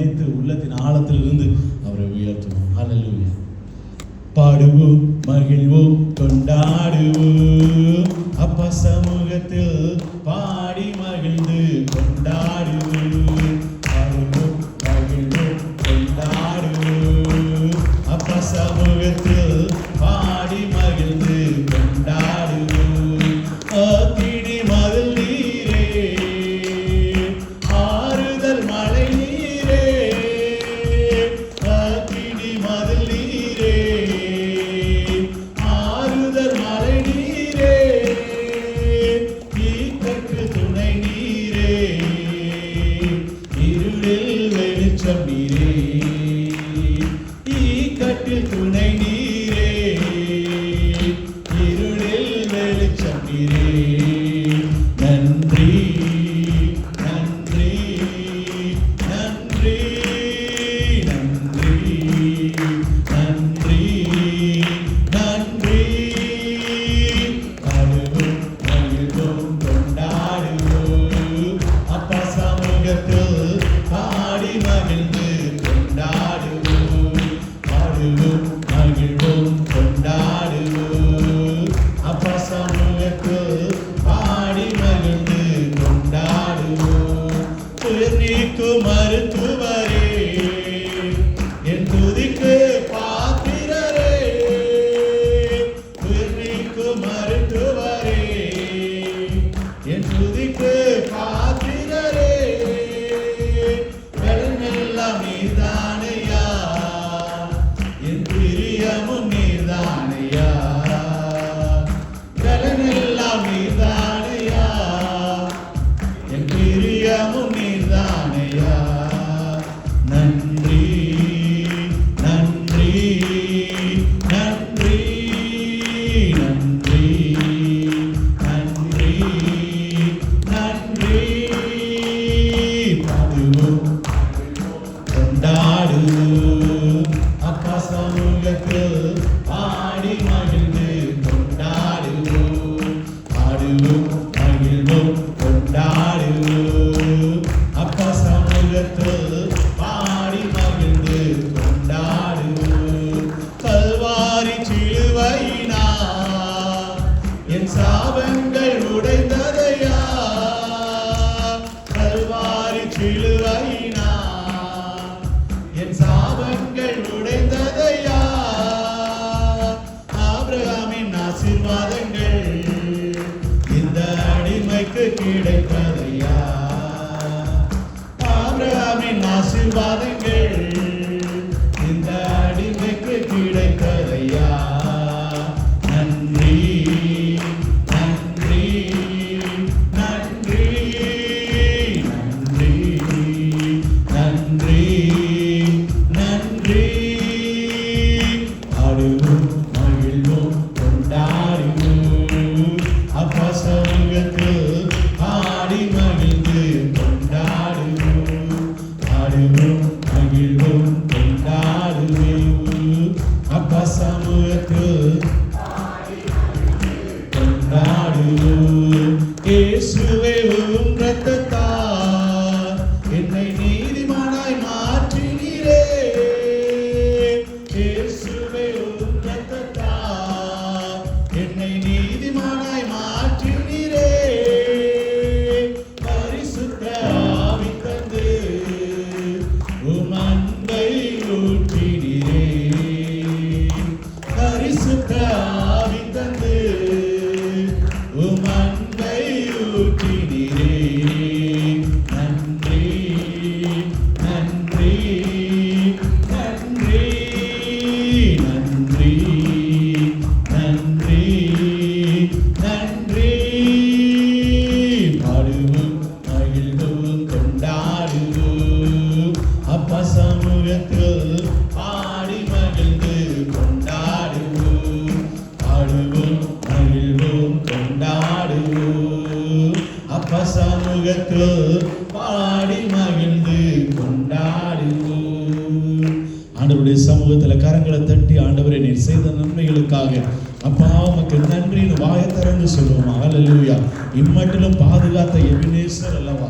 நினைத்து உள்ளத்தின் ஆழத்தில் இருந்து அவரை உயர்த்துவோம். ஹல்லேலூயா. பாடுவோம், மகிழ்வோம், கொண்டாடுவோம், அப்பா சமூகத்தில் பாடி மகிழ்ந்து கொண்டாடுவோம். பாடுவோம், மகிழ்வோம், கொண்டாடுவோம், அப்பா சமூகத்தில் பாடி மகிழ்ந்து கொண்டாடுவோம். ஆத்திடி மதில் நீரே, ஆறுதல் மழை நீரே, ஆத்திடி மதில் நீரே, ஆறுதல் மழை நீரே, ஈக்கற்று துணை நீரே, இருளில் வெளிச்சம் நீரே, ஈக்கற்றில் துணை நீரே, இருளில் வெளிச்சம் நீரே. நன்றி நன்றி நன்றி நன்றி நன்றி நன்றி. பாடுவோம், மகிழ்வோம், கொண்டாடுவோம், அப்பா சமூகத்தில் பாடி மகிழ்ந்து கொண்டாடுவோம். பாடுவோம், மகிழ்வோம், கொண்டாடுவோம், அப்பா சமூகத்தில் பாடி மகிழ்ந்து கொண்டாடுவோம். துயர் நீக்கும் மருத்துவரே, என் துதிக்கு பாத்திரரே, துயர் நீக்கும் மருத்துவரே, என் துதிக்கு பாத்திரரே, கடனெல்லாம் நீர்தானையா, என் பிரியமும் நீர்தானையா, கடனெல்லாம் நீர்தானையா, என் பிரியமும் நீர்தானையா. நன்றி நன்றி நன்றி நன்றி நன்றி நன்றி. பாடுவோம், கொண்டாடுவோம், அப்பா சமூகத்தில் பாடி மகிழ்ந்து கொண்டாடுவோம். பாடுவோம், மகிழ்வோம், கொண்டாடுவோம், அப்பா சமூகத்தில் பாடி மகிழ்ந்து கொண்டாடுவோம். கல்வாரி சிலுவையினா என் சாபங்கள் உடைந்ததையா, கல்வாரி சிலுவையினா என் சாபங்கள் உடைந்ததையா, ஆபிரகாமின் ஆசீர்வாதங்கள் இந்த அடிமைக்கு கிடைத்ததையா, ஆபிரகாமின் ஆசீர்வாதங்கள் இந்த அடிமைக்கு கிடைத்ததையா. நன்றி நன்றி நன்றி நன்றி நன்றி நன்றி. பாடுவோம், மகிழ்வோம், கொண்டாடுவோம், அப்பா சமூகத்தில் பாடி மகிழ்ந்து கொண்டாடுவோம். பாடுவோம், மகிழ்வோம், கொண்டாடுவோம், அப்பா சமூகத்தில் கொண்டாடுவோம். இயேசுவே உம் இரத்தத்தால் என்னை நீதிமானாய் மாற்றினீரே, இயேசுவே உம் இரத்தத்தால் என்னை நீதிமானாய் மாற்றினீரே, பரிசுத்த ஆவி தந்து உம் அன்பை ஊற்றினீரே, பரிசுத்த ஆவி தந்து உம் அன்பை ஊற்றினீரே. நன்றி நன்றி நன்றி நன்றி நன்றி நன்றி. பாடுவோம், மகிழ்வோம், கொண்டாடுவோம், அப்பா சமூகத்தில் பாடி மகிழ்ந்து கொண்டாடுவோம். பாடுவோம், மகிழ்வோம், கொண்டாடுவோம், அப்பா சமூகத்தில் பாடி மகிழ்ந்து கொண்டாடுவோம். ஆண்டவருடைய சமூகத்தில் கரங்களை தட்டி, ஆண்டவரை நீர் செய்த நன்மைகளுக்காக அப்பா உமக்கு நன்றின்னு வாயை திறந்து சொல்லுவோம். ஹல்லேலூயா. இம்மட்டிலும் பாதுகாத்த எபினேசர் அல்லவா,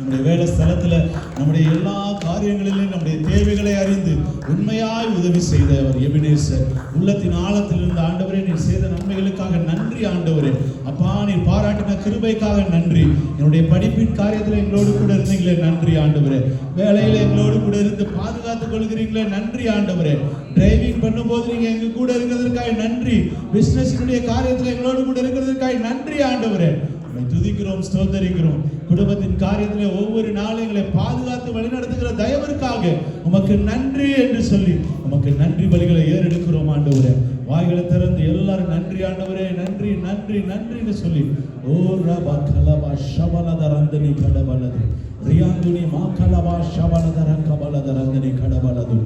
நம்முடைய வேலை ஸ்தலத்தில் நம்முடைய எல்லா காரியங்களிலும் நம்முடைய தேவைகளை அறிந்து உண்மையாய் உதவி செய்த அவர் எபினேசர். உள்ளத்தின் ஆழத்தில் இருந்த ஆண்டவரே, நீர் செய்த நன்மைகளுக்காக நன்றி ஆண்டவரே. அப்பா, நீர் பாராட்டின கிருபைக்காக நன்றி. என்னுடைய படிப்பின் காரியத்தில் எங்களோடு கூட இருந்தீங்களே, நன்றி ஆண்டவரே. வேலையில் எங்களோடு கூட இருந்து பாதுகாத்துக் கொள்கிறீங்களே, நன்றி ஆண்டவரே. டிரைவிங் பண்ணும்போது நீங்க எங்க கூட இருக்கிறதுக்காக நன்றி. பிசினஸினுடைய காரியத்தில் எங்களோடு கூட இருக்கிறதுக்காக நன்றி ஆண்டவரே. துதிக்கிறோம், ஸ்தோத்தரிக்கிறோம். குடும்பத்தின் காரியத்தில் ஒவ்வொரு நாளும் எங்களை பாதுகாத்து வழிநடத்துகிற தயவிற்காக உமக்கு நன்றி என்று சொல்லி உமக்கு நன்றி பலிகளை ஏறெடுக்கிறோம் ஆண்டவரே. வாய்களை திறந்து எல்லாரும் நன்றி ஆண்டவரே, நன்றி நன்றி நன்றின்னு சொல்லி ஓ ரபா கலபா ஷபலதரந்தனி கடபலது ரியாந்துனி மா கலபா ஷபலதர கபலதரந்தனி கடபலது.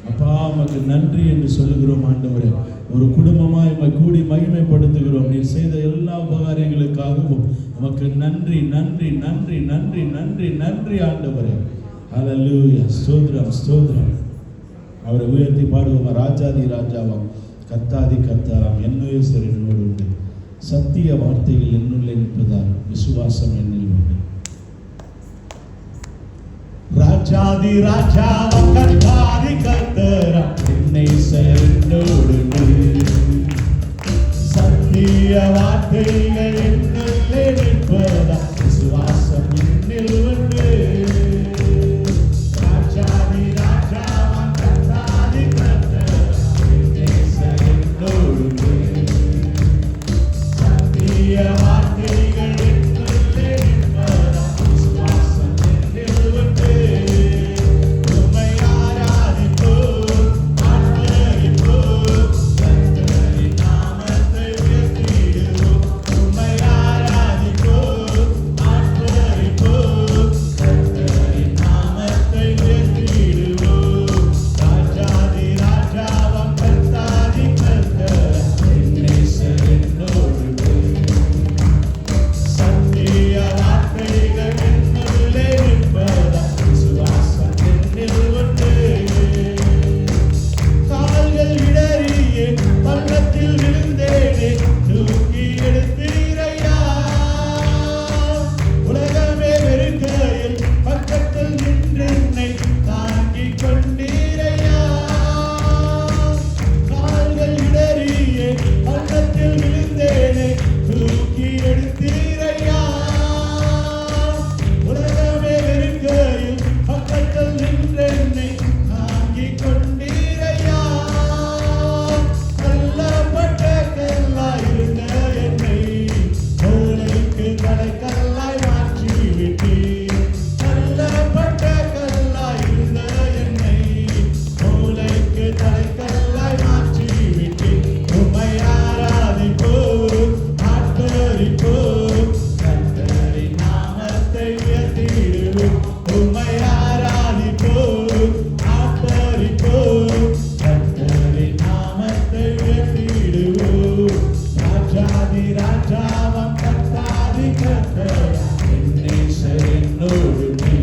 அப்பா, உமக்கு நன்றி என்று சொல்லுகிறோம் ஆண்டவரே. ஒரு குடும்பமாய் உம்மை கூடி மகிமைப்படுத்துகிறோம். நீர் செய்த எல்லா உபகாரியங்களுக்காகவும் உமக்கு நன்றி நன்றி நன்றி நன்றி நன்றி நன்றி ஆண்டவரே. ஹல்லேலூயா. ஸ்தோத்திரம் ஸ்தோத்திரம். அவரை உயர்த்தி பாடுவோம். ராஜாதி ராஜாவாம், கர்த்தாதி கர்த்தாராம், என்னுயர் என்னோடு உண்டு. சத்திய வார்த்தைகள் என்னுள்ளே நிற்பதால் விசுவாசம் என்னில் உண்டு. ராஜாதி ராஜாவாம், கர்த்தாதி கர்த்தாராம், என்னுயர் என்னோடு உண்டு. சத்திய வார்த்தைகள் என்னுள்ளே நிற்பதால் விசுவாசம் என்னில் உண்டு. ராஜாதி ராஜாவாம், கர்த்தாதி கர்த்தாராம், என்னுயர் என்னோடு உண்டு. சத்திய வார்த்தைகள் என்னுள்ளே நிற்பதால் விசுவாசம் என்னில் உண்டு. உம்மை ஆராதிப்போம், ஆர்ப்பரிப்போம், கர்த்தரின் நாமத்தை உயர்த்திடுவோம். உம்மை ஆராதிப்போம், ஆர்ப்பரிப்போம், கர்த்தரின் நாமத்தை உயர்த்திடுவோம். ராஜாதி ராஜாவாம், கர்த்தாதி கர்த்தாராம், என்னுயர் என்னோடு உண்டு. சத்திய வார்த்தைகள் என்னுள்ளே நிற்பதால் விசுவாசம் என்னில் உண்டு. கால்கள் இடறியே பள்ளத்தில் விழுந்தேனே, தூக்கி எடுத்தீரையா. உலகமே வெறுக்கையில் பக்கத்தில் நின்று என்னை தாங்கிக் கொண்டீரையா. கால்கள் இடறியே பள்ளத்தில் விழுந்தேனே, தூக்கி எடுத்தீரையா. உலகமே வெறுக்கையில் பக்கத்தில் நின்று என்னை தாங்கிக் கொண்டீரையா. தள்ளப்பட்ட கல்லாய் இருந்த என்னை மூளைக்கு தலைக்கல்லாய் மாற்றி விட்டீர். தள்ளப்பட்ட கல்லாய் இருந்த என்னை மூளைக்கு தலைக்கல்லாய் மாற்றி விட்டீர். உம்மை ஆராதிப்போம், ஆர்ப்பரிப்போம், கர்த்தரின் நாமத்தை உயர்த்திடுவோம். உம்மை ஆராதிப்போம், ஆர்ப்பரிப்போம், கர்த்தரின் நாமத்தை உயர்த்திடுவோம். ராஜாதி ராஜாவாம், கர்த்தாதி கர்த்தாராம், என்னுயர் என்னோடு உண்டு.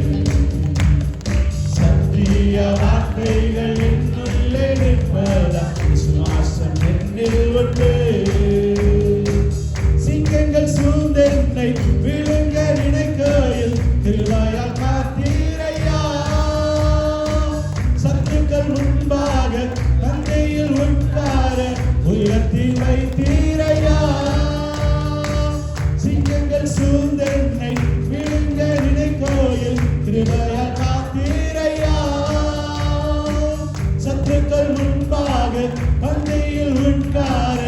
சத்திய வார்த்தைகள் என்னுள்ளே நிற்பதால் விசுவாசம் என்னில் உண்டு. சிங்கங்கள் சூழ்ந்தென்னை விழுங்க நினைக்கையில் கிருபையால் காத்தீரையா. சத்துக்கள் முன்பாக தந்தையில் உட்கார உயர்த்தி வைத்தீரையா. சிங்கங்கள் சூழ்ந்தென்னை விழுங்க நினைக்கையில் கிருபையால் காத்தீரையா. சத்துக்கள் முன்பாக தந்தையில் உட்கார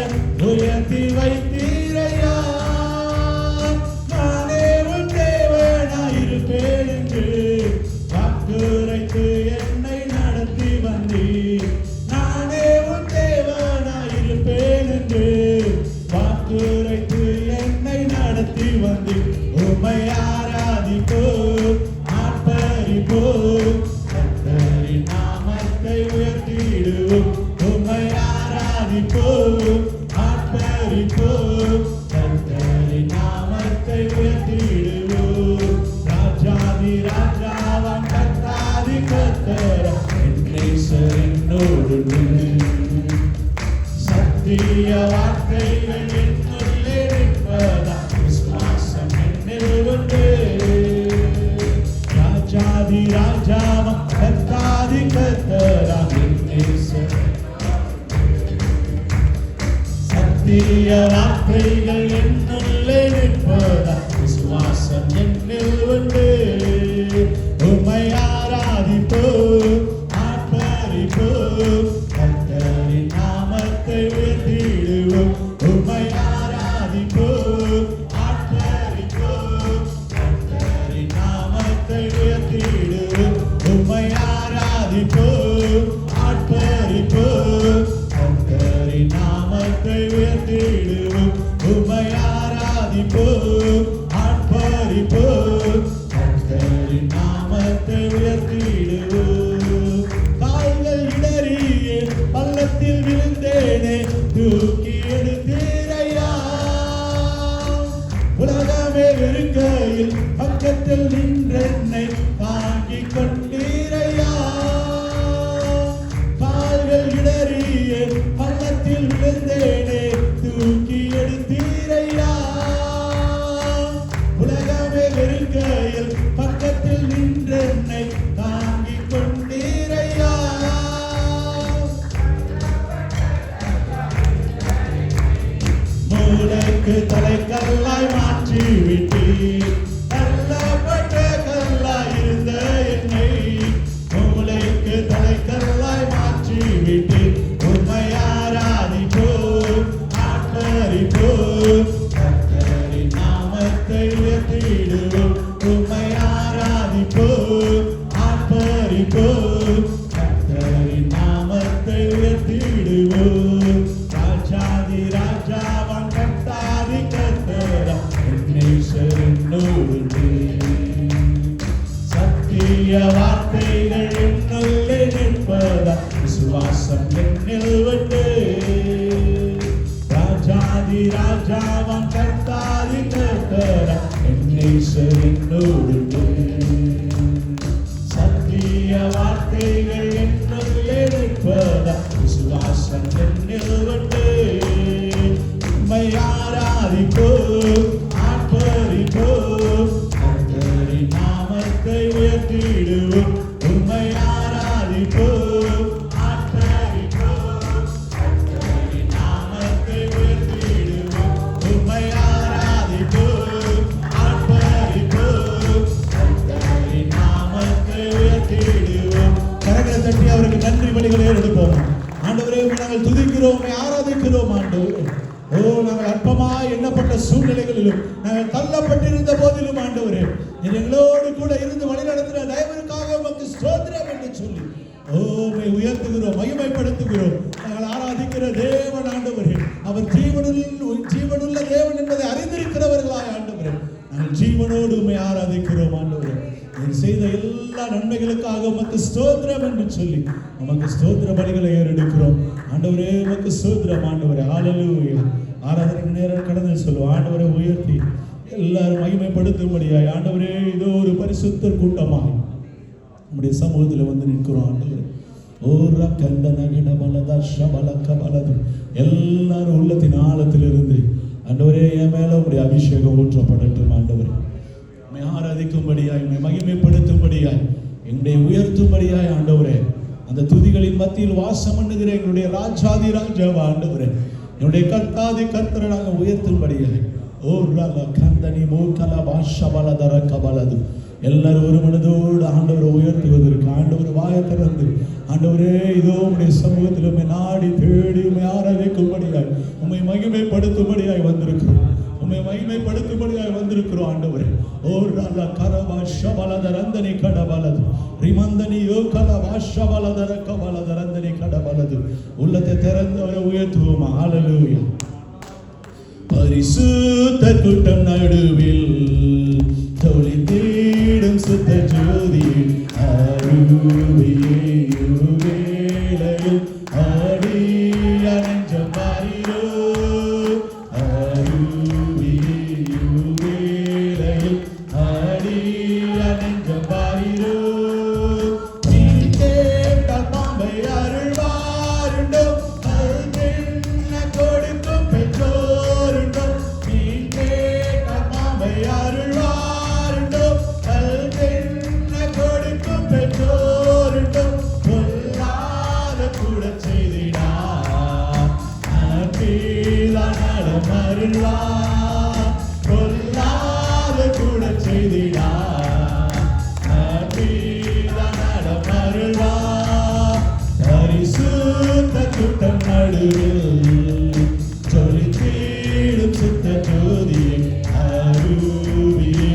உயர்த்தி வைத்தீரையா. நானே உன் தேவனாயிருப்பேன் என்று வாக்குரைத்து என்னை நடத்தி வந்தீர். நானே உன் தேவனாயிருப்பேன் என்று வார்த்தைகள் என்னுள்ளே நிற்பதா விசுவாசம் என்னில் உண்டு. உம்மை ஆராதிப்போம், ஆர்ப்பரிப்போம், கர்த்தரின் நாமத்தை உயர்த்திடுவோம். உம்மை ஆராதிப்போம், ஆர்ப்பரிப்போம், கர்த்தரின் நாமத்தை உயர்த்திடுவோம். உம்மை ஆராதிப்போம், ஆர்ப்பரிப்போம், கர்த்தரின் நாமத்தை உயர்த்திடுவோம். உம்மை ஆராதிப்போம், ஆர்ப்பரிப்போம், கர்த்தரின் நாமத்தை உயர்த்திடுவோம். கால்கள் இடறியே பள்ளத்தில் விழுந்தேனே, தூக்கி எடுத்தீரையா. உலகமே வெறுங்கையில் பக்கத்தில் நின்றென்னை தாங்கிக் கொண்டீரையா. கால்கள் இடறியே பள்ளத்தில் விழுந்தேனே, தூக்கி எடுத்தீரையா. உலகமே வெறுங்கையில் பக்கத்தில் நின்றென்னை தாங்கிக் கொண்டீரையா. மூளைக்கு தலைக்கல்லாய் மாற்றி விட்டீர், தள்ளப்பட்ட கல்லாய் இருந்த என்னை மூளைக்கு தலைக்கல்லாய் மாற்றி விட்டீர். உம்மை ஆராதிப்போம், ஆர்ப்பரிப்போம், கர்த்தரின் நாமத்தை உயர்த்திடுவோம். உம்மை ஆராதிப்போம், ஆர்ப்பரிப்போம், கர்த்தரின் நாமத்தை உயர்த்திடுவோம். ராஜாதி ராஜாவாம் கர்த்தாதி கர்த்தரா என்னோடு. சத்திய வார்த்தைகள் என்னுள்ளே நிற்பதா விசுவாசம் என்னில் உண்டு. ராஜாதி ராஜாவாம் கர்த்தாதி கர்த்தரா என்னோடு. சத்திய வார்த்தைகள் என்னுள்ளே நிற்பதா விசுவாசம் என்னில் உண்டு. உம்மை ஆராதிப்போம், ஆர்ப்பரிப்போம், கர்த்தரின் நாமத்தை உயர்த்திடுவோம். உம்மை ஆராதிப்போம், ஆர்ப்பரிப்போம், கர்த்தரின் நாமத்தை உயர்த்திடுவோம். உம்மை ஆராதிப்போம், ஆர்ப்பரிப்போம், கர்த்தரின் நாமத்தை உயர்த்திடுவோம். கரங்களை தட்டி அவருக்கு நன்றி பலிகளை எடுப்போம். ஆண்டவரே, நாங்கள் துதிக்கிறோம், ஆராதிக்கிறோம். ஆண்டவரே, ஓ நாங்கள் அற்பமாய் எண்ணப்பட்ட சூழ்நிலைகளிலும் நாங்கள் தள்ளப்பட்டிருந்த போதிலும் ஆண்டவரே, நீர் எங்களோடு கூட இருந்து வழிநடத்தின தயவிற்காக உமக்கு ஸ்தோத்திரம் என்று சொல்லி உம்மை உயர்த்துகிறோம், மகிமைப்படுத்துகிறோம். நாங்கள் ஆராதிக்கிற தேவன் ஆண்டவரே, அவர் ஜீவனுள்ள தேவன் என்பதை அறிந்திருக்கிறவர்களாய் ஆண்டவரே, நாங்கள் ஜீவனோடு உம்மை ஆராதிக்கிறோம். ஆண்டவரே, நீர் செய்த எல்லா நன்மைகளுக்காக உமக்கு ஸ்தோத்திரம் என்று சொல்லி உமக்கு ஸ்தோத்திர பலிகளை ஏறெடுக்கிறோம். ஆண்டவரே, உமக்கு ஸ்தோத்திரம். ஆண்டவரே, ஹல்லேலூயா. ஆராதனைக்கு நேரம் கடந்து சொல்லுவோம். ஆண்டவரை உயர்த்தி எல்லாரும் மகிமைப்படுத்தும்படியாய் ஆண்டவரே, இதோ ஒரு பரிசுத்தர் கூட்டமாக நம்முடைய சமூகத்தில் வந்து நிற்கிறோம். ஆண்டவரே, ஓரா கந்த நகட பலதா ஷபலக்க பலது எல்லாரும் உள்ளத்தின் ஆழத்திலிருந்து ஆண்டவரே, என் மேல உடைய அபிஷேகம் ஊற்றப்படட்டும். ஆண்டவரே, உம்மை ஆராதிக்கும்படியாய், உம்மை மகிமைப்படுத்தும்படியாய், எங்களுடைய உயர்த்தும்படியாய் ஆண்டவரே, அந்த துதிகளின் மத்தியில் வாசம் பண்ணுகிற எங்களுடைய ராஜாதி ராஜாவா ஆண்டவரே, என்னுடைய கர்த்தாதி கர்த்தரை நாங்கள் உயர்த்தும்படியாய் எல்லாரும் ஒரு மனதோடு ஆண்டவரை உயர்த்துவதற்கு ஆண்டவர் வாயை திறந்து ஆண்டவரே, இதோ உம்முடைய சமூகத்தில் உம்மை நாடி தேடி உம்மை ஆராதிக்கும்படியாய், உம்மை மகிமைப்படுத்தும்படியாய் வந்திருக்கிறோம். உம்மை மகிமைப்படுத்தும்படியாய் வந்திருக்கிறோம். ஆண்டவரே, ஓரல கரவாஷபலதரந்தனி கடபலது ரிமந்தனி யோகலவாஷபலதர கபலதரந்தனி கடபலது. உள்ளத்தை திறந்தவரை உயர்த்துவோமா. ஹல்லேலூயா. பரிசுத்த கூட்டம் நடுவில் தொழி தேடும் சுத்த ஜோதி அருவியே வேளையில் ஆடி அணைஞ்சம் பாரிரோ. அருவியே வேளையில் ஆடி அணைஞ்சம் பாரிரோ. நீ கேட்டால் பாம்பை அருள்வாருண்டோ, அருள்தென்ன கொடுக்கும் பெற்றோருண்டோ. நீ கேட்டால் பாம்பை அருள்வாருண்டோ, அருள்தென்ன கொடுக்கும் பெற்றோருண்டோ. கூட்டம் நடுவில் ஜொலித்திடும் சுத்த ஜோதியே அருவியே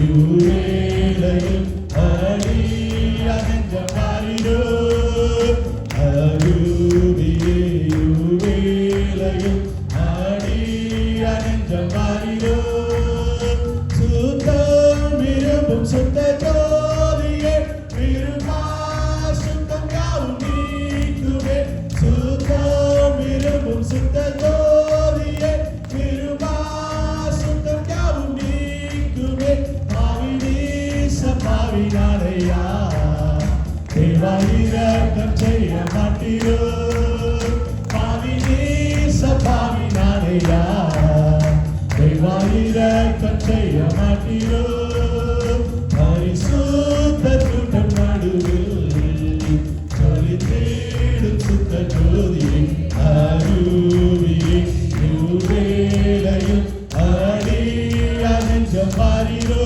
இவ்வேளையில் அடியா நெஞ்சம் மாறிடோ அருவியே இவ்வேளையில் அடியா நெஞ்சம் மாறிடோ சுத்தம் விரும்பும் சுத்த ஜோதியே விரும்பா சுத்தம் யாவும் நீக்குவே சுத்தம் விரும்பும் சுத்த ஜோதியே விரும்பா சுத்தம் யாவும் நீக்குவே பாவினீச பாவினாலையா தேவா இரக்கம் செய்ய மாட்டீரோ பாவினீச பாவினாலையா தேவா இரக்கம் செய்ய மாட்டீரோ பரிசுத்த கூட்டம் நடுவில் ஜொலித்திடும் சுத்த ஜோதியே அருவியே இவ்வேளையில் அடியா நெஞ்சம் மாறிடோ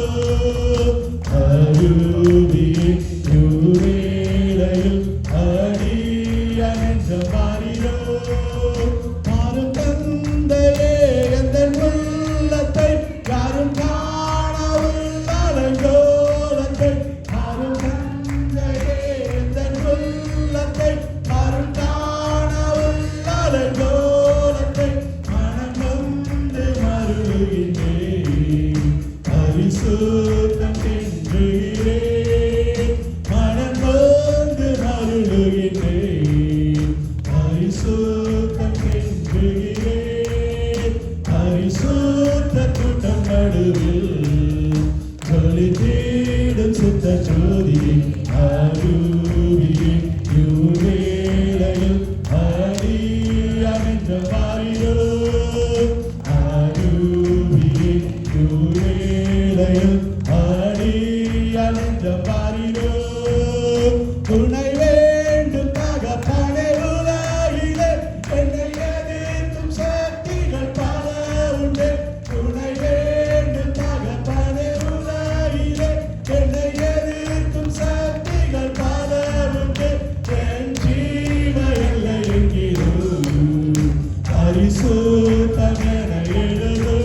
அருவியே இவ்வேளையில் அடியா நெஞ்சம் மாறிடோ மாறும் தந்தையே எந்தன் உள்ளத்தை யாரும் காணவில்லாதங்கோலத்தை மாறும் தந்தையே எந்தன் உள்ளத்தை யாரும் காணவில்லாதங்கோலத்தை மனம் வந்து மருளுகின்றேன் பரிசுத்தம் என்றுகிறேன் மனம் வந்து மருளுகின்றேன் பரிசுத்தம் என்றுகிறேன் பரிசுத்த கூட்டம் நடுவில் ஜொலித்திடும் சுத்த ஜோதியே அருவியே இவ்வேளையில் அடியா நெஞ்சம் மாறிடோ அருவியே இவ்வேளையில் அடியா நெஞ்சம் மாறிடோ துணை வேண்டும் தகப்பனே உலகிலே என்னை எதிர்க்கும் சக்திகள் பல உண்டு துணை வேண்டும் தகப்பனே உலகிலே என்னை எதிர்க்கும் சக்திகள் பல உண்டு என் ஜீவ எல்லை எங்கிலும் பரிசுத்தம் என எழுதோ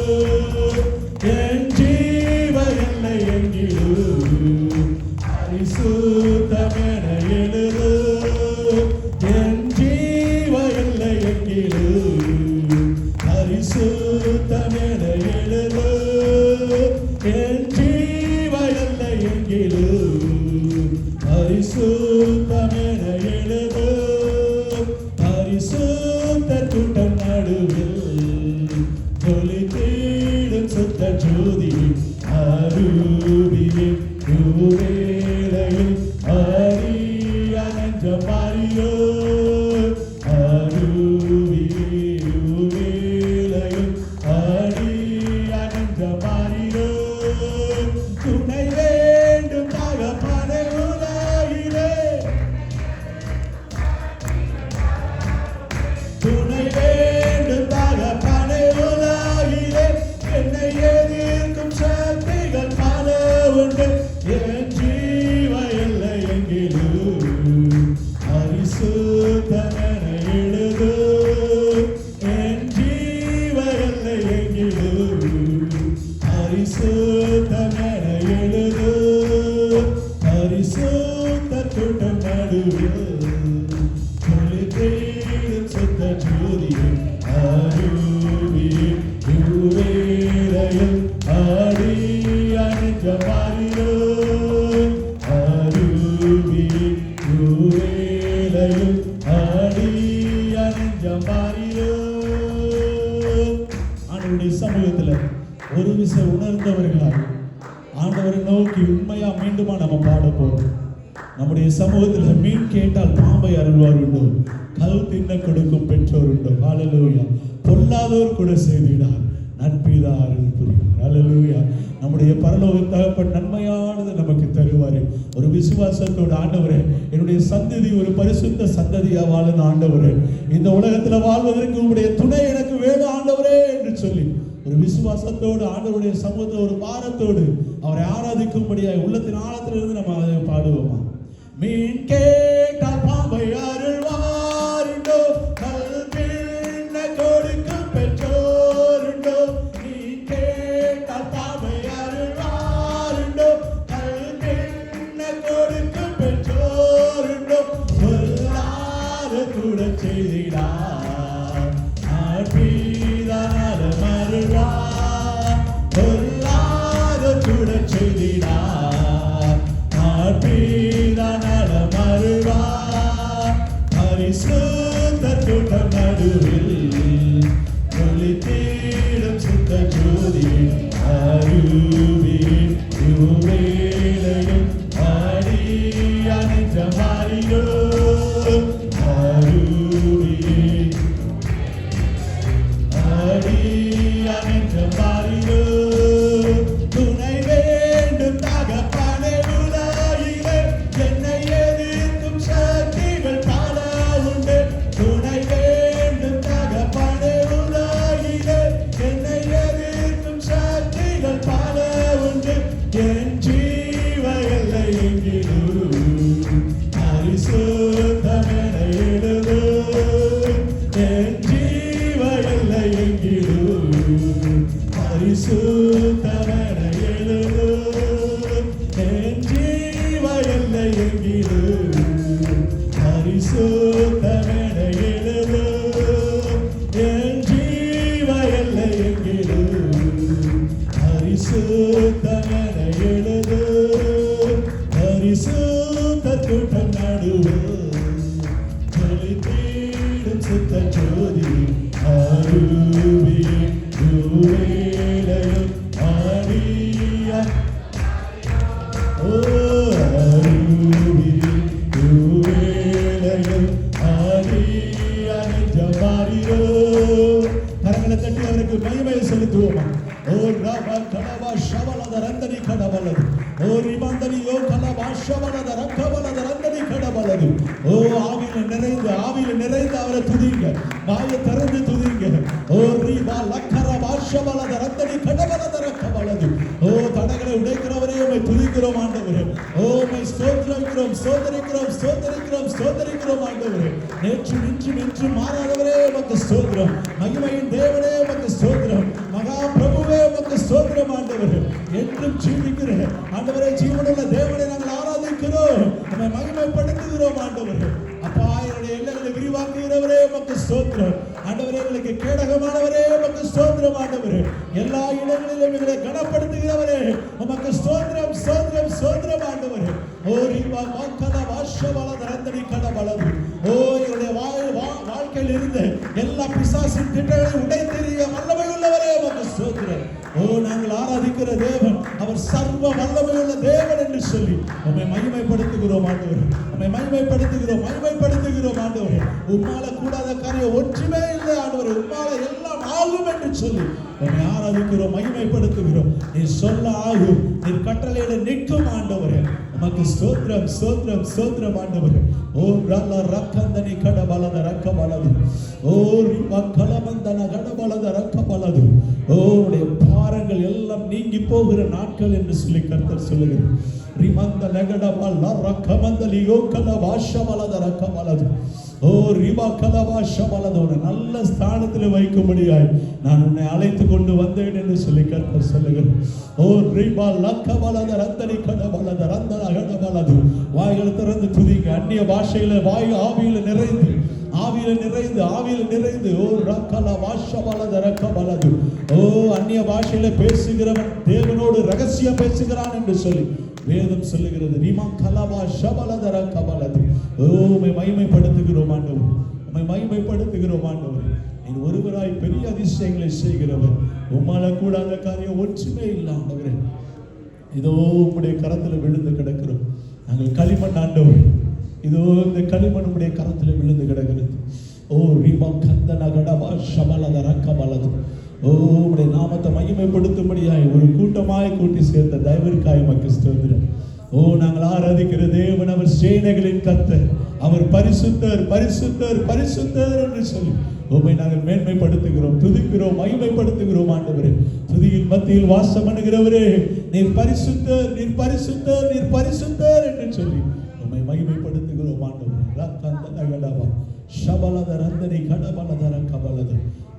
என் ஜீவ எல்லை எங்கிலும் பரிசுத்தம் என எழுதோ என் ஜீவ எல்லை எங்கிலும் பரிசுத்தம் என எழுதோ என் ஜீவ எல்லை எங்கிலும் பரிசுத்தம் என எழுதோ பரிசுத்த கூட்டம் நடுவில் ஜொலித்திடும் சுத்த ஜோதியே அருவியே இவ்வேளையில் அடியா நெஞ்சம் மாறிடோ அருவியே இவ்வேளையில் அடியா நெஞ்சம் மாறிடோ துணை வேண்டும் தகப்பனே உலகிலே துணை வேண்டும் தகப்பனே உலகிலே என்னை எதிர்க்கும் சக்திகள் பல உண்டு என் ஜீவ எல்லை எங்கிலும் பரிசுத்தம் என எழுதோ என் ஜீவ எல்லை எங்கிலும் பரிசுத்தம் என எழுதோ பரிசுத்த கூட்டம் நடுவில் ஜொலித்திடும் சுத்த ஜோதியே அருவியே இவ்வேளையில் அடியா நெஞ்சம் மாறிடோ அருவியே இவ்வேளையில் அடியா நெஞ்சம் மாறிடோ ஆண்டவருடைய சமூகத்தில் ஒரு விசை உணர்ந்தவர்களாக ஆண்டவரை நோக்கி உண்மையா மீண்டுமா நம்ம பாட போறோம். நம்முடைய சமூகத்தில் மீன் கேட்டால் பாம்பை அருள்வார் உண்டு, கல் தின்ன கொடுக்கும் பெற்றோர் உண்டு. ஹல்லேலூயா. பொல்லாதோர் கூட செய்திடார், நட்பிதா அருள் புரிவார். ஹல்லேலூயா. நம்முடைய பரலோக தகப்பன் நன்மையானது நமக்கு தருவார். ஒரு விசுவாசத்தோடு ஆண்டவரே, என்னுடைய சந்ததி ஒரு பரிசுத்த சந்ததியா வாழும் ஆண்டவரே, இந்த உலகத்தில் வாழ்வதற்கு உங்களுடைய துணை எனக்கு வேணும் ஆண்டவரே என்று சொல்லி ஒரு விசுவாசத்தோடு ஆண்டவருடைய சமூகத்தில் ஒரு பாரத்தோடு அவரை ஆராதிக்கும்படியாக உள்ளத்தின் ஆழத்திலிருந்து நம்ம அதை பாடுவோமா? மீன் கேட்டால் பாம்பை அருள்வார், செய்திடார். ஆட்பிதான மருளார் பொல்லாதோர் கூட செய்திடார். ஆட்பிதான மருளார் பரிசுத்தர் கூட்டம் நடுவில் ஒளித்திடும் சுத்த ஜோதி அருவின் வேளையில் ஆடியான் என்ற மாறியோ அருவின் ஆடியான் என்ற மாறியோ துணை வேண்டும் தகப்பனே உலகிலே என்னை எதிர்க்கும் சக்திகள் பல உண்டு. துணை வேண்டும் தகப்பனே உலகிலே என்னை எதிர்க்கும் சக்திகள் பல உண்டு. என் ஜீவ எல்லை எங்கிலும் பரிசுத்தமென எழுது. என் ஜீவ எல்லை எங்கிலும் பரிசுத்தமென எழுது. என் ஜீவ எல்லை எங்கிலும் பரிசுத்தமென எழுது. என் ஜீவ எல்லை எங்கிலும் பரிசுத்தமென எழுது. பரிசுத்தர் கூட்டம் நடுவில் ஒளித்திடும் சுத்த ஜோதி அருவின் வேளையில் ஆடியான் அருவின் வேளையில் ஆடியான் என்ற மாறியோ. கரங்களை தட்டி அவருக்கு மகிமையை செலுத்துவோமா? ஓ ரப கலவா ஷவலத ரந்தனி கடவலது. ஓ ரிபந்தனியோ கலவா ஷவலத ரக்கவலத ரந்தனி கடவலது. ஓ ஆவியில நிறைந்து அவரை துதிங்க. வாயை திறந்து துதிங்க. ஓ ரிபா லக்கர வாஷவலத ரந்தனி கடவலத ரக்கவலது. ஓ தடைகளை உடைக்கிறவரே உம்மை துதிக்கிறோம் ஆண்டவரே. ஓ உம்மை ஸ்தோத்திரிக்கிறோம் ஆண்டவரே. நேற்று இன்று மாறாதவரே உமக்கு ஸ்தோத்திரம். மகிமையின் தேவனே உமக்கு ஸ்தோத்திரம். மகா பிரபுவே உமக்கு ஸ்தோத்திரம் ஆண்டவரே. என்றும் ஜீவிக்கிற ஆண்டவரே, ஜீவனுள்ள தேவனை நாங்கள் ஆராதிக்கிறோம், உம்மை மகிமைப்படுத்துகிறோம் ஆண்டவரே. அப்பா, என்னுடைய எல்லைகளை விரிவாக்குகிறவரே உமக்கு ஸ்தோத்திரம் ஆண்டவரே. எங்களுக்கு கேடகமானவரே உமக்கு ஸ்தோத்திரம் ஆண்டவரே. எல்லா இடங்களிலும் எங்களை கனப்படுத்துகிறவரே உமக்கு ஸ்தோத்திரம் ஆண்டவரே. ஓ ரிபா மக்கள வாஷவல தரந்தனி கடவலது. ஓ என்னுடைய வாழ்க்கையில் இருந்த எல்லா பிசாசின் திட்டங்களை உடைத்தெறிய வல்லமை உள்ளவரே உமக்கு ஸ்தோத்திரம். ஓ நாங்கள் ஆராதிக்கிற தேவன் அவர் சர்வ வல்லமையுள்ள தேவன் என்று சொல்லி உம்மை மகிமைப்படுத்துகிறோம் ஆண்டவரே. உம்மை மகிமைப்படுத்துகிறோம் ஆண்டவரே. உம்மால கூடாத காரியம் ஒன்றுமே இல்லை ஆண்டவரே. உம்மால எல்லாம் ஆகும் என்று சொல்லி உம்மை ஆராதிக்கிறோம், மகிமைப்படுத்துகிறோம். நீ சொல்ல ஆகும், நீ கட்டளையிட நிற்கும் ஆண்டவரே. உமக்கு ஸ்தோத்திரம் ஆண்டவரே. ஓ ரல்ல ரக்கந்தனி கடபலத ரக்கபலது. ஓ ரிப கலமந்தன கடபலத ரக்கபலது. ஓ உடைய பாரங்கள் எல்லாம் நீங்கி போகிற நாட்கள் என்று சொல்லி கர்த்தர் சொல்லுகிறார். ரிமந்த லகடபல ரக்கமந்தலி யோகல வாஷபலத ரக்கபலது. ஓ ரிபா கலவாஷபலது. ஒரு நல்ல ஸ்தானத்தில் வைக்கும்படியாய் நான் உன்னை அழைத்து கொண்டு வந்தேன் என்று சொல்லி கர்த்தர் சொல்லுகிறார். ஓ ரிபா லக்கபலத ரந்தனி கடபலத ரந்தன கடபலது. வாய்களை திறந்து துதிங்க. அந்நிய பாஷையில ஆவியில நிறைந்து ஓ ரக்கல வாஷபலத ரக்கபலது. ஓ அந்நிய பாஷையில பேசுகிறவன் தேவனோடு ரகசியம் பேசுகிறான் என்று சொல்லி வேதம் சொல்லுகிறது. ரிமா கலவா ஷபலத ரக்கபலது. ஓ உம்மை மகிமைப்படுத்துகிறோம் ஆண்டவரே. நீ ஒருவராய் பெரிய அதிசயங்களை செய்கிறவர். உம்மால கூடாத காரியம் ஒன்றுமே இல்லை ஆண்டவரே. இதோ உம்முடைய கரத்தில் விழுந்து கிடக்கிறோம். நாங்கள் களிமண் ஆண்டவர். இதோ இந்த களிமண் உம்முடைய கரத்தில் விழுந்து கிடக்கிறது. ஓ ரிமா கந்தன கடவா ஷபலத ரக்கபலது. ஓ உம்முடைய நாமத்தை மகிமைப்படுத்தும்படியாய் ஒரு கூட்டமாய் கூட்டி சேர்த்த தயவிற்காய் உமக்கு ஸ்தோத்திரம். ஓ நாங்கள் ஆராதிக்கிற தேவன் அவர் சேனைகளின் கர்த்தர். அவர் பரிசுத்தர் என்று சொல்லி உம்மை நாங்கள் மேன்மைப்படுத்துகிறோம், துதிக்கிறோம், மகிமைப்படுத்துகிறோம் ஆண்டவரே. துதியின் மத்தியில் வாசம் பண்ணுகிறவரே, நீர் பரிசுத்தர் என்று சொல்லி உம்மை மகிமைப்படுத்துகிறோம் ஆண்டவரே.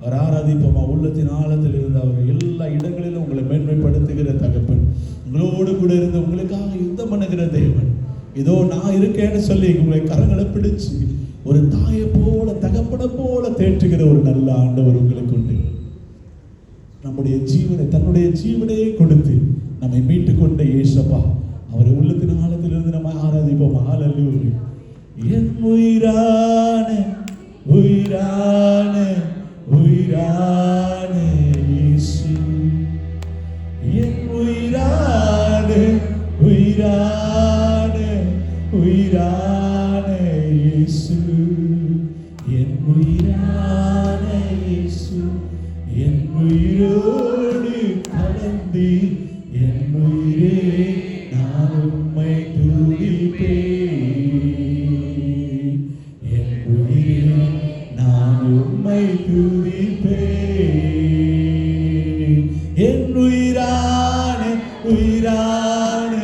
அவர் ஆராதிப்போமா. உள்ளத்தின் ஆழத்தில் இருந்து அவர் எல்லா இடங்களிலும் உங்களை மேன்மைப்படுத்துகிற தகப்பன், உங்களோடு கூட இருந்து உங்களுக்காக யுத்தம் பண்ணுகிற தேவன். இதோ நான் இருக்கேன்னு சொல்லி உங்களை கரங்களை பிடிச்சு ஒரு தாயை போல தகப்பனை போல தேற்றுகிற ஒரு நல்ல ஆண்டவர் உங்களுக்கு உண்டு. நம்முடைய ஜீவனை தன்னுடைய ஜீவனையே கொடுத்து நம்மை மீட்டு கொண்ட இயேசப்பா அவரை உள்ளத்தின் ஆழத்திலிருந்து நம்ம ஆராதிப்போம். ஹல்லேலூயா. என் உயிரான உயிரான உயிரான இயேசு, என் உயிரான உயிரான உயிரான இயேசு, என் உயிரான இயேசு, என் உயிரோடு கலந்து என் உயிரே நான் உம்மை துதிப்பேன், என் உயிரே நான் உம்மை துதிப்பேன், என் உயிரான உயிரான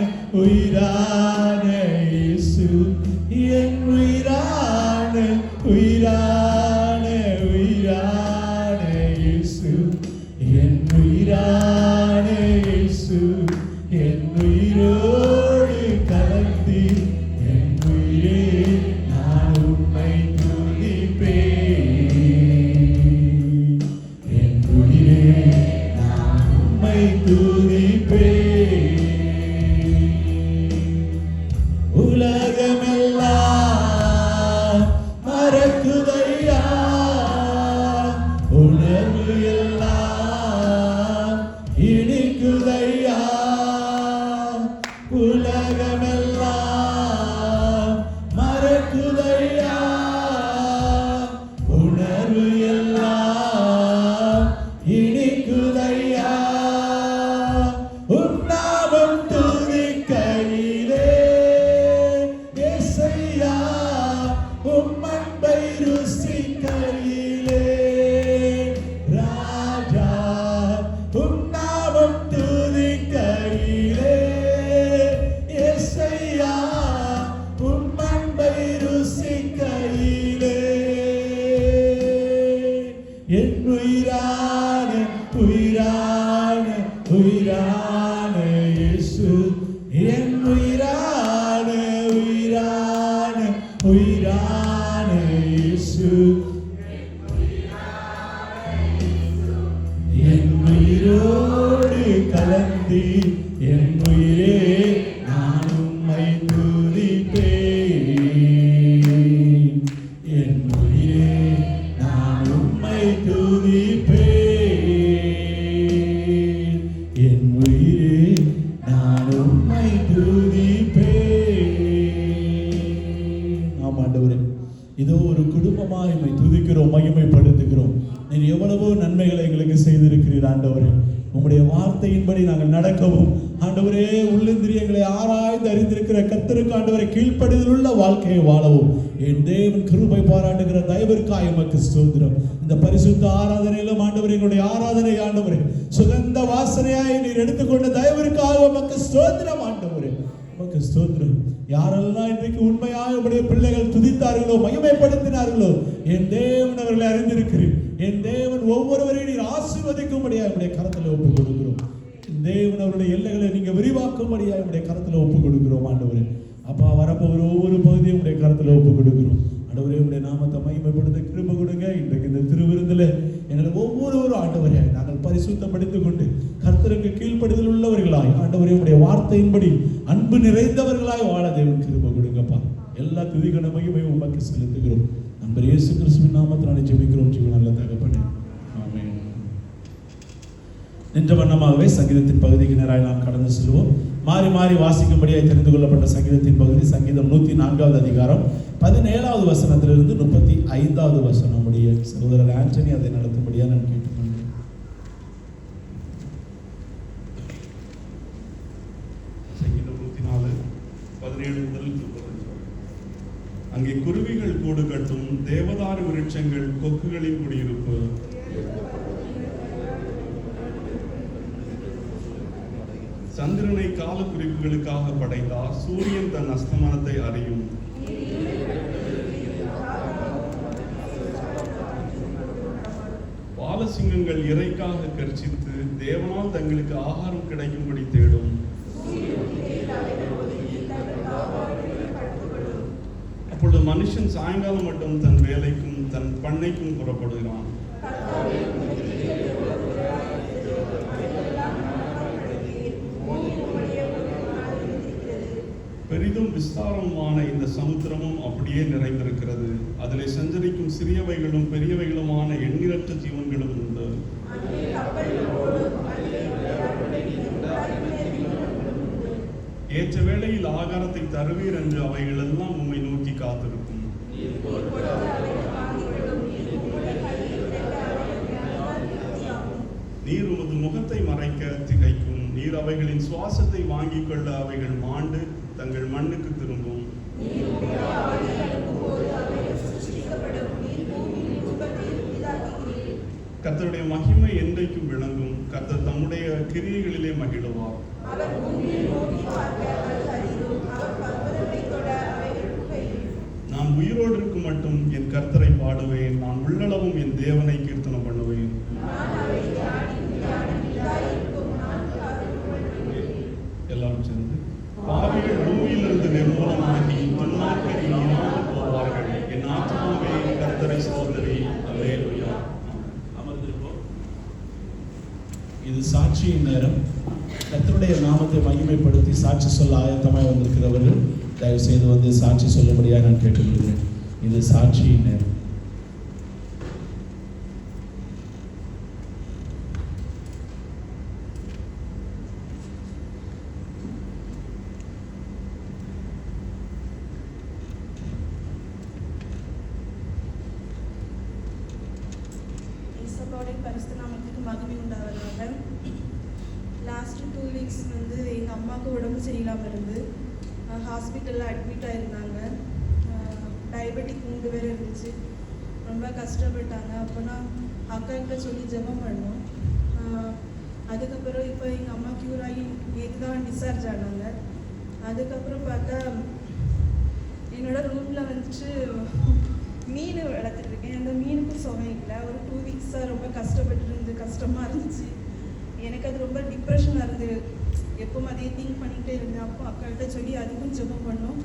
உயிரான இயேசு, என் உயிரான உயிரான உயிரான இயேசு, என் உயிரான இயேசு, என் உயிரோடு கலந்து என் உயிரே நான் உம்மை துதிப்பேன், என் உயிரே நான் உம்மை துதிப்பேன். உலகமெல்லாம் மறக்குதையா, உணர்வு எல்லாம் இனிக்குதையா, உலகமெல்லாம் மறக்குதையா, உணர்வு எல்லாம் இனிக்குதையா, உன் நாமம் துதிக்கையிலே இயேசையா, உம் அன்பை ருசிக்கையிலே ராஜா, உம் நாமம் துதிக்கையிலே இயேசையா, உம் அன்பை ருசிக்கையிலே என் உயிரான உயிரான உயிரான இயேசு, என் உயிரான உயிரான உயிரான இயேசு, என் உயிரோடு கலந்து என் உயிரே நான் உம்மை துதிப்பேன், என் உயிரே நான் உம்மை துதிப்பேன், என் உயிரே நான் உம்மை துதிப்பேன். ஆம் ஆண்டவரே, இதோ ஒரு குடும்பமாக உம்மை துதிக்கிறோம், மகிமைப்படுத்துகிறோம். நீர் எவ்வளவோ நன்மைகளை எங்களுக்கு செய்திருக்கிறீர் ஆண்டவரே. உம்முடைய வார்த்தையின்படி நாங்கள் நடக்கவும் ஆண்டவரே, உள்ளிந்திரியங்களை ஆராய்ந்து அறிந்திருக்கிற கர்த்தருக்கு ஆண்டவரை கீழ்ப்படிதல் உள்ள வாழ்க்கையை வாழவும் என் தேவன் கிருபை பாராட்டுகிற தயவிற்காக எமக்கு ஸ்தோத்திரம். இந்த பரிசுத்த ஆராதனையிலும் ஆண்டவரே, எங்களுடைய ஆராதனை ஆண்டவரே சுகந்த வாசனையாய் நீர் எடுத்துக்கொண்ட தயவிற்காக எமக்கு ஸ்தோத்திரம் ஆண்டவரே, எமக்கு ஸ்தோத்திரம். யாரெல்லாம் இன்றைக்கு உண்மையாக உடைய பிள்ளைகள் துதித்தார்களோ, மகிமைப்படுத்தினார்களோ, என் தேவன் அவர்களை அறிந்திருக்கிறேன். என் தேவன் ஒவ்வொருவரையும் நீர் ஆசீர்வதிக்கும்படியாக உடைய கரத்தில் ஒப்புக் கொடுக்கிறோம். தேவன் அவருடைய எல்லைகளை நீங்க விரிவாக்கும்படியாக உடைய கரத்தில் ஒப்புக் கொடுக்கிறோம் ஆண்டவரே. அப்பா, வரப்போகிற ஒவ்வொரு பகுதியும் உடைய கரத்தில் ஒப்புக் கொடுக்கிறோம் ஆண்டவரே. உடைய நாமத்தை மகிமைப்படுத்த கிருபை கொடுங்க. இன்றைக்கு இந்த திருவிருந்தில் எங்களை ஒவ்வொருவரும் ஆண்டவரே நாங்கள் பரிசுத்தப்படுத்திக் கொண்டு கர்த்தருக்கு கீழ்ப்படிதல் உள்ளவர்களாய் ஆண்டவரே உடைய வார்த்தையின்படி அன்பு நிறைந்தவர்களாய் வாழ தேவன் கிருபை கொடுங்கப்பா. எல்லா துதிகன மகிமையும் உமக்கு செலுத்துகிறோம். நண்பர் இயேசு கிறிஸ்துவின் நாமத்தினாலே ஜெபிக்கிறோம் ஜீவ நல்ல தகப்பனே, ஆமென். நின்ற வண்ணமாகவே சங்கீதத்தின் பகுதிக்கு நேராக நாம் கடந்து செல்வோம். மாறி மாறி வாசிக்கும்படியாக தெரிந்து கொள்ளப்பட்ட சங்கீதத்தின் பகுதி சங்கீதம் 104வது அதிகாரம் 17வது வசனத்திலிருந்து 35வது வசனம். உடைய சகோதரர் ஆண்டனி அதை நடத்தும்படியாக நான் கேட்டுக்கொண்டேன். சங்கீதம் 104:17 முதல் 35. அங்கே குருவிகள் கூடு கட்டும், தேவதாரு விருட்சங்கள் கொக்குகளின் குடியிருப்பு. சந்திரனை கால குறிப்புகளுக்காக படைத்தார், சூரியன் தன் அஸ்தமனத்தை அறியும். பாலசிங்கங்கள் இறைக்காக கர்ச்சித்து, தேவனால் தங்களுக்கு ஆகாரம் கிடைக்கும்படி தேடும். அப்பொழுது மனுஷன் சாயங்காலம் மட்டும் தன் வேலைக்கும் தன் பண்ணைக்கும் புறப்படுகிறான். பெரிதும் விஸ்தாரமான இந்த சமுத்திரமும் அப்படியே நிறைந்திருக்கிறது. அதிலே சஞ்சரிக்கும் சிறியவைகளும் பெரியவைகளுமான எண்ணிறற்ற ஜீவன்களும் உண்டு. ஏற்ற வேளையில் ஆகாரத்தை தருவீர் என்று அவைகள் எல்லாம் உம்மை நோக்கி காத்திருக்கும். நீர் உமது முகத்தை மறைக்க திகைக்கும். நீர் அவைகளின் சுவாசத்தை வாங்கிக் கொள்ள அவைகள் மாண்டு தங்கள் மண்ணுக்கு திரும்பும். கர்த்தருடைய மகிமை என்றைக்கும் விளங்கும். கர்த்தர் தம்முடைய கிரியைகளிலே மகிழுவார். நான் உயிரோடு இருக்கும் மட்டும் என் கர்த்தரை பாடுவேன். நான் உள்ளளவும் என் தேவனை கீர்த்தனம் பண்ணுவேன். எல்லாரும் சேர்ந்து பாவிகள் பூமியிலிருந்து நிர்மூலமாகி துன்மார்க்கர் இல்லாமல் போவார்கள். என் ஆத்துமாவே கர்த்தரை ஸ்தோத்திரி. அல்லேலூயா. அமர்ந்திருப்போம். இது சாட்சியின் நேரம். கர்த்தருடைய நாமத்தை மகிமைப்படுத்தி சாட்சி சொல்ல ஆயத்தமாய் வந்திருக்கிறவர்கள் தயவு செய்து வந்து சாட்சி சொல்லும்படியாக நான் கேட்டுக்கொள்கிறேன். இது சாட்சியின் நேரம். மகிமை உண்டாவதாக. லாஸ்ட் 2 வீக்ஸ் வந்து எங்கள் அம்மாவுக்கு உடம்பு சரியில்லாமல் இருந்து ஹாஸ்பிட்டலில் அட்மிட் ஆகிருந்தாங்க. டயபெட்டிக் மூண்டு வேறு இருந்துச்சு. ரொம்ப கஷ்டப்பட்டாங்க. அப்போனா அக்காக்கிட்ட சொல்லி ஜெபம் பண்ணோம். அதுக்கப்புறம் இப்போ எங்கள் அம்மா க்யூர் ஆகி நேற்று தான் டிஸ்சார்ஜ் ஆனாங்க. அதுக்கப்புறம் பார்த்தா என்னோட ரூமில் வந்துட்டு மீன் வளர்த்துட்ருக்கேன். அந்த மீனுக்கும் சுகம் இல்லை. ஒரு 2 வீக்ஸாக ரொம்ப கஷ்டமாக இருந்துச்சு. எனக்கு அது ரொம்ப டிப்ரெஷனாக இருந்தது. எப்பவும் அதே திங்க் பண்ணிகிட்டே இருந்தேன். அப்போ அக்காக்கிட்ட சொல்லி அதுக்கும் ஜெபம் பண்ணோம்.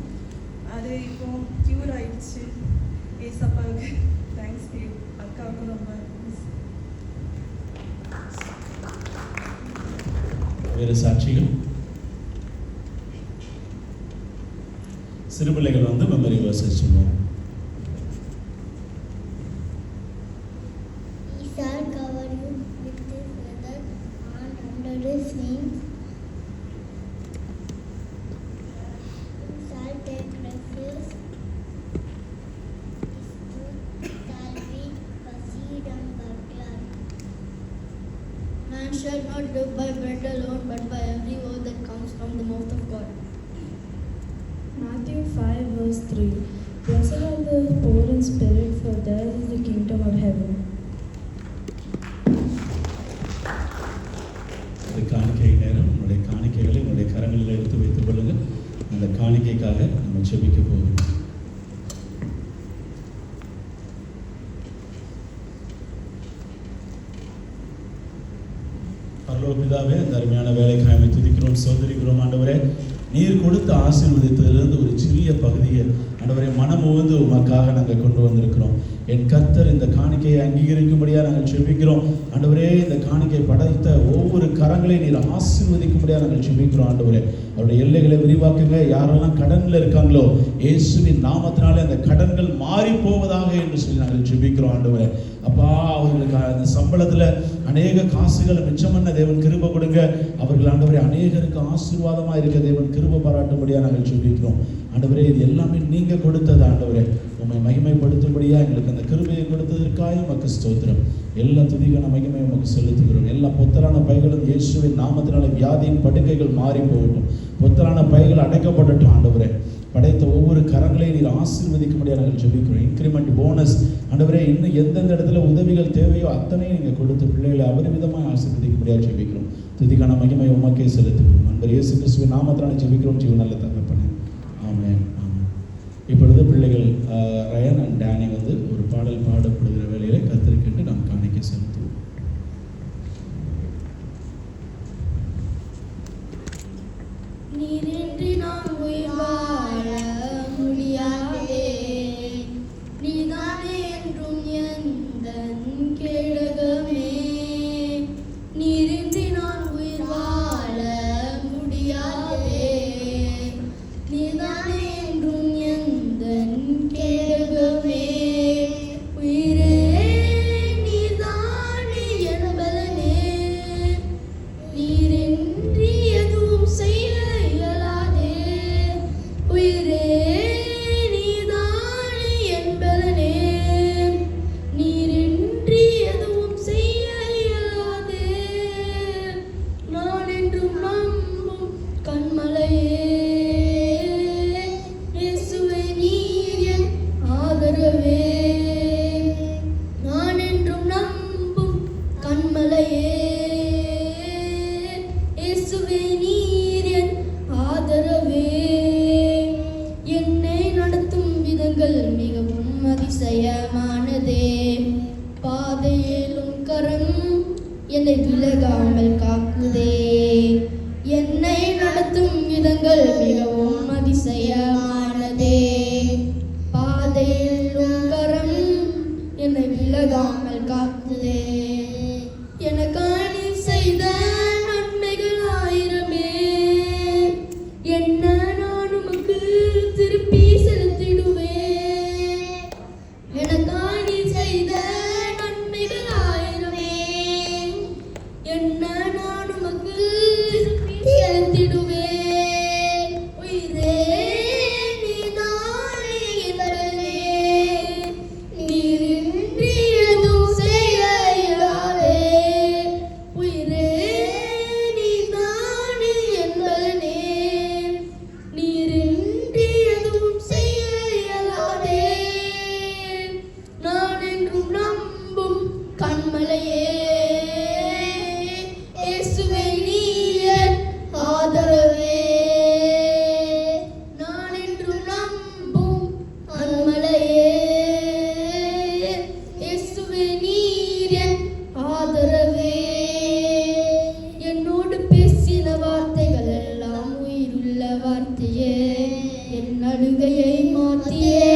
அது இப்போ க்யூர் ஆயிடுச்சு. ஏசப்பாவுக்கு தேங்க்ஸ். அக்காவுக்கு ரொம்ப வேறு சாட்சிகள்? சிறு பிள்ளைகள் வந்து மெமரி வேர்ஸஸ் சொல்லுவாங்க. Man shall not live by bread alone, but by every word that comes from the mouth of God. Matthew 5 verse 3. Blessed are the poor in spirit, for theirs is the kingdom of heaven. இந்த காணிக்கை நேரம். உங்களுடைய காணிக்கைகளை உங்களுடைய கரங்களில் எடுத்து வைத்துக் கொள்ளுங்கள். அந்த காணிக்கைக்காக நம்ம ஜெபிக்க போகிறோம். பிதாவே, இந்த அருமையான வேலைக்காக துதிக்கிறோம், சோதரிக்கிறோம். ஆண்டவரே, நீர் கொடுத்த ஆசீர்வாதத்திலிருந்து ஒரு சிறிய பகுதியை ஆண்டவரே மனம் உவந்து உமக்காக நாங்கள் கொண்டு வந்திருக்கிறோம். என் கர்த்தர் இந்த காணிக்கையை அங்கீகரிக்கும்படியாக நாங்கள் ஜெபிக்கிறோம். ஆண்டவரே, இந்த காணிக்கை படைத்த ஒவ்வொரு கரங்களையும் நீர் ஆசீர்வதிக்கும்படியாக நாங்கள் ஜெபிக்கிறோம். ஆண்டவரே, அவருடைய எல்லைகளை விரிவாக்குங்க. யாரெல்லாம் கடனில் இருக்காங்களோ இயேசுவின் நாமத்தினாலே அந்த கடன்கள் மாறி போவதாக என்று சொல்லி நாங்கள் ஜெபிக்கிறோம். ஆண்டவரே, அப்பா, அவர்களுக்கு அந்த சம்பளத்தில் அநேக காசுகளை மிச்சம் பண்ண தேவன் கிருபை கொடுங்க. அவர்கள் ஆண்டவரே அநேகருக்கு ஆசீர்வாதமாக இருக்க தேவன் கிருபை பாராட்டும்படியாக நாங்கள் ஜெபிக்கிறோம். ஆண்டவரே, இது எல்லாமே நீங்கள் கொடுத்தது. ஆண்டவரே, உம்மை மகிமைப்படுத்தும்படியாக எங்களுக்கு அந்த கிருபையை கொடுத்ததற்காக உமக்கு ஸ்தோத்திரம். எல்லா துதிக்கான மகிமை உமக்கு செலுத்துகிறோம். எல்லா பொத்தலான பைகளும் இயேசுவின் நாமத்தினாலே வியாதியின் படுக்கைகள் மாறி போகட்டும். பொத்தலான பைகள் அடைக்கப்படட்டும். ஆண்டவரே, படைத்த ஒவ்வொரு கரங்களையும் நீர் ஆசீர்வதிக்கும்படியாக நாங்கள் ஜெபிக்கிறோம். இன்க்ரிமெண்ட், போனஸ் ஆண்டவரே, இன்னும் எந்தெந்த இடத்துல உதவிகள் தேவையோ அத்தனையும் நீங்கள் கொடுத்து பிள்ளைகளை அபரிமிதமாக ஆசீர்வதிக்கும்படியாக ஜெபிக்கிறோம். துதிக்கான மகிமை உமக்கே செலுத்துகிறோம். நண்பர் இயேசு கிறிஸ்துவின் நாமத்தினாலே ஜெபிக்கிறோம். ஜீவன் நல்ல தகப்பனே, ஆமென். இப்பொழுது பிள்ளைகள் ரயன் அண்ட் டேனி வந்து ஒரு பாடல் பாடப்படுகிற வேளையிலே கர்த்தரை கேட்டு நாம் காணிக்க செலுத்துவோம். நீரின்றி நாம் உயிர் வாழ முடியாதே. மிகவும் அதிசயமானதே. பாதையிலும் கரம் என்னை விலகாமல் காக்குதே. என்னை நடத்தும் விதங்கள் மிகவும் அதிசயமானதே. பாதையிலும் கரம் என்னை விலகாமல் காக்குதே. எனக்காக நீர் செய்த நன்மைகள் ஆயிரமே, என்ன நான் உமக்கு திருப்பி செலுத்திடுவேன். எனக்காக நீர் செய்த நன்மைகள் ஆயிரமே, என்ன நான் உமக்கு திருப்பி செலுத்திடுவேன். உயிரே நீதானே என்பதே, நீரின்றி எதுவும் செய்ய இயலாதே. உயிரே நீதானே என்பதே, நீரின்றி எதுவும் செய்ய இயலாதே. நான் என்றும் நம்பும் கண்மலையே, இயேசுவே நீர் என் ஆதரவே. நான் என்றும் நம்பும் கண்மலையே, இயேசுவே நீர் என் ஆதரவே. என்னோடு பேசின வார்த்தைகள் எல்லாம் உயிருள்ள வார்த்தையே, என் அழுகையை மாற்றியே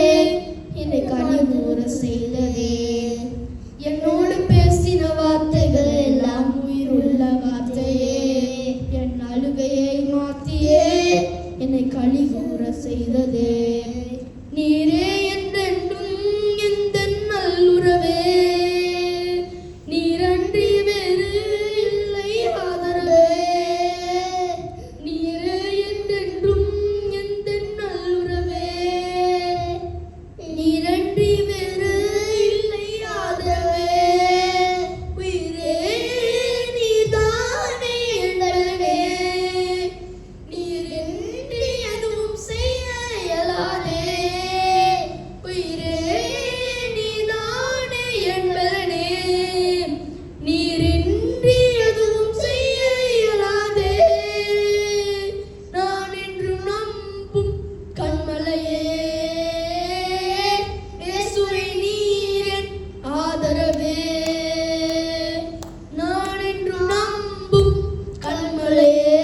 என்னை கனிவுற செய்ததே. என்னோடு பேசின வார்த்தைகள் எல்லாம் உயிருள்ள வார்த்தையே, என் அழுகையை மாற்றியே என்னை கனிவுற செய்ததே. நீரே என்றென்றும் எந்தன் நல்லுறவே, நீரன்றி வேறு இல்லை ஆதரவே. நீரே என்றென்றும் எந்தன் நல்லுறவே, நீரன்றி வேறு இல்லை ஆதரவே. உயிரே நீதானே என்பதே, நீரின்றி எதுவும் செய்ய இயலாதே. உயிரே நீதானே என்பதே, நீரின்றி எதுவும் செய்ய இயலாதே. நான் என்றும் நம்பும் கண்மலையே, இயேசுவே நீர் என் ஆதரவே. நான் என்றும் நம்பும் கண்மலையே,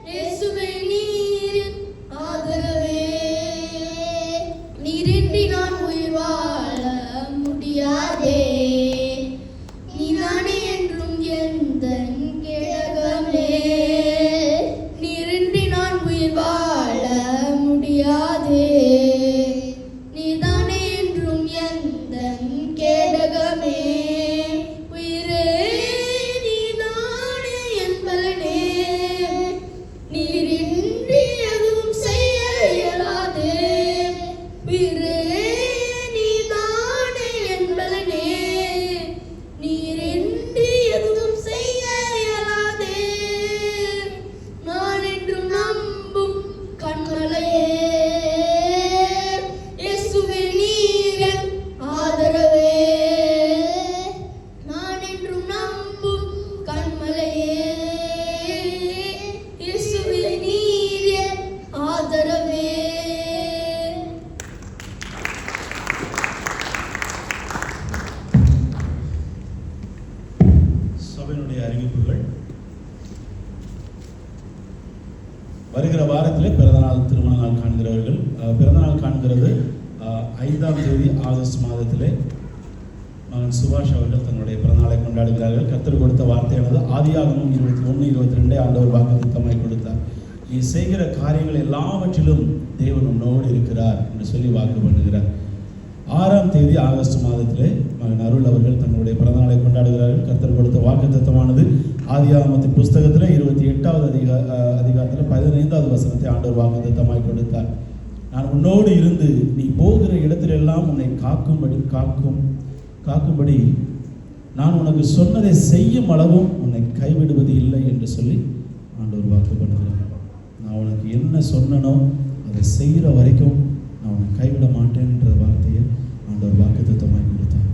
இயேசுவே நீர் என் ஆதரவே. நீரின்றி நான் உயிர் வாழ முடியாதே. நீதானே என்றும் எந்தன் கேடகமே. நீரின்றி நான் உயிர் வாழ முடியாதே. நீதானே என்றும் எந்தன் கேடகமே. உயிரே நீதானே என்பதே, நீரின்றி எதுவும் செய்ய இயலாதே. உயிரே நீதானே என்பதே, நீரின்றி எதுவும் செய்ய இயலாதே. நான் என்றும் நம்பும் கண்மலையே, இயேசுவே நீர் என் ஆதரவே. நான் என்றும் நம்பும் கண்மலையே, இயேசுவே நீர் என் ஆதரவே. சபையினுடைய அறிவிப்புகள். வருகிற வாரத்திலே பிறந்தநாள் திருமண நாள் காண்கிறவர்கள் பிறந்தநாள் காண்கிறது 5ஆம் தேதி ஆகஸ்ட் மாதத்திலே மகன் சுபாஷ் அவர்கள் தங்களுடைய பிறந்தநாளை கொண்டாடுகிறார்கள். கர்த்தர் கொடுத்த வார்த்தையானது ஆதியாகமம் 21:22 ஆண்டவர் வாக்குத்தத்தமாய் கொடுத்தார். நீ செய்கிற காரியங்கள் எல்லாவற்றிலும் தேவன் உன்னோடு இருக்கிறார் என்று சொல்லி வாக்கு பண்ணுகிறார். 6ஆம் தேதி ஆகஸ்ட் மாதத்திலே மகன் அருள் அவர்கள் தங்களுடைய பிறந்தநாளை கொண்டாடுகிறார்கள். கர்த்தர் கொடுத்த வாக்குத்தத்தமானது ஆதியாகமத்தின் புஸ்தகத்தில் 28வது அதிகாரத்தில் 15வது வசனத்தை ஆண்டவர் வாக்குத்தத்தமாய் கொடுத்தார். நான் உன்னோடு இருந்து நீ போகிற இடத்திலெல்லாம் உன்னை காக்கும்படி நான் உனக்கு சொன்னதை செய்யும் அளவும் உன்னை கைவிடுவது இல்லை என்று சொல்லி ஆண்டவர் வாக்கு பண்ணுகிறார். நான் உனக்கு என்ன சொன்னனோ அதை செய்கிற வரைக்கும் நான் உன்னை கைவிட மாட்டேன்ற வார்த்தையை ஆண்டவர் வாக்குத்தத்தமாய் கொடுத்தார்.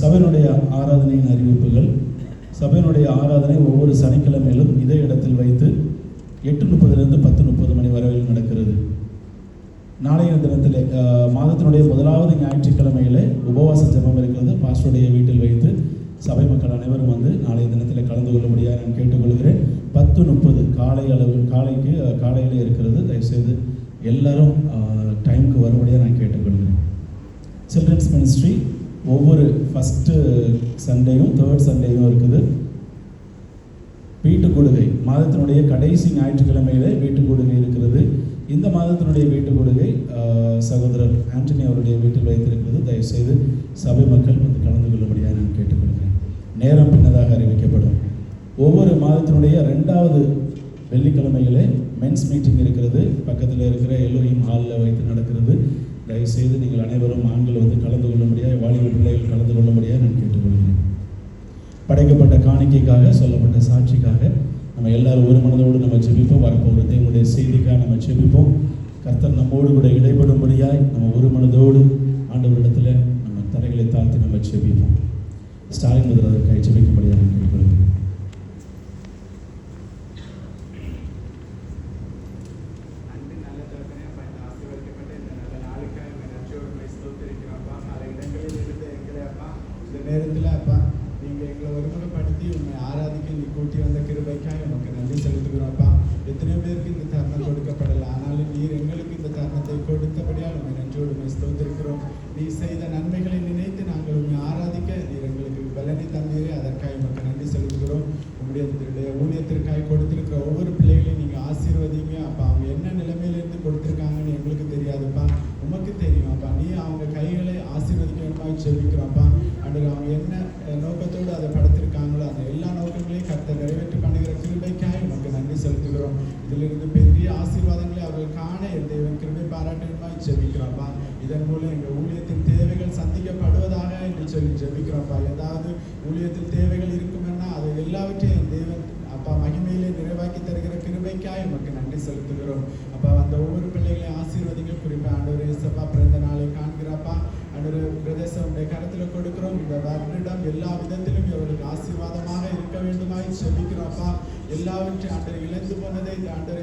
சபையினுடைய ஆராதனையின் அறிவிப்புகள். சபையினுடைய ஆராதனை ஒவ்வொரு சனிக்கிழமையிலும் இதே இடத்தில் வைத்து 8:30 to 10:30 மணி வரையில் நடக்கிறது. நாளைய தினத்தில் மாதத்தினுடைய முதலாவது ஞாயிற்றுக்கிழமையிலே உபவாச ஜெபம் இருக்கிறது. பாஸ்டருடைய வீட்டில் வைத்து சபை மக்கள் அனைவரும் வந்து நாளைய தினத்தில் கலந்து கொள்ளும்படியாக நான் கேட்டுக்கொள்கிறேன். 10:30 காலையில் இருக்கிறது. தயவுசெய்து எல்லாரும் டைமுக்கு வரும்படியாக நான் கேட்டுக்கொள்கிறேன். சில்ட்ரன்ஸ் மினிஸ்ட்ரி ஒவ்வொரு ஃபஸ்ட்டு சண்டேயும் தேர்ட் சண்டேயும் இருக்குது. வீட்டு கொடுகை மாதத்தினுடைய கடைசி ஞாயிற்றுக்கிழமையிலே வீட்டு கொடுகை இருக்கிறது. இந்த மாதத்தினுடைய வீட்டு கொடுகை சகோதரர் ஆண்டனி அவருடைய வீட்டில் வைத்திருக்கிறது. தயவுசெய்து சபை மக்கள் வந்து கலந்து கொள்ளும்படியாக நான் கேட்டுக்கொள்கிறேன். நேரம் பின்னதாக அறிவிக்கப்படும். ஒவ்வொரு மாதத்தினுடைய 2வது வெள்ளிக்கிழமையிலே மென்ஸ் மீட்டிங் இருக்கிறது. பக்கத்தில் இருக்கிற எல்லோரும் ஹாலில் வைத்து நடக்கிறது. தயவுசெய்து நீங்கள் அனைவரும் ஆண்கள் வந்து கலந்து கொள்ளும்படியாக, வாலிப பிள்ளைகள் கலந்து கொள்ளும்படியாக நான் கேட்டுக்கொள்கிறேன். படைக்கப்பட்ட காணிக்கைக்காக, சொல்லப்பட்ட சாட்சிக்காக நம்ம எல்லாரும் ஒரு மனதோடு நம்ம ஜெபிப்போம். வரப்போகிற தேவனுடைய செய்திக்காக நம்ம ஜெபிப்போம். கர்த்தர் நம்மோடு கூட இடைபடும்படியாய் நம்ம ஒரு மனதோடு ஆண்டவரிடத்தில் நம்ம தரைகளை தாழ்த்தி நம்ம ஜெபிப்போம். ஸ்டாலின் முதல் அதற்காக ஜெபிக்கும்படியாக நான் கேட்டுக்கொள்கிறேன். நேரத்தில் அப்பா நீங்கள் எங்களை ஒருமுறைப்படுத்தி உண்மை ஆராதிக்க நீ கூட்டி வந்த கிருபைக்காக உனக்கு நன்றி செலுத்துகிறோம். அப்பா எத்தனையோ பேருக்கு இந்த தருணம் கொடுக்கப்படலை, ஆனாலும் நீர் எங்களுக்கு இந்த தருணத்தை கொடுத்தபடியால் உண்மை நன்றியோடு உண்மை ஸ்தோத்திருக்கிறோம். நீ செய்த நன்மைகளை நினைத்து நாங்கள் உண்மை ஆராதிக்க நீர் எங்களுக்கு பலனை தந்தீரே, அதற்காக உனக்கு நன்றி செலுத்துகிறோம். உங்களுடைய ஊழியத்திற்காக கொடுத்திருக்கிற ஒவ்வொரு பிள்ளைகளையும் நீங்கள் ஆசீர்வதிங்க. அப்பா அவங்க என்ன நிலைமையிலேருந்து கொடுத்துருக்காங்கன்னு எங்களுக்கு தெரியாதுப்பா, உமக்கு தெரியும். அப்பா நீ அவங்க கைகளை ஆசீர்வதிக்க வேண்டுமாய் ஜெபிக்கிறோம்ப்பா. அன்று அவங்க என்ன நோக்கத்தோடு அதை படைத்திருக்காங்களோ அந்த எல்லா நோக்கங்களையும் கர்த்தர் நிறைவேற்றி பண்ணுகிற கிருபைக்காக உனக்கு நன்றி செலுத்துகிறோம். இதிலிருந்து பெரிய ஆசீர்வாதங்களை அவர்கள் காண என் தேவன் கிருபை பாராட்டுமாய் ஜெபிக்கிறோம்ப்பா. இதன் மூலம் எங்கள் ஊழியத்தின் தேவைகள் சந்திக்கப்படுவதாக என்று சொல்லி ஜெபிக்கிறோம்ப்பா. ஏதாவது ஊழியத்தில் தேவைகள் இருக்குமென்னா அது எல்லாவற்றையும் என் தேவன் அப்பா மகிமையிலே நிறைவாக்கி தருகிற கிருபைக்காக உமக்கு நன்றி செலுத்துகிறோம். அப்பா அந்த ஒவ்வொரு பிள்ளைகளையும் ஆசீர்வதிங்க. குறிப்பாக ஆண்டவரே இயேசப்பா பிறந்த நாளை காண்கிறப்பா ஆண்டவரே பிரதேசம் உடைய கருத்தில் கொடுக்கிறோம். இந்த வருடம் எல்லா விதத்திலும் இவர்களுக்கு ஆசீர்வாதமாக இருக்க வேண்டுமாய் ஜெபிக்கிறோம்ப்பா. எல்லாவற்றையும் ஆண்டவரை இழந்து போனதை ஆண்டவரை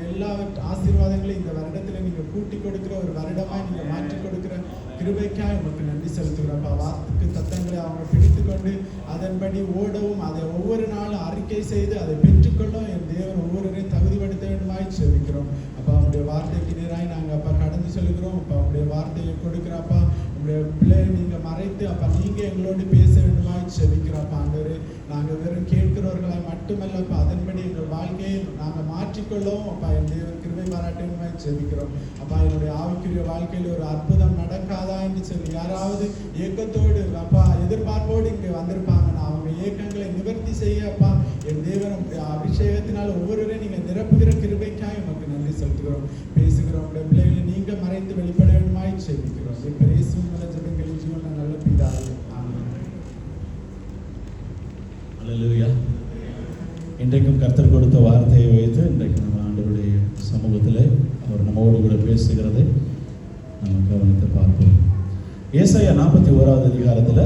ஆசீர்வாதங்களை இந்த வருடத்தில் நீங்கள் கூட்டி கொடுக்கிற ஒரு வருடமாய் நீங்கள் மாற்றி கொடுக்கிற கிருபைக்காக உமக்கு நன்றி செலுத்துகிறோம்ப்பா. வார்த்தைக்கு தத்தங்களை அவங்க பிடித்து கொண்டு அதன்படி ஓடவும் அதை ஒவ்வொரு நாளும் அறிக்கை செய்து அதை பெற்றுக்கொள்ளும் என் தேவன் ஒவ்வொருவரையும் தகுதிப்படுத்த வேண்டுமாய் ஜெபிக்கிறோம். அப்பா உங்களுடைய வார்த்தைக்கு நேராய் நாங்கள் அப்பா கடந்து செல்கிறோம். அப்பா உங்களுடைய வார்த்தையை கொடுக்குறப்பா உங்களுடைய பிள்ளையை நீங்கள் மறைத்து அப்பா நீங்கள் எங்களோடு பேச வேண்டுமாய் ஜெபிக்கிறோம்ப்பா. ஆண்டவரே நாங்கள் வெறும் கேட்கிறவர்களாய் மட்டுமல்லப்பா அதன்படி எங்கள் வாழ்க்கையை நாங்கள் மாற்றிக்கொள்ளவும் அப்பா என் தேவன் கிருபை பாராட்டுமாய் ஜெபிக்கிறோம். அப்பா என்னுடைய ஆவிக்குரிய வாழ்க்கையில் ஒரு அற்புதம் நடக்காதா என்று சொல்லி யாராவது ஏக்கத்தோடு அப்பா எதிர்பார்ப்போடு இங்கே வந்திருப்பாங்கன்னா அவங்க ஏக்கங்களை நிவர்த்தி செய்ய அப்பா என் தேவன் அபிஷேகத்தினால் ஒவ்வொருவரையும் நீங்கள் நிரப்புகிற கிருபைக்காக உமக்கு நன்றி செலுத்துகிறோம். பேசுகிறோம் உங்களுடைய பிள்ளைகளை நீங்கள் மறைத்து வெளிப்பட வேண்டுமாய் ஜெபிக்கிறோம். பேசும் ஜெபங்களின் ஜீவன நல்ல பிதாவே ஆமென். அல்லேலூயா. இன்றைக்கும் கர்த்தர் கொடுத்த வார்த்தையை வைத்து இன்றைக்கு நம்ம ஆண்டவருடைய சமூகத்தில் அவர் நம்மோடு கூட பேசுகிறதை நம்ம கவனித்து பார்ப்போம். ஏசாயா 41வது அதிகாரத்தில்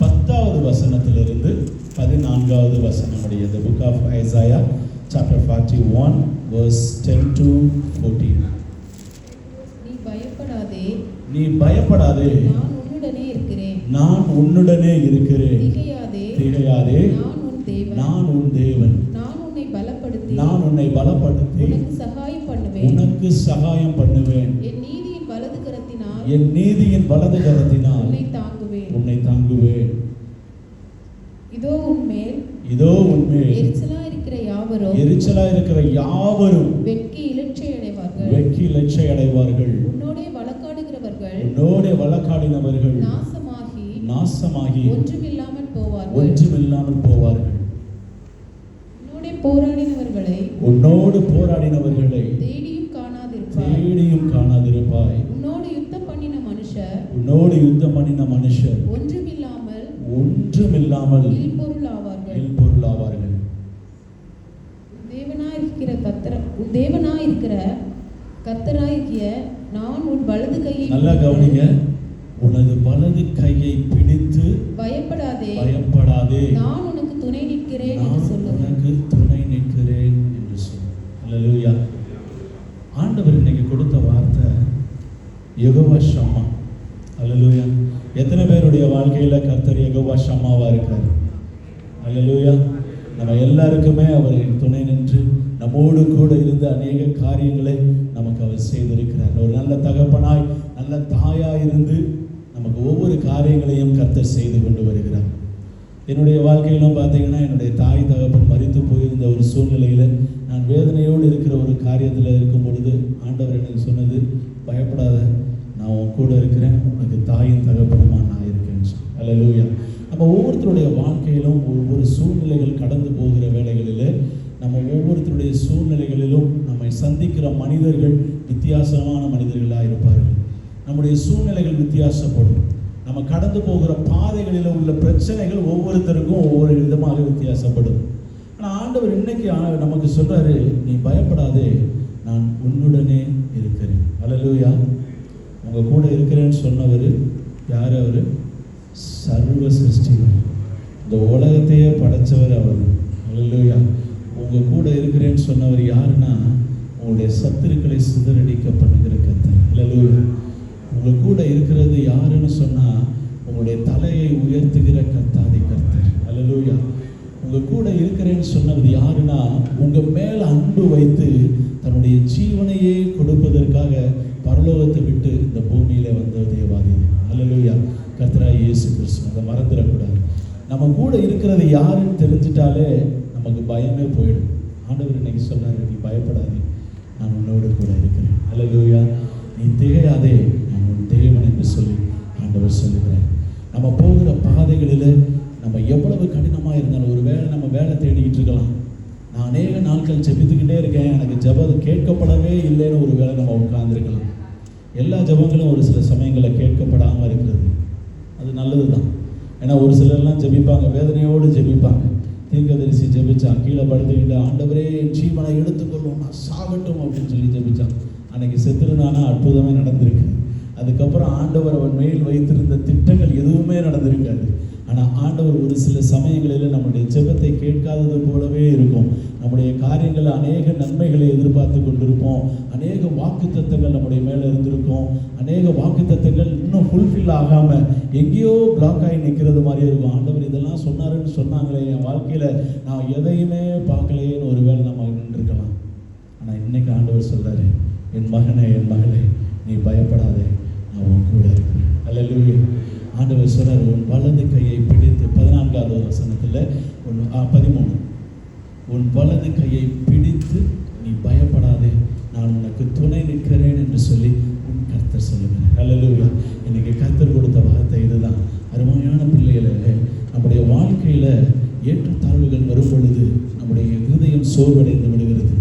10வது வசனத்திலிருந்து 14வது வசனம் உடைய the book of Isaiah chapter 41 verse 10 to 14. நீ பயப்படாதே, நான் உன்னுடனே இருக்கிறேன். திகையாதே, நான் உன் தேவன். நான் உன்னை பலப்படுத்தி உனக்கு சகாயம் பண்ணுவேன். என் நீதியின் வலது கரத்தினால் உன்னை தாங்குவேன். இதோ உன்மேல் எரிச்சலா இருக்கிற யாவரும் வெட்கி இலட்சை அடைவார்கள். உன்னோடே வழக்காடினவர்கள் நாசமாகி ஒன்றுமில்லாமல் போவார்கள். உன்னோடு போராடினவர்களை தேடியும் காணாதிருப்பாய். உன்னோடு யுத்தம் பண்ணின மனுஷர் ஒன்றுமில்லாமல் இல்பொருளாவார்கள். தேவனாயிருக்கிற கர்த்தராகிய நான் உன் வலது கையை நல்லா கவனிங்க. உனது வலது கையை பிடித்து பயப்படாதே, நான் உனக்கு துணை நிற்கிறேன் என்று சொல்லு. அல்லேலூயா. ஆண்டவர் இன்னைக்கு கொடுத்த வார்த்தை யெகோவா ஷம்மா. அல்லேலூயா. எத்தனை பேருடைய வாழ்க்கையில் கர்த்தர் யெகோவா ஷம்மாவாக இருக்கார்? அல்லேலூயா. நம்ம எல்லாருக்குமே அவர் துணை நின்று நம்மோடு கூட இருந்து அநேக காரியங்களை நமக்கு அவர் செய்திருக்கிறார். ஒரு நல்ல தகப்பனாய் நல்ல தாயாய் இருந்து நமக்கு ஒவ்வொரு காரியங்களையும் கர்த்தர் செய்து கொண்டு வருகிறார். என்னுடைய வாழ்க்கையிலும் பார்த்தீங்கன்னா என்னுடைய தாய் தகப்பன் மரித்து போயிருந்த ஒரு சூழ்நிலையில் நான் வேதனையோடு இருக்கிற ஒரு காரியத்தில் இருக்கும் பொழுது ஆண்டவர் எனக்கு சொன்னது, பயப்படாத, நான் உன் கூட இருக்கிறேன், உனக்கு தாயின் தகப்பனமாக நான் இருக்கேன்னு சொல்லி. அல்லேலூயா. நம்ம ஒவ்வொருத்தருடைய வாழ்க்கையிலும் ஒவ்வொரு சூழ்நிலைகள் கடந்து போகிற வேளைகளில் நம்ம ஒவ்வொருத்தருடைய சூழ்நிலைகளிலும் நம்மை சந்திக்கிற மனிதர்கள் வித்தியாசமான மனிதர்களாக இருப்பார்கள். நம்முடைய சூழ்நிலைகள் வித்தியாசப்படும். நம்ம கடந்து போகிற பாதைகளில் உள்ள பிரச்சனைகள் ஒவ்வொருத்தருக்கும் ஒவ்வொரு விதமாக வித்தியாசப்படும். ஆனால் ஆண்டவர் இன்னைக்கு நமக்கு சொல்றாரு, நீ பயப்படாதே, நான் உன்னுடனே இருக்கிறேன். அல்லேலூயா. உங்க கூட இருக்கிறேன்னு சொன்னவர் யார்? அவர் சர்வ சிருஷ்டிவர், இந்த உலகத்தையே படைச்சவர் அவர். அல்லேலூயா. உங்க கூட இருக்கிறேன்னு சொன்னவர் யாருன்னா, உங்களுடைய சத்துருக்களை சிதறடிக்க பண்ணுகிற கர்த்தர். அல்லேலூயா. உங்க கூட இருக்கிறது யாருன்னு சொன்னா, உங்களுடைய தலையை உயர்த்துகிற கர்த்தாதி கர்த்தர். அல்லேலூயா. உங்க கூட இருக்கிறேன்னு சொன்னது யாருன்னா, உங்க மேல அன்பு வைத்து தன்னுடைய ஜீவனையே கொடுப்பதற்காக பரலோகத்தை விட்டு இந்த பூமியில வந்த தேவாதி. அல்லேலூயா. கர்த்தராகிய இயேசு கிறிஸ்து. அதை மறந்துடக்கூடாது. நம்ம கூட இருக்கிறது யாருன்னு தெரிஞ்சிட்டாலே நமக்கு பயமே போயிடும். ஆண்டவர் இன்னைக்கு சொன்னாரு, நீ பயப்படாதே, நான் உன்னோடு கூட இருக்கிறேன். அல்லேலூயா. நீ திகையாதே, நான் உன் தேவன் என்று சொல்லி ஆண்டவர் சொல்லுகிறார். நம்ம போகிற பாதைகளில் நம்ம எவ்வளவு கடினமாக இருந்தாலும், ஒரு வேளை நம்ம வேலை தேடிக்கிட்டு இருக்கலாம். நான் அநேக நாட்கள் ஜெபித்துக்கிட்டே இருக்கேன், எனக்கு ஜெபம் கேட்கப்படவே இல்லைன்னு ஒரு வேளை நம்ம உட்கார்ந்துருக்கலாம். எல்லா ஜெபங்களும் ஒரு சில சமயங்களில் கேட்கப்படாமல் இருக்கிறது, அது நல்லது தான். ஏன்னா ஒரு சிலர்லாம் ஜெபிப்பாங்க, வேதனையோடு ஜெபிப்பாங்க. தீர்க்கதரிசி ஜெபிச்சான், கீழே படுத்துக்கிட்டு, ஆண்டவரே என் ஜீவனை எடுத்துக்கொள்ளும், நான் சாகட்டும் அப்படின்னு சொல்லி ஜெபிச்சான். அன்னைக்கு செத்துருந்தானா அற்புதமே நடந்திருக்கு. அதுக்கப்புறம் ஆண்டவர் அவன் மேல் வைத்திருந்த திட்டங்கள் எதுவுமே நடந்திருக்காது. ஆனால் ஆண்டவர் ஒரு சில சமயங்களில் நம்முடைய ஜெபத்தை கேட்காதது போலவே இருக்கும். நம்முடைய காரியங்கள் அநேக நன்மைகளை எதிர்பார்த்து கொண்டிருப்போம். அநேக வாக்குத்தத்தங்கள் நம்முடைய மேலே இருந்திருக்கும். அநேக வாக்குத்தத்தங்கள் இன்னும் ஃபுல்ஃபில் ஆகாமல் எங்கேயோ பிளாக் ஆகி நிற்கிறது மாதிரி இருக்கும். ஆண்டவர் இதெல்லாம் சொன்னாருன்னு சொன்னாங்களே, என் வாழ்க்கையில் நான் எதையுமே பார்க்கலையேன்னு ஒரு வேளை நம்ம நின்றுருக்கலாம். ஆனால் இன்னைக்கு ஆண்டவர் சொல்கிறாரு, என் மகனே, என் மகளே, நீ பயப்படாதே, நான் உன் கூட இருக்கிறேன். அல்லேலூயா. ஆண்டவர் சொல்றார், உன் வலது கையை பிடித்து, 14வது வசனத்தில் 13, உன் வலது கையை பிடித்து நீ பயப்படாதே, நான் உனக்கு துணை நிற்கிறேன் என்று சொல்லி உன் கர்த்தர் சொல்லுகிறார். அல்லேலூயா. இன்னைக்கு கர்த்தர் கொடுத்த வார்த்தை இதுதான். அருமையான பிள்ளைகளை, நம்முடைய வாழ்க்கையில் ஏற்றத்தாழ்வுகள் வரும் பொழுது நம்முடைய இருதயம் சோர்வடைந்து விடுகிறது.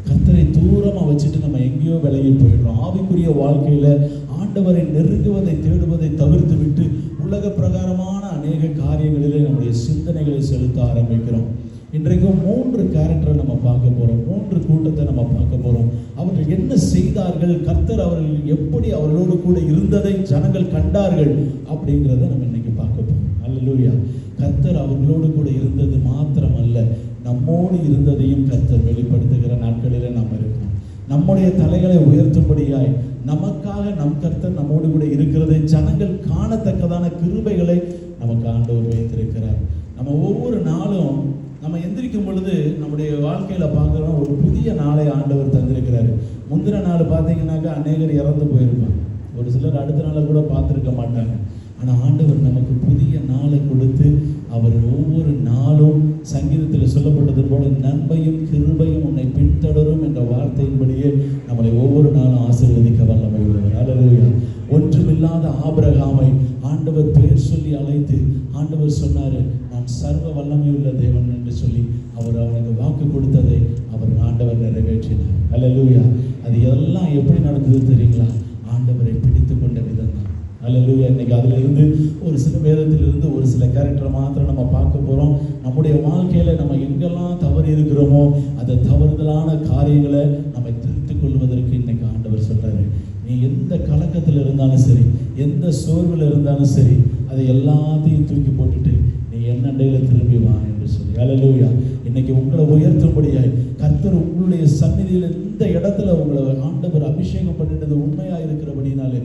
கர்த்தரை தூரமாக வச்சுட்டு நம்ம எங்கேயோ விலகி போயிடுறோம். ஆவிக்குரிய வாழ்க்கையில் ஆண்டவரை நெருங்குவதை தேடுவதை தவிர்த்து விட்டு உலக பிரகாரமான அநேக காரியங்களிலே நம்முடைய சிந்தனைகளை செலுத்த ஆரம்பிக்கிறோம். இன்றைக்கும் 3 கேரக்டரை நம்ம பார்க்க போகிறோம், 3 கூட்டத்தை நம்ம பார்க்க போகிறோம். அவர்கள் என்ன செய்தார்கள், கர்த்தர் அவர்கள் எப்படி அவர்களோடு கூட இருந்ததை ஜனங்கள் கண்டார்கள் அப்படிங்கிறத நம்ம இன்னைக்கு பார்க்க போகிறோம். அல்லேலூயா. கர்த்தர் அவர்களோடு கூட இருந்தது மாத்திரமல்ல, நம்மோடு இருந்ததையும் கர்த்தர் வெளிப்படுத்துகிற நாட்களில் நாம் இருக்கோம். நம்முடைய தலைகளை உயர்த்தும்படியாய் நமக்காக நம் கர்த்தர் நம்மோடு கூட இருக்கிறதை ஜனங்கள் காணத்தக்கதான கிருபைகளை நமக்கு ஆண்டவர் வைத்திருக்கிறார். நம்ம ஒவ்வொரு நாளும் நம்ம எந்திரிக்கும் பொழுது நம்முடைய வாழ்க்கையில் பார்க்குறோம், ஒரு புதிய நாளை ஆண்டவர் தந்திருக்கிறாரு. முந்தின நாள் பார்த்தீங்கன்னாக்கா அநேகர் இறந்து போயிருப்பாங்க, ஒரு சிலர் அடுத்த நாளை கூட பார்த்துருக்க மாட்டாங்க. ஆனால் ஆண்டவர் நமக்கு புதிய நாளை கொடுத்து அவர் ஒவ்வொரு நாளும் சங்கீதத்தில் சொல்லப்பட்டது போல நன்மையும் கிருபையும் உன்னை பின்தொடரும் என்ற வார்த்தையின்படியே நம்மளை ஒவ்வொரு நாளும் ஆசீர்வதிக்க வல்லமை உள்ளவர். அல்லேலூயா. ஒன்றுமில்லாத ஆபிரகாமை ஆண்டவர் பெயர் சொல்லி அழைத்து ஆண்டவர் சொன்னார், நான் சர்வ வல்லமையுள்ள தேவன் என்று சொல்லி அவர் அவனுக்கு வாக்கு கொடுத்ததை அவர் ஆண்டவர் நிறைவேற்றினார். அல்லேலூயா. அது எல்லாம் எப்படி நடந்தது தெரியுங்களா? ஆண்டவரை பிடித்து கொண்ட விதம் தான். அல்லேலூயா. இன்னைக்கு அதிலிருந்து ஒரு சில வேதத்திலிருந்து ஒரு சில கேரக்டரை மாத்திரம் நம்ம பார்க்க போகிறோம். நம்முடைய வாழ்க்கையில் நம்ம எங்கெல்லாம் தவறு இருக்கிறோமோ அந்த தவறுதலான காரியங்களை நம்ம திருத்திக் கொள்வதற்கு இன்னைக்கு ஆண்டவர் சொல்கிறாரு, நீ எந்த கலக்கத்தில் இருந்தாலும் சரி, எந்த சோர்வில் இருந்தாலும் சரி, அதை எல்லாத்தையும் தூக்கி போட்டுட்டு நீ என்னண்டையில் திரும்பி வா என்று சொல்லி. அல்லேலூயா. இன்னைக்கு உங்களை உயர்த்தும்படியாய் கர்த்தர் உங்களுடைய சந்நிதியில் இந்த இடத்துல உங்களை ஆண்டவர் அபிஷேகம் பண்ணிட்டது உண்மையாக இருக்கிறபடினாலே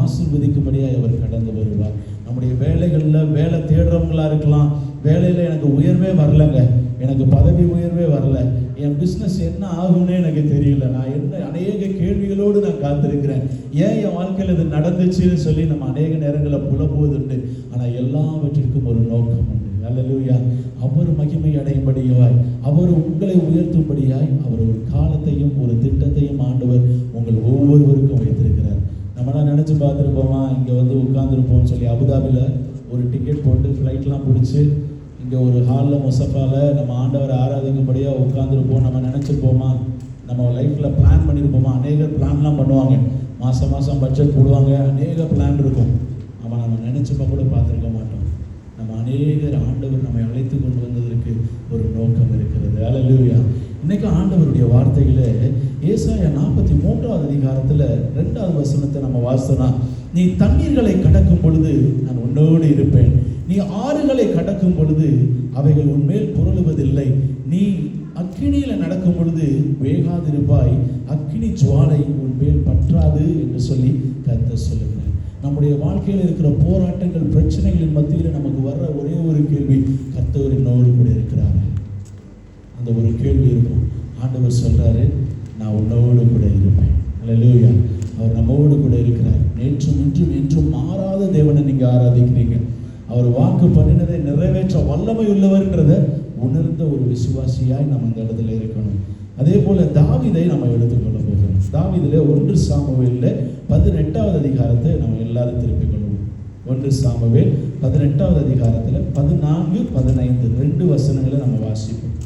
ஆசீர்வதிக்கும்படியாக அவர் கடந்து வருவார். நம்முடைய வேலைகளில் வேலை தேடுறவங்களா இருக்கலாம். வேலையில் எனக்கு உயர்வே வரலைங்க, எனக்கு பதவி உயர்வே வரல, என் பிஸ்னஸ் என்ன ஆகும்னே எனக்கு தெரியல, நான் என்ன அநேக கேள்விகளோடு நான் காத்திருக்கிறேன், ஏன் என் வாழ்க்கையில் இது நடந்துச்சுன்னு சொல்லி நம்ம அநேக நேரங்களில் புலம்புவதுண்டு. ஆனால் எல்லாவற்றிற்கும் ஒரு நோக்கம் உண்டு. அல்லேலூயா. அவர் மகிமை அடையும்படியாய், அவர் உங்களை உயர்த்தும்படியாய் அவர் ஒரு காலத்தையும் ஒரு திட்டத்தையும் ஆண்டவர் உங்கள் ஒவ்வொருவருக்கும் வைத்திருக்கிறார். நம்மளாம் நினச்சி பார்த்துருப்போமா, இங்கே வந்து உட்காந்துருப்போம்னு சொல்லி அபுதாபியில் ஒரு டிக்கெட் போட்டு ஃப்ளைட்லாம் பிடிச்சி இங்கே ஒரு ஹாலில் முசஃபாவில் நம்ம ஆண்டவரை ஆராதிக்கும்படியாக உட்காந்துருப்போம். நம்ம நினச்சிருப்போமா, நம்ம லைஃப்பில் பிளான் பண்ணியிருப்போமா? அநேகர் பிளான்லாம் பண்ணுவாங்க, மாதம் மாதம் பட்ஜெட் போடுவாங்க, அநேக பிளான் இருக்கும். ஆனால் நம்ம நினச்சப்போ கூட பார்த்துருக்க மாட்டோம். நம்ம அநேகர் ஆண்டவர் நம்மை அழைத்து கொண்டு வந்ததற்கு ஒரு நோக்கம் இருக்கிறது. அல்லேலூயா. இன்னைக்கு ஆண்டவருடைய வார்த்தையில் ஏசாயா 43வது அதிகாரத்தில் 2வது வசனத்தை நம்ம வாசித்தோம்னா, நீ தண்ணீர்களை கடக்கும் பொழுது நான் உன்னோடு இருப்பேன், நீ ஆறுகளை கடக்கும் பொழுது அவைகள் உன்மேல் புரளுவதில்லை, நீ அக்கினியில் நடக்கும் பொழுது வேகாதிருப்பாய், அக்கினி ஜுவாலை உன்மேல் பற்றாது என்று சொல்லி கர்த்தர் சொல்லுகிறார். நம்முடைய வாழ்க்கையில் இருக்கிற போராட்டங்கள் பிரச்சனைகளின் மத்தியில் நமக்கு வர்ற ஒரே ஒரு கேள்வி, கர்த்தர் என்னோடு கூட இருக்கிறார். அந்த ஒரு கேள்வி இருக்கும். ஆண்டவர் சொல்றாரு, நான் உன்னோடு கூட இருப்பேன். அல்லேலூயா. அவர் நம்மோடு கூட இருக்கிறார். நேற்றும் இன்றும் என்றும் மாறாத தேவனை நீங்க ஆராதிக்கிறீங்க. அவர் வாக்கு பண்ணினதை நிறைவேற்ற வல்லமை உள்ளவர்ன்றதை உணர்ந்த ஒரு விசுவாசியாய் நம்ம அந்த இடத்துல இருக்கணும். அதே போல தாவீதை நம்ம எடுத்துக்கொள்ள போகிறோம். தாவீதிலே 1 சாமுவேலில் 18வது அதிகாரத்தை நம்ம எல்லாரும் திருப்பிக் கொள்வோம். 1 சாமுவேல் 18வது அதிகாரத்தில் 14, 15 2 வசனங்களை நம்ம வாசிப்போம்.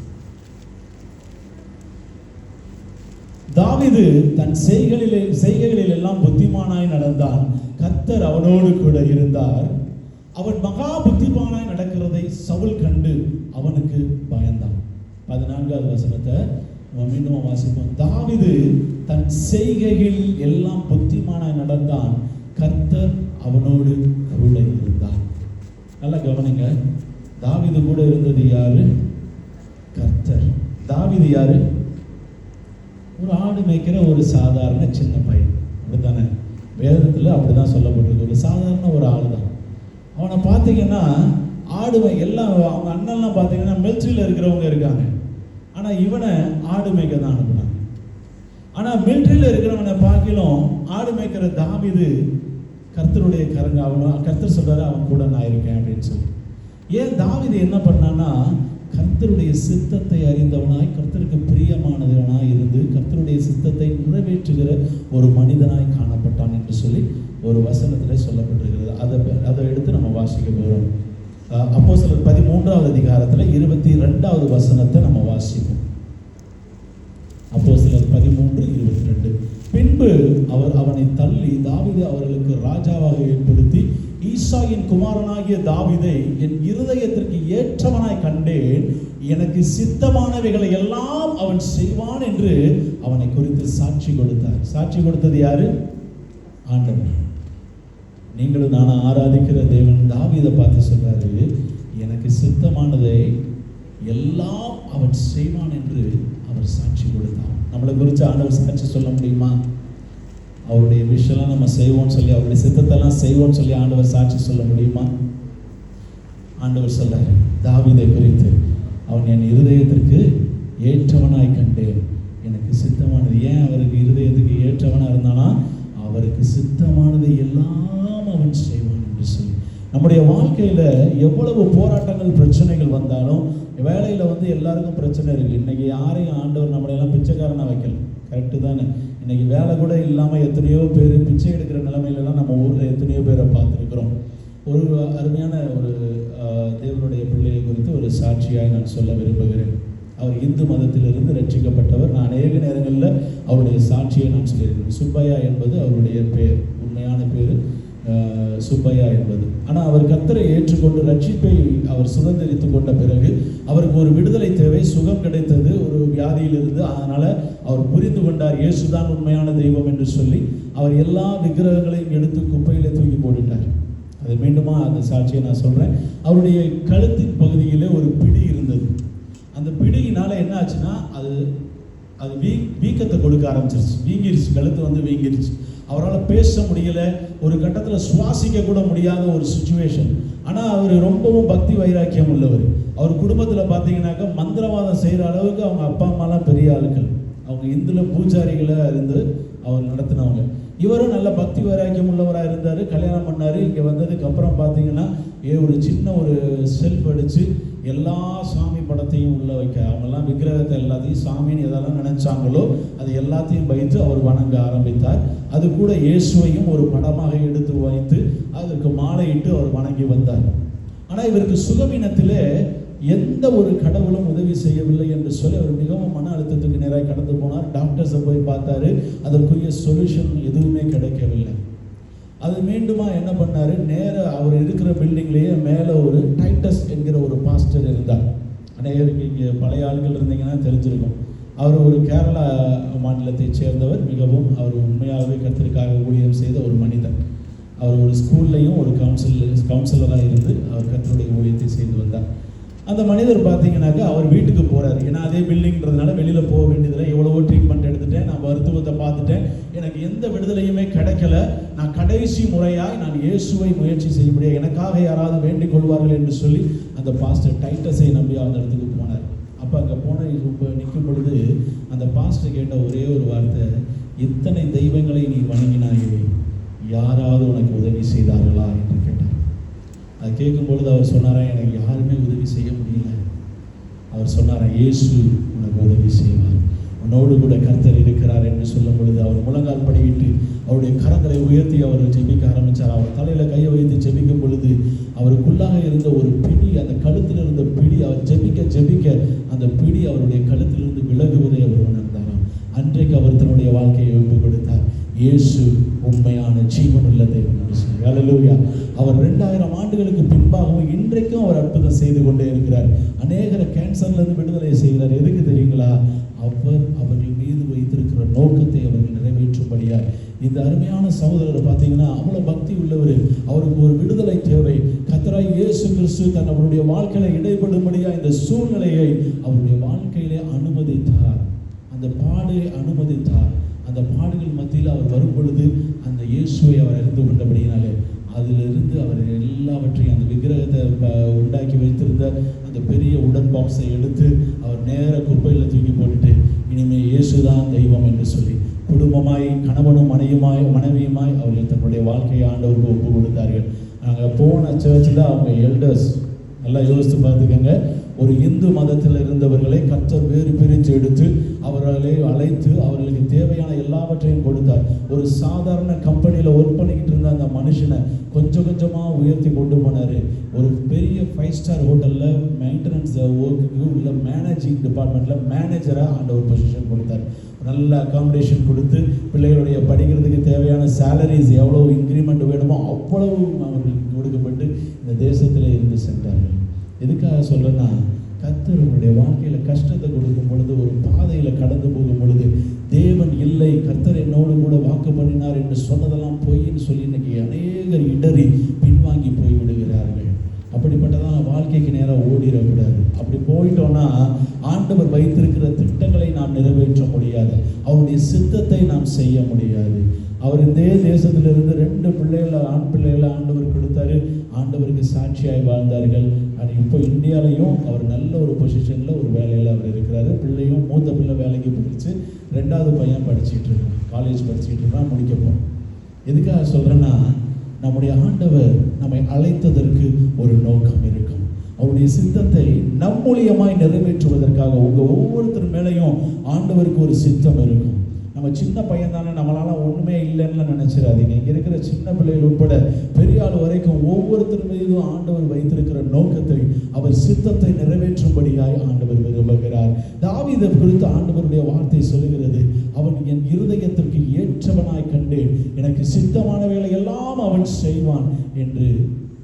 தாவீது தன் செய்கைகளில் எல்லாம் புத்திமானாய் நடந்தான், கர்த்தர் அவனோடு கூட இருந்தார். அவன் மகா புத்திமானாய் நடக்கிறதை சவுல் கண்டு அவனுக்கு பயந்தான். 14வது வசனத்தை மீண்டும் வாசிப்போம். தாவீது தன் செய்கையில் எல்லாம் புத்திமானாய் நடந்தான், கர்த்தர் அவனோடு கூட இருந்தார். நல்லா கவனிங்க, தாவீது கூட இருந்தது யாரு? கர்த்தர். தாவீது யாரு? ஒரு ஆடு மேய்க்கிற ஒரு சாதாரண சின்ன பையன், அப்படித்தானே? வேதத்தில் அப்படிதான் சொல்லப்பட்டிருக்கு. ஒரு சாதாரண ஒரு ஆள் தான். அவனை பார்த்தீங்கன்னா ஆடு எல்லாம் அவங்க அண்ணன்லாம் பார்த்தீங்கன்னா மிலிட்ரியில் இருக்கிறவங்க இருக்காங்க. ஆனால் இவனை ஆடு மேய்க்க தான் அனுப்புனாங்க. ஆனால் மிலிட்ரியில் இருக்கிறவனை பார்க்கலாம் ஆடு மேய்க்கிற தாவீது கர்த்தருடைய கரங்க, அவன் கர்த்தர் சொல்றாரு அவன் கூட நான் இருக்கேன் அப்படின்னு சொல்லி. ஏன் தாவீது என்ன பண்ணான்னா, கர்த்தருடைய சித்தத்தை அறிந்தவனாய், கர்த்தருக்கு பிரியமானவனாய் இருந்து கர்த்தருடைய சித்தத்தை நிறைவேற்றுகிற ஒரு மனிதனாய் காணப்பட்டான் என்று சொல்லி ஒரு வசனத்திலே சொல்லப்பட்டிருக்கிறது. அதை எடுத்து நம்ம வாசிக்க போகிறோம். அப்போஸ்தலர் 13வது அதிகாரத்தில் 22வது வசனத்தை நம்ம வாசிப்போம். அப்போஸ்தலர் 13:22. பின்பு அவர் அவனை தள்ளி தாவீதை அவர்களுக்கு ராஜாவாக ஏற்படுத்தி, ஈசாயின் குமாரனாகிய தாவீதை என் இருதயத்திற்கு ஏற்றவனாய் கண்டேன், எனக்கு சித்தமானவைகளை எல்லாம் அவன் செய்வான் என்று அவனை குறித்து சாட்சி கொடுத்தார். சாட்சி கொடுத்தது யாரு? ஆண்டவர். நீங்களும் நானும் ஆராதிக்கிற தேவன் தாவீதை பார்த்து சொல்றாரு, எனக்கு சித்தமானதை எல்லாம் அவன் செய்வான் என்று அவர் சாட்சி கொடுத்தார். நம்மளை குறித்து ஆண்டவர் சாட்சி சொல்ல முடியுமா? அவருடைய விஷயம்லாம் நம்ம செய்வோம்னு சொல்லி, அவருடைய சித்தத்தெல்லாம் செய்வோம்னு சொல்லி ஆண்டவர் சாட்சி சொல்ல முடியுமா? ஆண்டவர் சொல்றாரு தாவீதை குறித்து, அவன் என் இருதயத்திற்கு ஏற்றவனாய் கண்டேன், எனக்கு சித்தமானது. ஏன் அவருக்கு இருதயத்துக்கு ஏற்றவனாக இருந்தானா, அவருக்கு சித்தமானது எல்லாம் அவன் செய்வான் என்று சொல்லி. நம்முடைய வாழ்க்கையில் எவ்வளவு போராட்டங்கள் பிரச்சனைகள் வந்தாலும், வேலையில் வந்து எல்லாருக்கும் பிரச்சனை இருக்குது. இன்றைக்கி யாரையும் ஆண்டவர் நம்மளையெல்லாம் பிச்சைக்காரனாக வைக்கல, கரெக்டு தானே? இன்றைக்கி வேலை கூட இல்லாமல் எத்தனையோ பேர் பிச்சை எடுக்கிற நிலைமையிலலாம் நம்ம ஊரில் எத்தனையோ பேரை பார்த்துருக்குறோம். ஒரு அருமையான ஒரு தேவனுடைய பிள்ளையை குறித்து ஒரு சாட்சியாக நான் சொல்ல விரும்புகிறேன். அவர் இந்து மதத்திலிருந்து ரட்சிக்கப்பட்டவர். நான் அநேக நேரங்களில் அவருடைய சாட்சியை நான் சொல்லியிருக்கிறேன். சுப்பையா என்பது அவருடைய பேர், உண்மையான பேர் சுப்பையா என்பது. ஆனால் அவர் கர்த்தரை ஏற்றுக்கொண்டு ரட்சிப்பை அவர் சுதந்திரித்து கொண்ட பிறகு அவருக்கு ஒரு விடுதலை தேவை, சுகம் கிடைத்தது ஒரு வியாதியிலிருந்து. அதனால் அவர் புரிந்து கொண்டார் இயேசுதான் உண்மையான தெய்வம் என்று சொல்லி அவர் எல்லா விக்கிரகங்களையும் எடுத்து குப்பையிலே தூக்கி போட்டுட்டார். அது மீண்டுமா அந்த சாட்சியை நான் சொல்கிறேன். அவருடைய கழுத்தின் பகுதியிலே ஒரு பிடி இருந்தது. அந்த பிடியினால் என்ன ஆச்சுன்னா, அது வீக்கத்தை கொடுக்க ஆரம்பிச்சிருச்சு, வீங்கிருச்சு, கழுத்து வந்து வீங்கிருச்சு. அவரால் பேச முடியல, ஒரு கட்டத்தில் சுவாசிக்க கூட முடியாத ஒரு சுச்சுவேஷன். ஆனால் அவர் ரொம்பவும் பக்தி வைராக்கியம் உள்ளவர். அவர் குடும்பத்தில் பார்த்தீங்கன்னாக்கா மந்திரவாதம் செய்கிற அளவுக்கு அவங்க அப்பா அம்மாலாம் பெரிய ஆளுக்கள், அவங்க இந்துல பூஜாரிகளாக இருந்து அவர் நடத்தினவங்க. இவரும் நல்ல பக்தி வைராக்கியம் உள்ளவராக இருந்தார். கல்யாணம் பண்ணார். இங்கே வந்ததுக்கு அப்புறம் பார்த்தீங்கன்னா ஒரு சின்ன ஒரு செல்ஃப் அடித்து எல்லா சாமி படத்தையும் உள்ள வைக்க, அவங்கெல்லாம் விக்கிரகத்தை எல்லாத்தையும் சாமின்னு எதெல்லாம் நினைச்சாங்களோ அது எல்லாத்தையும் வைத்து அவர் வணங்க ஆரம்பித்தார். அது கூட இயேசுவையும் ஒரு படமாக எடுத்து வைத்து அதற்கு மாலையிட்டு அவர் வணங்கி வந்தார். ஆனால் இவருக்கு சுகவீனத்திலே எந்த ஒரு கடவுளும் உதவி செய்யவில்லை என்று சொல்லி அவர் மிகவும் மன அழுத்தத்துக்கு நேராக கடந்து போனார். டாக்டர்ஸை போய் பார்த்தாரு, அதற்குரிய சொல்யூஷன் எதுவுமே கிடைக்கவில்லை. அது மீண்டுமா என்ன பண்ணார், நேராக அவர் இருக்கிற பில்டிங்லேயே மேலே ஒரு டைட்டஸ் என்கிற ஒரு பாஸ்டர் இருந்தார். அநேகருக்கு இங்கே பழைய ஆட்கள் இருந்தீங்கன்னா தெரிஞ்சிருக்கும். அவர் ஒரு கேரளா மாநிலத்தை சேர்ந்தவர். மிகவும் அவர் உண்மையாகவே கர்த்தருக்காக ஊழியம் செய்த ஒரு மனிதர். அவர் ஒரு ஸ்கூல்லையும் ஒரு கவுன்சிலராக இருந்து அவர் கர்த்தருடைய ஊழியத்தை செய்து வந்தார். அந்த மனிதர் பார்த்தீங்கன்னாக்கா அவர் வீட்டுக்கு போகிறார். ஏன்னா அதே பில்டிங்கிறதுனால வெளியில் போக வேண்டியதில்லை. எவ்வளவோ ட்ரீட்மெண்ட் எடுத்துட்டேன், நான் மருத்துவத்தை பார்த்துட்டேன், எனக்கு எந்த விடுதலையுமே கிடைக்கல. நான் கடைசி முறையாக நான் இயேசுவை முயற்சி செய்ய முடியாது, எனக்காக யாராவது வேண்டிக் கொள்வார்கள் என்று சொல்லி அந்த பாஸ்டர் டைட்டஸை நம்பி அந்த இடத்துக்கு போனார். அப்போ அங்கே போன நிற்கும் பொழுது அந்த பாஸ்டர் கேட்ட ஒரே ஒரு வார்த்தை, இத்தனை தெய்வங்களை நீ வணங்கினாயே, யாராவது உனக்கு உதவி செய்தார்களா என்று கேட்டார். அது கேட்கும் பொழுது அவர் சொன்னாரா, எனக்கு யாருமே உதவி செய்ய முடியல. அவர் சொன்னாரா, இயேசு உனக்கு உதவி செய்வார், உன்னோடு கூட கர்த்தர் இருக்கிறார் என்று சொல்லும் பொழுது அவர் முழங்கால் படியிட்டு அவருடைய கரங்களை உயர்த்தி அவர் ஜெபிக்க ஆரம்பித்தார். அவர் தலையில் கையை வைத்து ஜெபிக்கும் பொழுது அவருக்குள்ளாக இருந்த ஒரு பிடி, அந்த கழுத்தில் இருந்த பிடி, அவர் ஜெபிக்க ஜெபிக்க அந்த பிடி அவருடைய கழுத்திலிருந்து விலகுவதை அவர் உணர்ந்தாராம். அன்றைக்கு அவர் தன்னுடைய வாழ்க்கையை ஒப்புக் கொடுத்தார். இயேசு உண்மையான ஜீவனுள்ள தேவன் என்று சொல்லி. அல்லேலூயா. அவர் 2000 ஆண்டுகளுக்கு பின்பாகவும் இன்றைக்கும் அவர் அற்புதம் செய்து கொண்டே இருக்கிறார். அநேகரை கேன்சர்லேருந்து விடுதலை செய்கிறார். எதுக்கு தெரியுங்களா? அவர்கள் மீது வைத்திருக்கிற நோக்கத்தை அவர்கள் நிறைவேற்றும்படியா. இந்த அருமையான சகோதரர் பார்த்தீங்கன்னா அவ்வளோ பக்தி உள்ளவர். அவருக்கு ஒரு விடுதலை தேவை. கர்த்தராகிய இயேசு கிறிஸ்து அவருடைய வாழ்க்கையில இடைப்படும்படியா இந்த சூழ்நிலையை அவருடைய வாழ்க்கையிலே அனுமதித்தார். அந்த பாடை அனுமதித்தார். அந்த பாடுகள் மத்தியில் அவர் வரும் பொழுது அந்த இயேசுவை அவர் அறிந்து கொண்டபடியினாலே அதிலிருந்து அவர் எல்லாவற்றையும், அந்த விக்கிரகத்தை உண்டாக்கி வைத்திருந்த அந்த பெரிய உடன் பாக்ஸை எடுத்து அவர் நேர குப்பையில் தூக்கி போட்டுட்டு இனிமேல் இயேசுதான் தெய்வம் என்று சொல்லி குடும்பமாய் கணவனும் மனைவியுமாய் அவர்கள் தன்னுடைய வாழ்க்கையை ஆண்டவருக்கு ஒப்பு கொடுத்தார்கள். நாங்கள் போன சர்ச்சில் அவங்க எல்டர்ஸ் நல்லா யோசித்து பார்த்துக்கோங்க, ஒரு இந்து மதத்தில் இருந்தவர்களை கர்த்தர் வேறு பிரித்து எடுத்து அவர்களை அழைத்து அவர்களுக்கு தேவையான எல்லாவற்றையும் கொடுத்தார். ஒரு சாதாரண கம்பெனியில் ஒர்க் பண்ணிக்கிட்டு இருந்த அந்த மனுஷனை கொஞ்சம் கொஞ்சமாக உயர்த்தி கொண்டு போனார். ஒரு பெரிய 5 ஸ்டார் ஹோட்டலில் மெயின்டெனன்ஸ் ஒர்க்குக்கு உள்ள மேனேஜிங் டிபார்ட்மெண்ட்டில் மேனேஜராக அந்த ஒரு பொசிஷன் கொடுத்தார். நல்ல அகாமடேஷன் கொடுத்து பிள்ளைகளுடைய படிக்கிறதுக்கு தேவையான சேலரிஸ் எவ்வளோ இன்க்ரிமெண்ட் வேணுமோ அவ்வளவு அவர்களுக்கு கொடுக்கப்பட்டு இந்த தேசத்தில் இருந்து சென்றார்கள். எதுக்காக சொல்கிறேன்னா, கர்த்தருடைய வாழ்க்கையில் கஷ்டத்தை கொடுக்கும் பொழுது, ஒரு பாதையில் கடந்து போகும் பொழுது தேவன் இல்லை, கர்த்தர் என்னோடு கூட வாக்கு பண்ணினார் என்று சொன்னதெல்லாம் பொய்ன்னு சொல்லி இன்னைக்கு அநேகர் இடறி பின்வாங்கி போய் விடுகிறார்கள். அப்படிப்பட்டதான வாழ்க்கைக்கு நேராக ஓடிடக்கூடாது. அப்படி போயிட்டோம்னா ஆண்டவர் வைத்திருக்கிற திட்டங்களை நாம் நிறைவேற்ற முடியாது, அவருடைய சித்தத்தை நாம் செய்ய முடியாது. அவர் இதே தேசத்திலிருந்து 2 பிள்ளைகள், ஆண் பிள்ளைகளை ஆண்டவர் கொடுத்தாரு. ஆண்டவருக்கு சாட்சியாய் வாழ்ந்தார்கள். ஆனால் இப்போ இந்தியாவிலையும் அவர் நல்ல ஒரு பொசிஷனில் ஒரு வேலையில் அவர் இருக்கிறாரு. பிள்ளையும் மூத்த பிள்ளை வேலைக்கு போயிடுச்சு, 2வது பையன் படிச்சுட்டு இருக்கான், காலேஜ் படிச்சுட்டு இருக்கான், முடிக்க போகிறோம். எதுக்காக சொல்கிறேன்னா, நம்முடைய ஆண்டவர் நம்மை அழைத்ததற்கு ஒரு நோக்கம் இருக்கும். அவருடைய சித்தத்தை நம் மூலியமாய் நிறைவேற்றுவதற்காக உங்கள் ஒவ்வொருத்தர் மேலேயும் ஆண்டவருக்கு ஒரு சித்தம் இருக்கும். நம்ம சின்ன பையன் தானே, நம்மளால ஒன்றுமே இல்லைன்னு நினைச்சிடாதீங்க. இங்கே இருக்கிற சின்ன பிள்ளைகள் உட்பட பெரிய ஆள் வரைக்கும் ஒவ்வொருத்தர் மீதும் ஆண்டவர் வைத்திருக்கிற நோக்கத்தை, அவர் சித்தத்தை நிறைவேற்றும்படியாய் ஆண்டவர் விரும்புகிறார். தாவீதை குறித்து ஆண்டவருடைய வார்த்தை சொல்லுகிறது, அவன் என் இருதயத்திற்கு ஏற்றவனாய் கண்டேன், எனக்கு சித்தமானவைகளை எல்லாம் அவன் செய்வான் என்று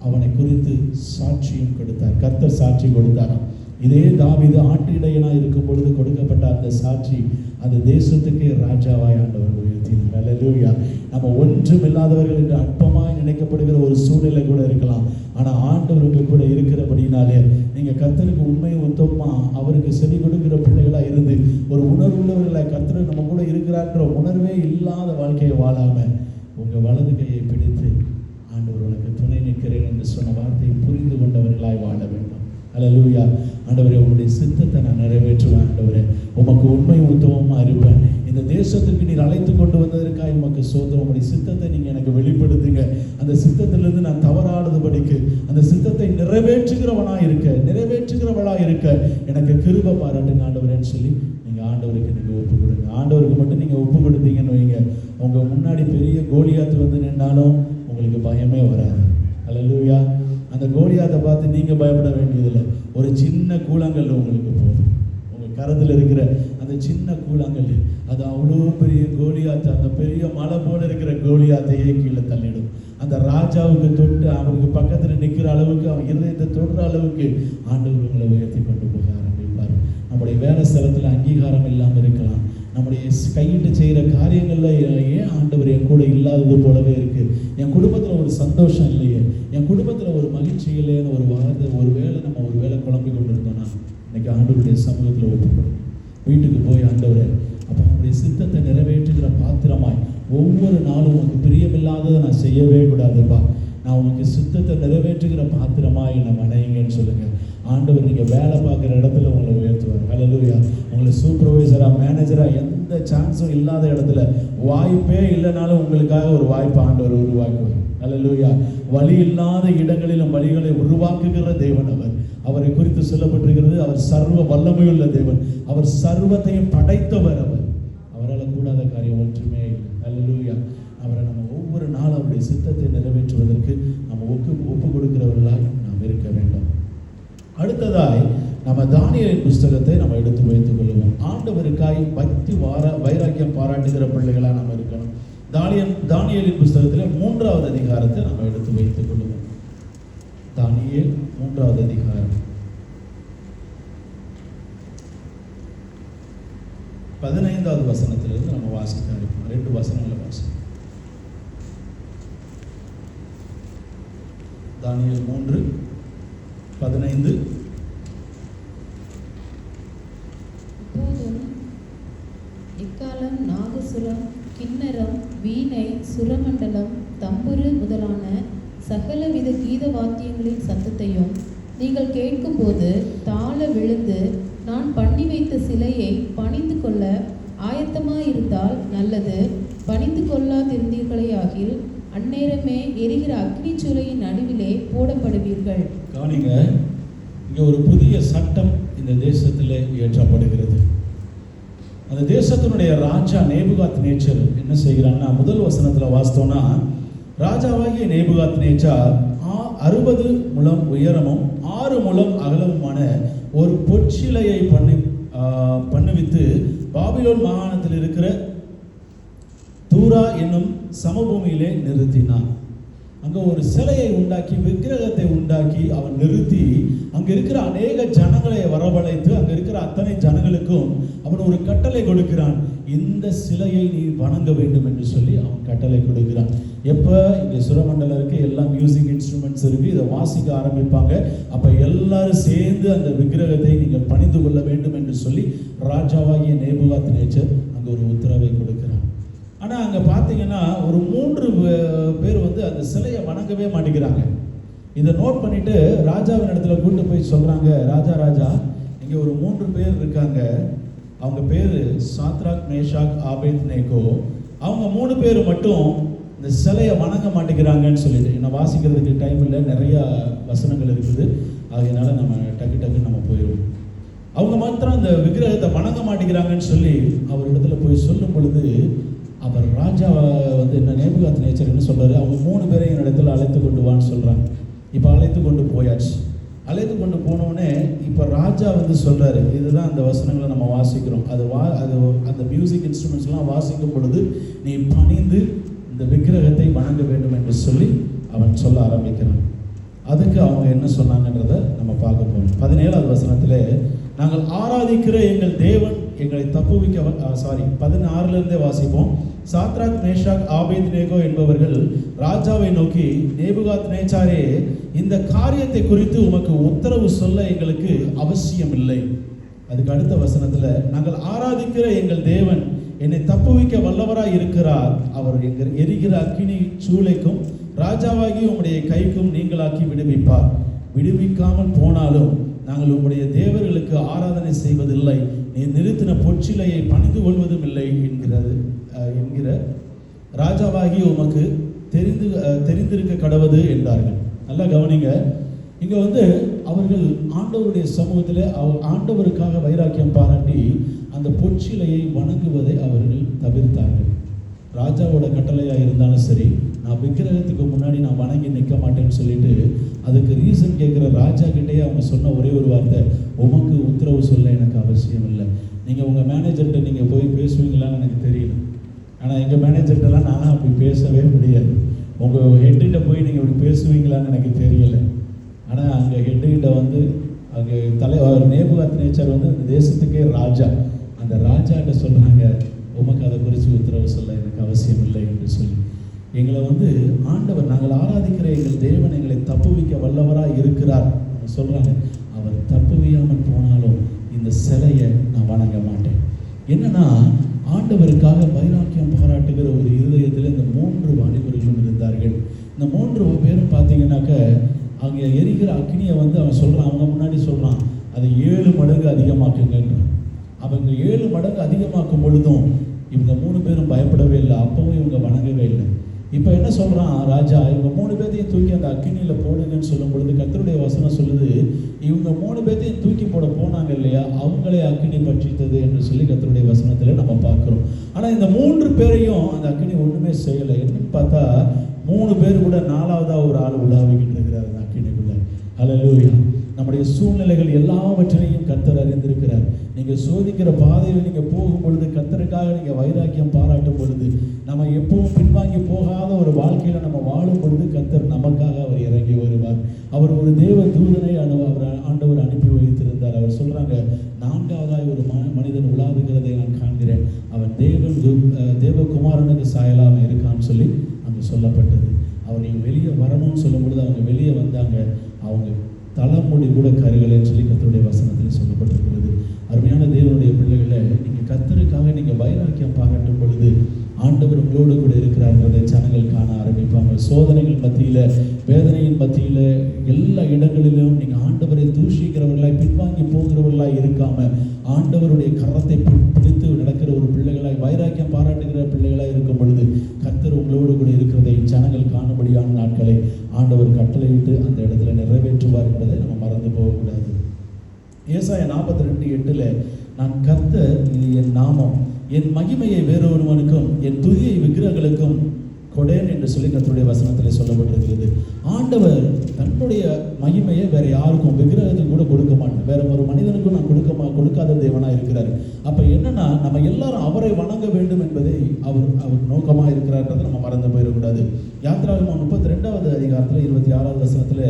அவனை குறித்து சாட்சியும் கொடுத்தார். கர்த்தர் சாட்சி கொடுத்தாராம். இதே தாவீது ஆட்டு இடையனாய் இருக்கும் பொழுது கொடுக்கப்பட்ட அந்த சாட்சி அந்த தேசத்துக்கே ராஜாவாய் ஆண்டவர் உயர்த்தினார். அல்லேலூயா. நம்ம ஒன்றும் இல்லாதவர்கள் என்று அற்பமாய் நினைக்கப்பட்ட வைக்கப்படுகிற ஒரு சூழ்நிலை கூட இருக்கலாம். ஆனால் ஆண்டவர் உங்க கூட இருக்கிறபடினாலே நீங்கள் கர்த்தருக்கு உண்மையும் உத்தமா அவருக்கு செவி கொடுக்கிற பிள்ளைகளாக இருந்து ஒரு உணர்வுள்ளவர்களாக கர்த்தர் நம்ம கூட இருக்கிறான்ற உணர்வே இல்லாத வாழ்க்கையை வாழாமல் உங்கள் வலது கையை பிடித்து ஆண்டவர் உனக்கு துணை நிற்கிறேன் என்று சொன்ன வார்த்தையை புரிந்து கொண்டவர்களாய் வாழ வேண்டும். அல்லேலூயா. ஆண்டவரே, உங்களுடைய சித்தத்தை நான் நிறைவேற்றுவேன். ஆண்டவரே, உமக்கு உண்மையும் உத்தமமாக இருப்பேன். இந்த தேசத்திற்கு நீர் அழைத்து கொண்டு வந்ததற்காக உமக்கு சோதரம். உங்களுடைய சித்தத்தை நீங்கள் எனக்கு வெளிப்படுத்துங்க. அந்த சித்தத்திலிருந்து நான் தவறாடுபடிக்கு அந்த சித்தத்தை நிறைவேற்றுகிறவளாக இருக்க எனக்கு கிருபை பாராட்டுங்க ஆண்டவரேன்னு சொல்லி நீங்கள் ஆண்டவருக்கு நீங்கள் ஒப்பு கொடுங்க. ஆண்டவருக்கு மட்டும் நீங்கள் ஒப்பு கொடுத்தீங்கன்னு வைங்க, உங்கள் முன்னாடி பெரிய கோலியாத்து வந்து நின்னாலும் உங்களுக்கு பயமே வராது. அல்லேலூயா. அந்த கோலியாத்தை பார்த்து நீங்கள் பயப்பட வேண்டியதில்லை. ஒரு சின்ன கூழாங்கல் உங்களுக்கு போதும். உங்கள் கரத்தில் இருக்கிற அந்த சின்ன கூழாங்கல் அது அவ்வளோ பெரிய கோலியாத்து, அந்த பெரிய மலை போல இருக்கிற கோலியாத்தையே கீழே தள்ளிடும். அந்த ராஜாவுக்கு தொட்டு அவனுக்கு பக்கத்தில் நிற்கிற அளவுக்கு, அவன் இருதயத்தை தொடுற அளவுக்கு ஆண்டவர் உங்களை உயர்த்தி கொண்டு போக ஆரம்பிப்பார். நம்முடைய வேலை ஸ்தலத்தில் அங்கீகாரம் இல்லாமல் இருக்கலாம். நம்முடைய கையிட்டு செய்கிற காரியங்களில் ஏன் ஆண்டவர் என் கூட இல்லாதது போலவே இருக்குது, என் குடும்பத்தில் ஒரு சந்தோஷம் இல்லையே, என் குடும்பத்தில் ஒரு மகிழ்ச்சி இல்லைன்னு ஒரு வார்த்தை ஒரு வேளை குழம்பி கொண்டு இருந்தோம்னா இன்னைக்கு ஆண்டவருடைய சமூகத்தில் ஒப்புக்கொடும். வீட்டுக்கு போய் ஆண்டவரே, அப்போ அவனுடைய சித்தத்தை நிறைவேற்றுகிற பாத்திரமாய் ஒவ்வொரு நாளும் உனக்கு பிரியமில்லாததை நான் செய்யவே கூடாதுப்பா, நான் உனக்கு சித்தத்தை நிறைவேற்றுகிற பாத்திரமாய் என்னை மனைங்கன்னு சொல்லுங்கள். ஆண்டவர் நீங்கள் வேலை பார்க்குற இடத்துல உங்களை உயர்த்துவார். அல்லேலூயா. உங்களை சூப்பர்வைசராக மேனேஜராக எந்த சான்ஸும் இல்லாத இடத்துல வாய்ப்பே இல்லைனாலும் உங்களுக்காக ஒரு வாய்ப்பு ஆண்டவர் உருவாக்குவார். அல்லேலூயா. வழி இல்லாத இடங்களிலும் வழிகளை உருவாக்குகிற தேவன் அவர். அவரை குறித்து சொல்லப்பட்டிருக்கிறது, அவர் சர்வ வல்லமையுள்ள தேவன், அவர் சர்வத்தையும் படைத்தவர். அவரால் கூடாத காரியம் ஒன்றுமே இல்லை. அல்லேலூயா. அவரை நம்ம ஒவ்வொரு நாளும் அவருடைய சித்தத்தை நிறைவேற்றுவதற்கு நம்ம ஒப்பு கொடுக்கிறவர்களாக நாம் இருக்க வேண்டும். அடுத்ததாய் நம்ம தானியேலின் புஸ்தகத்தை நம்ம எடுத்து வைத்துக் கொள்வோம். ஆண்டவருக்காய் பக்தி வைராக்கியம் பாராட்டுகிற பிள்ளைகளாக நம்ம இருக்கணும். தானியேலின் புஸ்தகத்தில் 3வது அதிகாரத்தை நம்ம எடுத்து வைத்துக் கொள்வோம். தானியேல் 3வது அதிகாரம் 15வது வசனத்திலிருந்து நம்ம வாசிக்க ஆரம்பிப்போம். 2 வசனங்களை வாசிப்போம். தானியேல் 3:15. இப்போதும் எக்காளம், நாகசுரம், கிண்ணரம், வீணை, சுரமண்டலம், தம்புரு முதலான சகலவித கீத வாத்தியங்களின் சத்தத்தையும் நீங்கள் கேட்கும்போது தாழ விழுந்து நான் பண்ணி வைத்த சிலையை பணிந்து கொள்ள ஆயத்தமாயிருந்தால் நல்லது. பணிந்து கொள்ளாதிருந்தீர்களேயாகில் அந்நேரமே எரிகிற அக்னி சூளையின் நடுவிலே போடப்படுவீர்கள். கவனிங்க, இங்கே ஒரு புதிய சட்டம் இந்த தேசத்தில் இயற்றப்படுகிறது. அந்த தேசத்தினுடைய ராஜா நேபுகாத்நேச்சர் என்ன செய்கிறான்னா, முதல் வசனத்தில் வாசித்தோம்னா, ராஜாவாகிய நேபுகாத்நேச்சார் 60 முழம் உயரமும் 6 முழம் அகலமுமான ஒரு பொற்சிலையை பண்ணுவித்து பாபிலோன் மாகாணத்தில் இருக்கிற தூரா என்னும் சமபூமியிலே நிறுத்தினான். அங்கே ஒரு சிலையை உண்டாக்கி, விக்கிரகத்தை உண்டாக்கி அவன் நிறுத்தி அங்கே இருக்கிற அநேக ஜனங்களை வரவழைத்து அங்கே இருக்கிற அத்தனை ஜனங்களுக்கும் அவன் ஒரு கட்டளை கொடுக்கிறான். இந்த சிலையை நீ வணங்க வேண்டும் என்று சொல்லி அவன் கட்டளை கொடுக்கிறான். எப்போ இங்கே சுரமண்டலம் இருக்குது, எல்லா மியூசிக் இன்ஸ்ட்ருமெண்ட்ஸ் இருக்குது, இதை வாசிக்க ஆரம்பிப்பாங்க. அப்போ எல்லாரும் சேர்ந்து அந்த விக்கிரகத்தை நீங்கள் பணிந்து கொள்ள வேண்டும் என்று சொல்லி ராஜாவாகிய நேபுகாத்நேச்சர் அங்கே ஒரு உத்தரவை கொடுக்கிறான். ஆனால் அங்கே பார்த்தீங்கன்னா ஒரு 3 பேர் அந்த சிலையை வணங்கவே மாட்டேங்கிறாங்க. இதை நோட் பண்ணிட்டு ராஜாவின் இடத்துல கூட்டு போய் சொல்கிறாங்க, ராஜா இங்கே ஒரு 3 பேர் இருக்காங்க, அவங்க பேர் சாத்ராக், மேஷாக், ஆபேத்நேகோ. அவங்க 3 பேர் மட்டும் இந்த சிலையை வணங்க மாட்டேங்கிறாங்கன்னு சொல்லிட்டு, என்ன வாசிக்கிறதுக்கு டைம் இல்லை, நிறையா வசனங்கள் இருக்குது, அதனால நம்ம டக்கு நம்ம போயிடுவோம். அவங்க மாத்திரம் அந்த விக்கிரகத்தை வணங்க மாட்டேங்கிறாங்கன்னு சொல்லி அவர் இடத்துல போய் சொல்லும் பொழுது அவர் ராஜா என்ன நேபுகாத்நேச்சர் என்ன சொல்கிறாரு, அவங்க 3 பேரையும் என் இடத்துல அழைத்து கொண்டு வான்னு சொல்கிறாங்க. இப்போ அழைத்து கொண்டு போயாச்சு. அழைத்து கொண்டு போனோடனே இப்போ ராஜா சொல்கிறாரு, இதுதான் அந்த வசனங்களை நம்ம வாசிக்கிறோம். அது அந்த மியூசிக் இன்ஸ்ட்ருமெண்ட்ஸ்லாம் வாசிக்கும் பொழுது நீ பணிந்து இந்த விக்கிரகத்தை வணங்க வேண்டும் என்று சொல்லி அவன் சொல்ல ஆரம்பிக்கிறான். அதுக்கு அவங்க என்ன சொன்னாங்கன்றதை நம்ம பார்க்க போகிறோம். 17வது வசனத்தில், நாங்கள் ஆராதிக்கிற எங்கள் தேவன் எங்களை தப்புவிக்க 16லேருந்தே வாசிப்போம். சாத்ராக், மேஷாக், ஆபேத்நேகோ என்பவர்கள் ராஜாவை நோக்கி, நேபுகாத்நேச்சாரே, இந்த காரியத்தை குறித்து உமக்கு உத்தரவு சொல்ல எங்களுக்கு அவசியம் இல்லை. அதுக்கு அடுத்த வசனத்துல, நாங்கள் ஆராதிக்கிற எங்கள் தேவன் என்னை தப்புவிக்க வல்லவராய் இருக்கிறார். அவர் எரிகிற அக்கினி சூளைக்கும் ராஜாவாகி உம்முடைய கைக்கும் நீங்களாக்கி விடுவிப்பார். விடுவிக்காமல் போனாலும் நாங்கள் உம்முடைய தேவர்களுக்கு ஆராதனை செய்வதில்லை, நீ நிறுத்தின பொற்சிலையை பணிந்து கொள்வதும் இல்லை என்கிற ராஜாவாகி உமக்கு தெரிந்திருக்க கடவது என்றார்கள். நல்லா கவனிங்க, இங்க அவர்கள் ஆண்டவருடைய சமூகத்தில் ஆண்டவருக்காக வைராக்கியம் பாராட்டி அந்த பொற்சிலையை வணங்குவதை அவர்கள் தவிர்த்தார்கள். ராஜாவோட கட்டளையாக இருந்தாலும் சரி, நான் விக்கிரகத்துக்கு முன்னாடி நான் வணங்கி நிற்க மாட்டேன்னு சொல்லிட்டு அதுக்கு ரீசன் கேட்குற ராஜா கிட்டேயே அவங்க சொன்ன ஒரே ஒரு வார்த்தை, உமக்கு உத்தரவு சொல்ல எனக்கு அவசியம் இல்லை. நீங்கள் உங்கள் மேனேஜர்கிட்ட நீங்கள் போய் பேசுவீங்களான்னு எனக்கு தெரியல, ஆனால் எங்கள் மேனேஜர்கிட்டலாம் நானும் அப்படி பேசவே முடியாது. உங்கள் ஹெட்டுகிட்ட போய் நீங்கள் இப்படி பேசுவீங்களான்னு எனக்கு தெரியலை. ஆனால் அங்கே ஹெட்டுக்கிட்ட அங்கே தலைவர் நேபுகாத்நேச்சார் அந்த தேசத்துக்கே ராஜா, அந்த ராஜாட்ட சொல்கிறாங்க, உமக்கு அதை குறித்து உத்தரவு சொல்ல எனக்கு அவசியம் இல்லை என்று சொல்லி எங்களை ஆண்டவர், நாங்கள் ஆராதிக்கிற எங்கள் தேவன் எங்களை தப்புவிக்க வல்லவராக இருக்கிறார் சொல்கிறாங்க. அவர் தப்புவியாமல் போனாலும் இந்த சிலையை நான் வணங்க மாட்டேன். என்னன்னா, ஆண்டவருக்காக வைராக்கியம் பாராட்டுகிற ஒரு இருதயத்தில் இந்த 3 வாலிபர்களும் இருந்தார்கள். இந்த 3 பேரும் பார்த்தீங்கன்னாக்க அங்கே எரிகிற அக்னியை அவன் சொல்கிறான், அவங்க முன்னாடி சொல்கிறான், அதை 7 மடங்கு அதிகமாக்குங்கன்றான். அவங்க 7 மடங்கு அதிகமாக்கும் பொழுதும் இவங்க 3 பேரும் பயப்படவே இல்லை, அப்பவும் இவங்க வணங்கவே இல்லை. இப்போ என்ன சொல்கிறான் ராஜா, இவங்க 3 பேர்த்தையும் தூக்கி அந்த அக்னியில் போடுங்கன்னு சொல்லும் பொழுது கர்த்தருடைய வசனம் சொல்லுது, இவங்க 3 பேர்த்தையும் தூக்கி போட போனாங்க இல்லையா, அவங்களே அக்னி பற்றித்தது என்று சொல்லி கர்த்தருடைய வசனத்தில் நம்ம பார்க்குறோம். ஆனால் இந்த 3 பேரையும் அந்த அக்னி ஒன்றுமே செய்யலை. என்னன்னு பார்த்தா 3 பேர் கூட 4வதாக ஒரு ஆள் உலாவிக்கிட்டு இருக்கிறார் அந்த அக்னிக்குள்ள. அல்லேலூயா. நம்முடைய சூழ்நிலைகள் எல்லாவற்றையும் கர்த்தர் அறிந்திருக்கிறார். நீங்கள் சோதிக்கிற பாதையில் நீங்கள் போகும் பொழுது, கர்த்தருக்காக நீங்கள் வைராக்கியம் பாராட்டும் பொழுது, நம்ம எப்பவும் பின்வாங்கி போகாத ஒரு வாழ்க்கையில் நம்ம வாழும் பொழுது கர்த்தர் நமக்காக அவர் இறங்கி வருவார். அவர் ஒரு தேவ தூதனை ஆண்டவர் அனுப்பி வைத்திருந்தார். அவர் சொல்கிறாங்க, 4வதாய் ஒரு மனிதன் உலாவுகிறதை நான் காண்கிறேன், அவன் தேவகுமாரனுக்கு சாயலாம இருக்கான்னு சொல்லி அங்கே சொல்லப்பட்டது. அவர் வெளியே வரணும்னு சொல்லும் பொழுது அவங்க வெளியே வந்தாங்க, அவங்க தலைமுடி கூட கருகலைன்னு சொல்லி கர்த்தருடைய வசனத்தில் சொல்லப்பட்டிருக்கிறது. அருமையான தேவனுடைய பிள்ளைகளை, நீங்கள் கர்த்தருக்காக நீங்கள் வைராக்கியம் பாராட்டும் பொழுது ஆண்டவர் உங்களோடு கூட இருக்கிறார்ன்றதை ஜனங்கள் காண ஆரம்பிப்பாங்க. சோதனைகள் மத்தியில், வேதனையின் மத்தியில், எல்லா இடங்களிலும் நீங்கள் ஆண்டவரை தூஷிக்கிறவர்களாய், பின்வாங்கி போகிறவர்களாய் இருக்காமல் ஆண்டவருடைய கரத்தை பிடித்து நடக்கிற ஒரு பிள்ளைகளாய், வைராக்கியம் பாராட்டுகிற பிள்ளைகளாய் இருக்கும் பொழுது கர்த்தர் உங்களோடு கூட இருக்கிறதை ஜனங்கள் காணும்படியான நாட்களை ஆண்டவர் கட்டளையிட்டு அந்த இடத்துல நிறைவேற்றுவார் என்பதை நம்ம மறந்து போகக்கூடாது. ஏசாயா 42:8 நான் கர்த்தர், இது என் நாமம், என் மகிமையை வேறொருவனுக்கும் என் துதியை விக்கிரகங்களுக்கும் கொடேன் என்று சொல்லி கர்த்தருடைய வசனத்தில் சொல்லப்பட்டிருக்கிறது. ஆண்டவர் தன்னுடைய மகிமையை வேற யாருக்கும், விக்கிரகத்துக்கு கூட கொடுக்க மாட்டேன், வேற ஒரு மனிதனுக்கும் நான் கொடுக்காத தேவனாக இருக்கிறார். அப்போ என்னன்னா, நம்ம எல்லாரும் அவரை வணங்க வேண்டும் என்பதை அவர் நோக்கமாக இருக்கிறார்ன்றதை நம்ம மறந்து போயிடக்கூடாது. யாத்திராகமம் 32வது அதிகாரத்தில் 26வது வசனத்தில்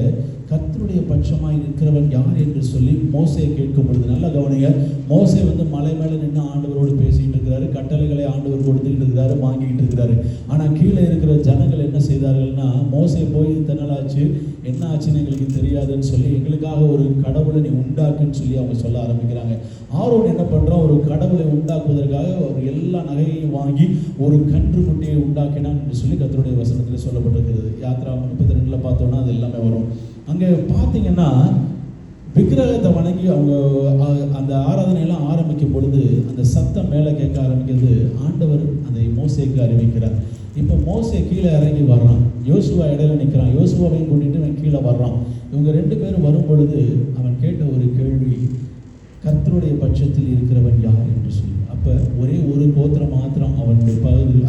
கர்த்தருடைய பட்சமாய் இருக்கிறவன் யார் என்று சொல்லி மோசையை கேட்கும் பொழுது, நல்லா கவனிங்க, மோசே மலை மேலே நின்று ஆண்டவரோடு பேசிக்கிட்டு இருக்கிறாரு, கட்டளைகளை ஆண்டவர் கொடுத்துக்கிட்டு இருக்கிறாரு, வாங்கிக்கிட்டு இருக்கிறாரு. ஆனால் கீழே இருக்கிற ஜனங்கள் என்ன செய்தார்கள்னா, மோசே போய் இத்தனை ஆச்சு, என்ன ஆச்சுன்னு எங்களுக்கு தெரியாதுன்னு சொல்லி எங்களுக்காக ஒரு கடவுளை நீ உண்டாக்குன்னு சொல்லி அவங்க சொல்ல ஆரம்பிக்கிறாங்க. ஆரோன் என்ன பண்ணுறான், ஒரு கடவுளை உண்டாக்குவதற்காக ஒரு எல்லா நகையையும் வாங்கி ஒரு கன்று குட்டியை உண்டாக்கினான் என்று சொல்லி கர்த்தருடைய வசனத்தில் சொல்லப்பட்டிருக்கிறது. யாத்திராகமம் 32 பார்த்தோன்னா அது எல்லாமே வரும். அங்கே பார்த்தீங்கன்னா விக்கிரகத்தை வணங்கி அவங்க அந்த ஆராதனையெல்லாம் ஆரம்பிக்கும் பொழுது அந்த சத்தம் மேலே கேட்க ஆரம்பிக்கிறது. ஆண்டவர் அதை மோசேக்கு அறிவிக்கிறார். இப்போ மோசே கீழே இறங்கி வர்றான், யோசுவா இடையில நிற்கிறான், யோசுவாவையும் கூட்டிகிட்டு அவன் கீழே வர்றான். இவங்க 2 பேரும் வரும் பொழுது அவன் கேட்ட ஒரு கேள்வி, கர்த்தருடைய பட்சத்தில் இருக்கிறவன் யார் என்று சொல்லி. அப்போ ஒரே ஒரு கோத்திரம் மாத்திரம் அவனுடைய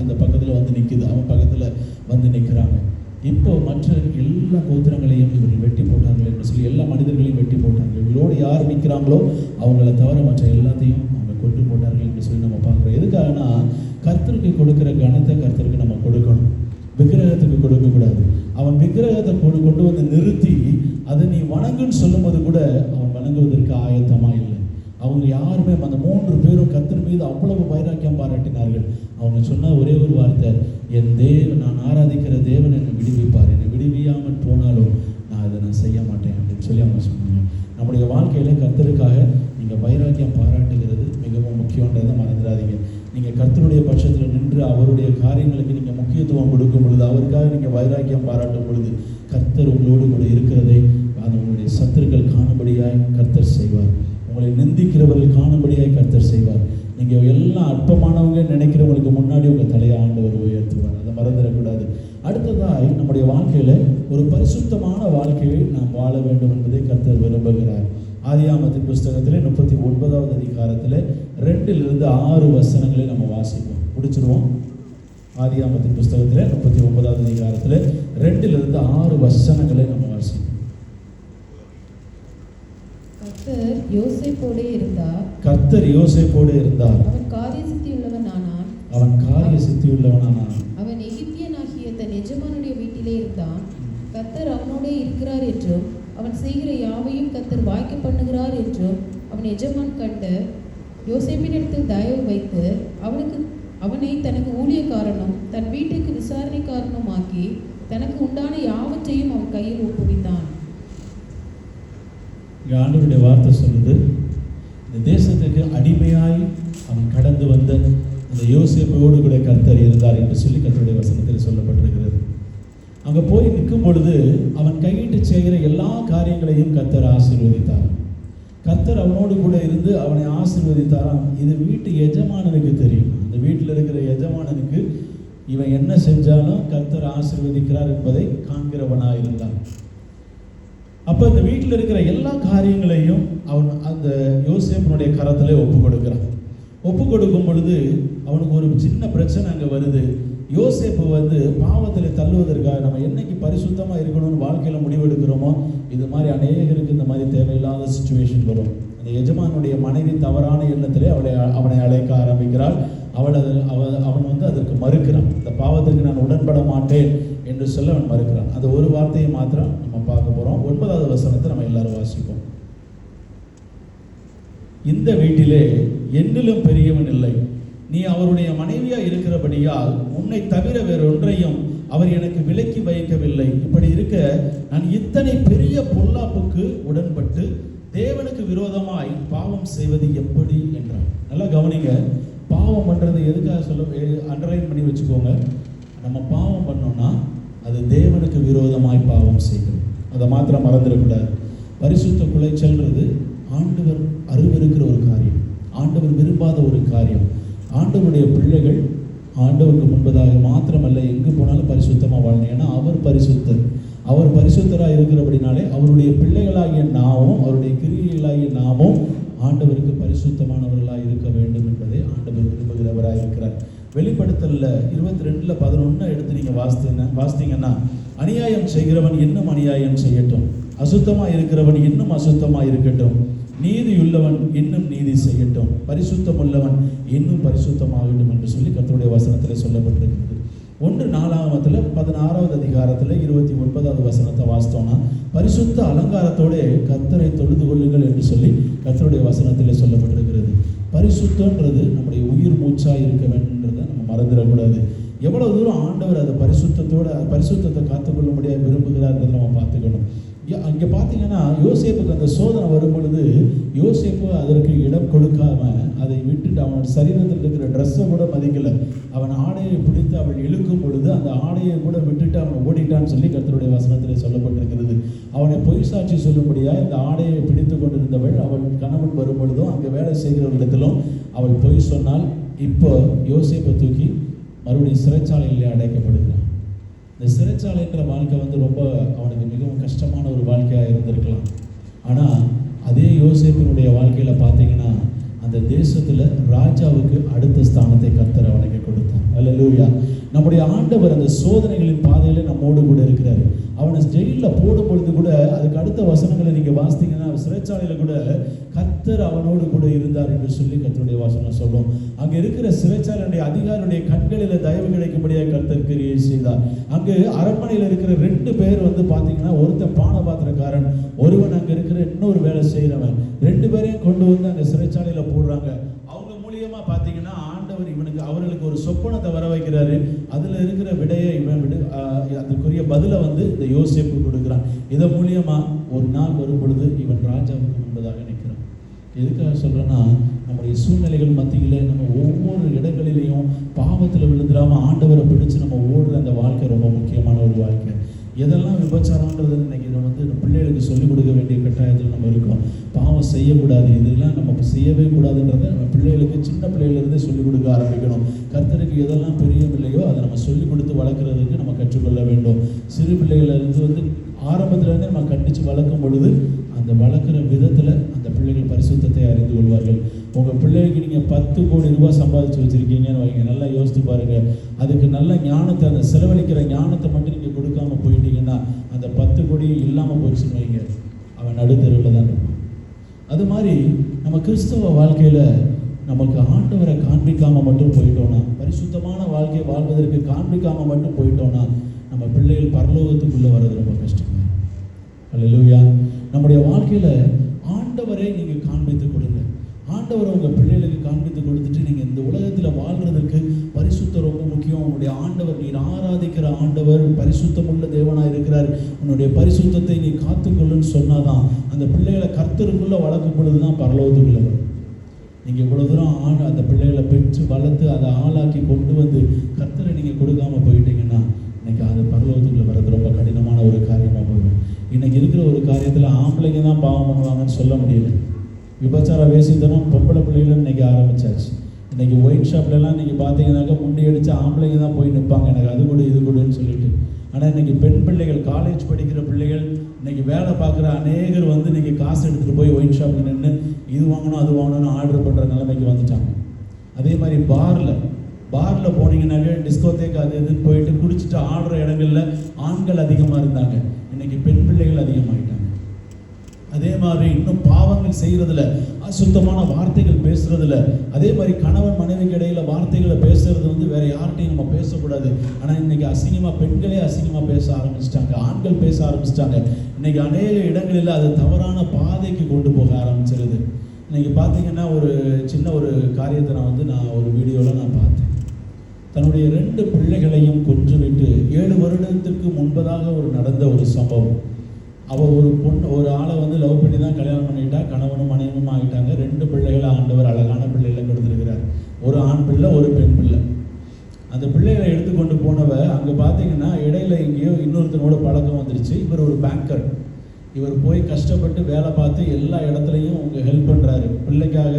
அந்த பக்கத்தில் நிற்குது, அவன் பக்கத்தில் நிற்கிறாங்க. இப்போ மற்ற எல்லா கோத்திரங்களையும் இவர்கள் வெட்டி போட்டார்கள் என்று சொல்லி எல்லா மனிதர்களையும் வெட்டி போட்டார்கள். இவர்களோடு யார் நிற்கிறாங்களோ அவங்கள தவிர மற்ற எல்லாத்தையும் அவங்க கொண்டு போட்டார்கள் என்று சொல்லி நம்ம பார்க்குறோம். எதுக்காகனா, கர்த்தருக்கு கொடுக்குற கணத்தை கர்த்தருக்கு நம்ம கொடுக்கணும், விக்கிரகத்துக்கு கொடுக்கக்கூடாது. அவன் விக்கிரகத்தை கொண்டு நிறுத்தி அதை நீ வணங்குன்னு சொல்லும்போது கூட அவன் வணங்குவதற்கு ஆயத்தமாக இல்லை. அவங்க யாருமே அந்த 3 பேரும் கர்த்தர் மீது அவ்வளவு வைராக்கியம் பாராட்டினார்கள். அவங்க சொன்ன ஒரே ஒரு வார்த்தை, என் நான் ஆராதிக்கிற தேவன் என்னை விடுவிப்பார், என்னை விடுவியாமல் போனாலும் நான் அதை செய்ய மாட்டேன் அப்படின்னு சொல்லி அவங்க சொன்னாங்க. நம்முடைய வாழ்க்கையில் கர்த்தருக்காக நீங்கள் வைராக்கியம் பாராட்டுகிறது மிகவும் முக்கியன்றதை மறந்துடாதீங்க. நீங்கள் கர்த்தருடைய பட்சத்தில் நின்று அவருடைய காரியங்களுக்கு நீங்கள் முக்கியத்துவம் கொடுக்கும் பொழுது, அவருக்காக நீங்கள் வைராக்கியம் பாராட்டும் பொழுது, கர்த்தர் உங்களோடு கூட இருக்கிறதை அது உங்களுடைய சத்துருக்கள் காணும்படியாய் கர்த்தர் செய்வார். உங்களை நிந்திக்கிறவர்கள் காணும்படியாய் கர்த்தர் செய்வார். நீங்கள் எல்லாம் அற்பமானவங்க நினைக்கிறவங்களுக்கு முன்னாடி உங்கள் தலையை ஆண்டவர் உயர்த்துவார். அதை மறந்துடக்கூடாது. அடுத்ததாய் நம்முடைய வாழ்க்கையில் ஒரு பரிசுத்தமான வாழ்க்கையை நாம் வாழ வேண்டும் என்பதை கர்த்தர் விரும்புகிறார். ஆதியாகமத்தின் புஸ்தகத்தில் 39வது அதிகாரத்தில் 2-6 வசனங்களை நம்ம வாசிப்போம், முடிச்சிருவோம். ஆதியாகமத்தின் புஸ்தகத்தில் 39வது அதிகாரத்தில் 2-6 வசனங்களை நம்ம வாசிப்போம். கர்த்தர் யோசேப்போடே இருந்தார். கர்த்தர் யோசேப்போடு இருந்தார். அவன் காரிய சித்தியுள்ளவனானான். அவன் காரிய சித்தியுள்ளவனானான். அவன் எகிப்தியனாகிய தன் எஜமானுடைய வீட்டிலே இருந்தான். கர்த்தர் அவனோடே இருக்கிறார் என்றும் அவன் செய்கிற யாவையும் கர்த்தர் வாய்க்க பண்ணுகிறார் என்றும் அவன் எஜமான் கண்டு யோசேப்பினிடத்தில் தயவு வைத்து அவனை தனக்கு ஊழியக்காரனும் தன் வீட்டுக்கு விசாரணைக்காரனும் ஆக்கி தனக்கு உண்டான யாவற்றையும் அவன் கையில் ஒப்புவித்தான். இங்கே ஆண்டவருடைய வார்த்தை சொல்லுது, இந்த தேசத்துக்கு அடிமையாய் அவன் கடந்து வந்த அந்த யோசேப்போடு கூட கர்த்தர் இருந்தார் என்று சொல்லி கர்த்தருடைய வசனத்தில் சொல்லப்பட்டிருக்கிறது. அங்கே போய் நிற்கும் பொழுது அவன் கையிட்டு செய்கிற எல்லா காரியங்களையும் கர்த்தர் ஆசீர்வதித்தார். கர்த்தர் அவனோடு கூட இருந்து அவனை ஆசீர்வதித்தாராம். இது வீட்டு எஜமானனுக்கு தெரியும். அந்த வீட்டில் இருக்கிற எஜமானனுக்கு இவன் என்ன செஞ்சாலும் கர்த்தர் ஆசீர்வதிக்கிறார் என்பதை காண்கிறவனாக இருந்தான். அப்போ இந்த வீட்டில் இருக்கிற எல்லா காரியங்களையும் அவன் அந்த யோசேப்பினுடைய கரத்திலே ஒப்பு கொடுக்கிறான். ஒப்பு கொடுக்கும் பொழுது அவனுக்கு ஒரு சின்ன பிரச்சனை அங்கே வருது. யோசேப்பு பாவத்தில் தள்ளுவதற்காக நம்ம என்னைக்கு பரிசுத்தமாக இருக்கணும்னு வாழ்க்கையில் முடிவெடுக்கிறோமோ, இது மாதிரி அநேகருக்கு இந்த மாதிரி தேவையில்லாத சுச்சுவேஷன் வரும். அந்த எஜமானுடைய மனைவி தவறான எண்ணத்திலே அவனை அழைக்க ஆரம்பிக்கிறாள். அவன் அதற்கு மறுக்கிறான். இந்த பாவத்திற்கு நான் உடன்பட மாட்டேன் என்று சொல்ல அவன் மறுக்கிறான். அந்த ஒரு வார்த்தையை மாத்திரம் நம்ம பார்க்க போகிறோம். 9வது வசனத்தை நம்ம எல்லாரும் வாசிப்போம். இந்த வீட்டிலே என்னிலும் பெரியவன் இல்லை. நீ அவருடைய மனைவியா இருக்கிறபடியால் உன்னை தவிர வேறொன்றையும் அவர் எனக்கு விலக்கி வைக்கவில்லை. இப்படி இருக்க நான் இத்தனை பெரிய பொல்லாப்புக்கு உடன்பட்டு தேவனுக்கு விரோதமாய் பாவம் செய்வது எப்படி என்றார். நல்லா கவனிங்க. பாவம் பண்ணுறது எதுக்காக அண்டர்லைன் பண்ணி வச்சுக்கோங்க. நம்ம பாவம் பண்ணோம்னா அது தேவனுக்கு விரோதமாய் பாவம் செய்கிறோம். அதை மாத்திரம் மறந்துடக்கூடாது. பரிசுத்த குலைச்சல்ன்றது ஆண்டவர் அருவருக்கிற ஒரு காரியம், ஆண்டவர் விரும்பாத ஒரு காரியம். ஆண்டவருடைய பிள்ளைகள் ஆண்டவருக்கு முன்பதாக மாத்திரமல்ல எங்கு போனாலும் பரிசுத்தமாக வாழணும். ஏன்னா அவர் பரிசுத்தர். அவர் பரிசுத்தராக இருக்கிறபடினாலே அவருடைய பிள்ளைகளாகிய நாமும் அவருடைய கிரியைகளாகிய நாமும் ஆண்டவருக்கு பரிசுத்தமானவர்களாக இருக்க வேண்டும் என்பதை ஆண்டவர் விரும்புகிறவராக இருக்கிறார். வெளிப்படுத்தலில் 22:11 எடுத்து நீங்கள் வாசித்தீங்கன்னா, அநியாயம் செய்கிறவன் இன்னும் அநியாயம் செய்யட்டும், அசுத்தமாக இருக்கிறவன் இன்னும் அசுத்தமாக இருக்கட்டும், நீதியுள்ளவன் இன்னும் நீதி செய்யட்டும், பரிசுத்தம் உள்ளவன் இன்னும் பரிசுத்தமாகட்டும் என்று சொல்லி கர்த்தருடைய வசனத்தில் சொல்லப்பட்டிருக்கிறது. 1 நாளாகமத்தில் 16வது அதிகாரத்தில் 29வது வசனத்தை வாசித்தோம்னா, பரிசுத்த அலங்காரத்தோடு கர்த்தரை தொழுது கொள்ளுங்கள் என்று சொல்லி கர்த்தருடைய வசனத்தில் சொல்லப்பட்டிருக்கிறது. பரிசுத்தன்றது நம்முடைய உயிர் மூச்சாக இருக்க வேண்டும்ன்றதை நம்ம மறந்துடக்கூடாது. எவ்வளவு தூரம் ஆண்டவர் அதை பரிசுத்தத்தை காத்துக்கொள்ள முடியாது விரும்புகிறார்ன்றதை நம்ம பார்த்துக்கணும். அங்கே பார்த்தீங்கன்னா யோசேப்புக்கு அந்த சோதனை வரும் பொழுது யோசேப்பு அதற்கு இடம் கொடுக்காம அதை விட்டுட்டு அவனோட சரீரத்தில் இருக்கிற ட்ரெஸ்ஸை கூட மதிக்கலை. அவன் ஆடையை பிடித்து அவள் இழுக்கும் பொழுது அந்த ஆடையை கூட விட்டுட்டு அவன் ஓடிட்டான்னு சொல்லி கர்த்தருடைய வசனத்தில் சொல்லப்பட்டிருக்கிறது. அவனை பொய் சாட்சி சொல்லும்படியா இந்த ஆடையை பிடித்து கொண்டிருந்தவள் அவள் கணவன் வரும் பொழுதும் அங்கே வேலை செய்கிறவர்களிடத்திலும் அவள் பொய் சொன்னால் இப்போ யோசேப்பை தூக்கி மறுபடியும் சிறைச்சாலையிலே அடைக்கப்படுகிறான். இந்த சிறைச்சாலைன்ற வாழ்க்கை ரொம்ப அவனுக்கு மிகவும் கஷ்டமான ஒரு வாழ்க்கையாக இருந்திருக்கலாம். ஆனால் அதே யோசேப்பினுடைய வாழ்க்கையில் பார்த்தீங்கன்னா அந்த தேசத்தில் ராஜாவுக்கு அடுத்த ஸ்தானத்தை கர்த்தர் அவனுக்கு கொடுத்தான். அல்லேலூயா. நம்முடைய ஆண்டவர் அந்த சோதனைகளின் பாதையில நம்மோடு கூட இருக்கிறார். அவனை ஜெயிலில் போடும் பொழுது கூட அதுக்கு அடுத்த வசனங்களை நீங்க வாசித்தீங்கன்னா சிறைச்சாலையில கூட கர்த்தர் அவனோடு கூட இருந்தார் என்று சொல்லி கர்த்தருடைய வசனம் சொல்லும். அங்க இருக்கிற சிறைச்சாலையுடைய அதிகாரியுடைய கண்களில தயவு கிடைக்கும்படியாக கர்த்தர் கிரியை செய்தார். அங்கு அரண்மனையில் இருக்கிற 2 பேர் வந்து பாத்தீங்கன்னா, ஒருத்தன் பானபாத்திரக்காரன், ஒருவன் அங்க இருக்கிற இன்னொரு வேலை செய்யறவன், 2 பேரையும் கொண்டு வந்து அங்க சிறைச்சாலையில போடுறாங்க. அவங்க மூலியமா பாத்தீங்கன்னா ஆண்டவர் அவர்களுக்கு ஒரு சொப்பனத்தை வர வைக்கிறாரு. அதுல இருக்கிற விடையை அதுக்குரிய பதிலை வந்து இந்த யோசேப்பு கொடுக்கிறான். இதன் மூலியமா ஒரு நாள் வரும் பொழுது இவன் ராஜாவுக்கு முன்பதாக நிற்கிறான். எதுக்காக சொல்றேன்னா, நம்முடைய சூழ்நிலைகள் மத்தியில நம்ம ஒவ்வொரு இடங்களிலையும் பாவத்தில் விழுந்துடாம ஆண்டவரை பிடிச்சு நம்ம ஓடுற அந்த வாழ்க்கை ரொம்ப முக்கியமான ஒரு வாழ்க்கை. எதெல்லாம் விபச்சாரம்ன்றது இன்னைக்கு நம்ம வந்து பிள்ளைகளுக்கு சொல்லிக் கொடுக்க வேண்டிய கட்டாயத்தில் நம்ம இருக்கோம். பாவம் செய்யக்கூடாது, இதெல்லாம் நம்ம செய்யவே கூடாதுன்றதை நம்ம பிள்ளைகளுக்கு சின்ன பிள்ளைகளிலிருந்தே சொல்லிக் கொடுக்க ஆரம்பிக்கணும். கர்த்தருக்கு எதெல்லாம் பிரியமில்லையோ அதை நம்ம சொல்லிக் கொடுத்து வளர்க்குறதுக்கு நம்ம கற்றுக்கொள்ள வேண்டும். சிறு பிள்ளைகளிலிருந்து வந்து ஆரம்பத்திலேருந்தே நம்ம கண்டித்து வளர்க்கும் பொழுது அந்த வளர்க்குற விதத்தில் அந்த பிள்ளைகள் பரிசுத்தத்தை அறிந்து கொள்வார்கள். உங்கள் பிள்ளைகளுக்கு நீங்கள் 10 கோடி ரூபாய் சம்பாதிச்சு வச்சுருக்கீங்கன்னு வைங்க, நல்லா யோசித்து பாருங்கள். அதுக்கு நல்ல ஞானத்தை, அந்த செலவழிக்கிற ஞானத்தை மட்டும் நீங்கள் கொடுக்காம போயிட்டீங்கன்னா அந்த 10 கோடி இல்லாமல் போச்சுன்னு வைங்க, அவன் நடுத்தருவில் தான் இருப்பான். அது மாதிரி நம்ம கிறிஸ்தவ வாழ்க்கையில் நமக்கு ஆண்டவரை காண்பிக்காமல் மட்டும் போயிட்டோன்னா, பரிசுத்தமான வாழ்க்கையை வாழ்வதற்கு காண்பிக்காமல் மட்டும் போயிட்டோன்னா நம்ம பிள்ளைகள் பரலோகத்துக்குள்ளே வர்றது ரொம்ப கஷ்டம். அல்லேலூயா. நம்முடைய வாழ்க்கையில் ஆண்டவரை நீங்கள் காண்பித்து கொடுங்க. ஆண்டவரை உங்கள் பிள்ளைகளுக்கு காண்பித்து கொடுத்துட்டு நீங்கள் இந்த உலகத்தில் வாழ்கிறதுக்கு பரிசுத்தம் ரொம்ப முக்கியம். உன்னுடைய ஆண்டவர், நீ ஆராதிக்கிற ஆண்டவர் பரிசுத்தமுள்ள தேவனாக இருக்கிறார், உன்னுடைய பரிசுத்தத்தை நீ காத்துக்கொள்ளுன்னு சொன்னாதான் அந்த பிள்ளைகளை கர்த்தருக்குள்ளே வளர்க்கும் பொழுது தான் பரலோகத்துக்குள்ளே வரும். நீங்கள் இவ்வளோ தூரம் அந்த பிள்ளைகளை பெற்று வளர்த்து அதை ஆளாக்கி கொண்டு வந்து கர்த்தரை நீங்கள் கொடுக்காம போயிட்டீங்கன்னா இன்னைக்கு அது பரலோகத்துக்குள்ளே வர்றது ரொம்ப கடினமான ஒரு காரியமாக போயிடும். இன்னைக்கு இருக்கிற ஒரு காரியத்தில் ஆம்பளைங்க தான் பாவம் பண்ணுவாங்கன்னு சொல்ல முடியல. விபச்சார வேசித்தனம் பொம்பளை பிள்ளைகளும் இன்னைக்கு ஆரம்பிச்சாச்சு. இன்னைக்கு ஒயின் ஷாப்லலாம் நீங்கள் பார்த்தீங்கன்னாக்கா முண்டி அடித்து ஆம்பளைங்க தான் போய் நிற்பாங்க, எனக்கு அது கொடு இது கொடுன்னு சொல்லிட்டு. ஆனால் இன்னைக்கு பெண் பிள்ளைகள், காலேஜ் படிக்கிற பிள்ளைகள், இன்னைக்கு வேலை பார்க்குற அநேகர் வந்து இன்னைக்கு காசு எடுத்துகிட்டு போய் ஒயின் ஷாப்பில் நின்று இது வாங்கணும் அது வாங்கணும்னு ஆர்டர் பண்ணுற நிலைமைக்கு வந்துட்டாங்க. அதே மாதிரி பாரில் போனீங்கன்னாக்கா டிஸ்கோத்தேக்கு அது இதுன்னு போயிட்டு குடிச்சிட்டு ஆடுற இடங்களில் ஆண்கள் அதிகமாக இருந்தாங்க, இன்னைக்கு பெண் பிள்ளைகள் அதிகமாகிட்டாங்க. அதே மாதிரி இன்னும் பாவங்கள் செய்கிறதுல, அசுத்தமான வார்த்தைகள் பேசுறதுல, அதே மாதிரி கணவன் மனைவிக்கு இடையில வார்த்தைகளை பேசுறது வந்து வேற யார்கிட்டையும் நம்ம பேசக்கூடாது. ஆனால் இன்னைக்கு அசிங்கமாக பெண்களே அசிங்கமாக பேச ஆரம்பிச்சிட்டாங்க, ஆண்கள் பேச ஆரம்பிச்சிட்டாங்க. இன்னைக்கு அநேக இடங்களில் அது தவறான பாதைக்கு கொண்டு போக ஆரம்பிச்சிருது. இன்னைக்கு பார்த்தீங்கன்னா ஒரு சின்ன ஒரு காரியத்தை நான் ஒரு வீடியோவில் நான் பார்த்தேன். தன்னுடைய 2 பிள்ளைகளையும் கொன்றுவிட்டு 7 வருடத்துக்கு முன்பதாக நடந்த ஒரு சம்பவம். அவள் ஒரு ஆளை வந்து லவ் பண்ணி தான் கல்யாணம் பண்ணிட்டா, கணவனும் மனைவியும் ஆகிட்டாங்க. 2 பிள்ளைகளை ஆண்டவர் அழகான பிள்ளைகளை கொடுத்துருக்கிறார், ஒரு ஆண் பிள்ளை ஒரு பெண் பிள்ளை. அந்த பிள்ளைகளை எடுத்துக்கொண்டு போனவ அங்கே பார்த்தீங்கன்னா இடையில எங்கேயோ இன்னொருத்தனோட பழக்கம் வந்துருச்சு. இவர் ஒரு பேங்கர், இவர் போய் கஷ்டப்பட்டு வேலை பார்த்து எல்லா இடத்துலையும் அவங்க ஹெல்ப் பண்ணுறாரு. பிள்ளைக்காக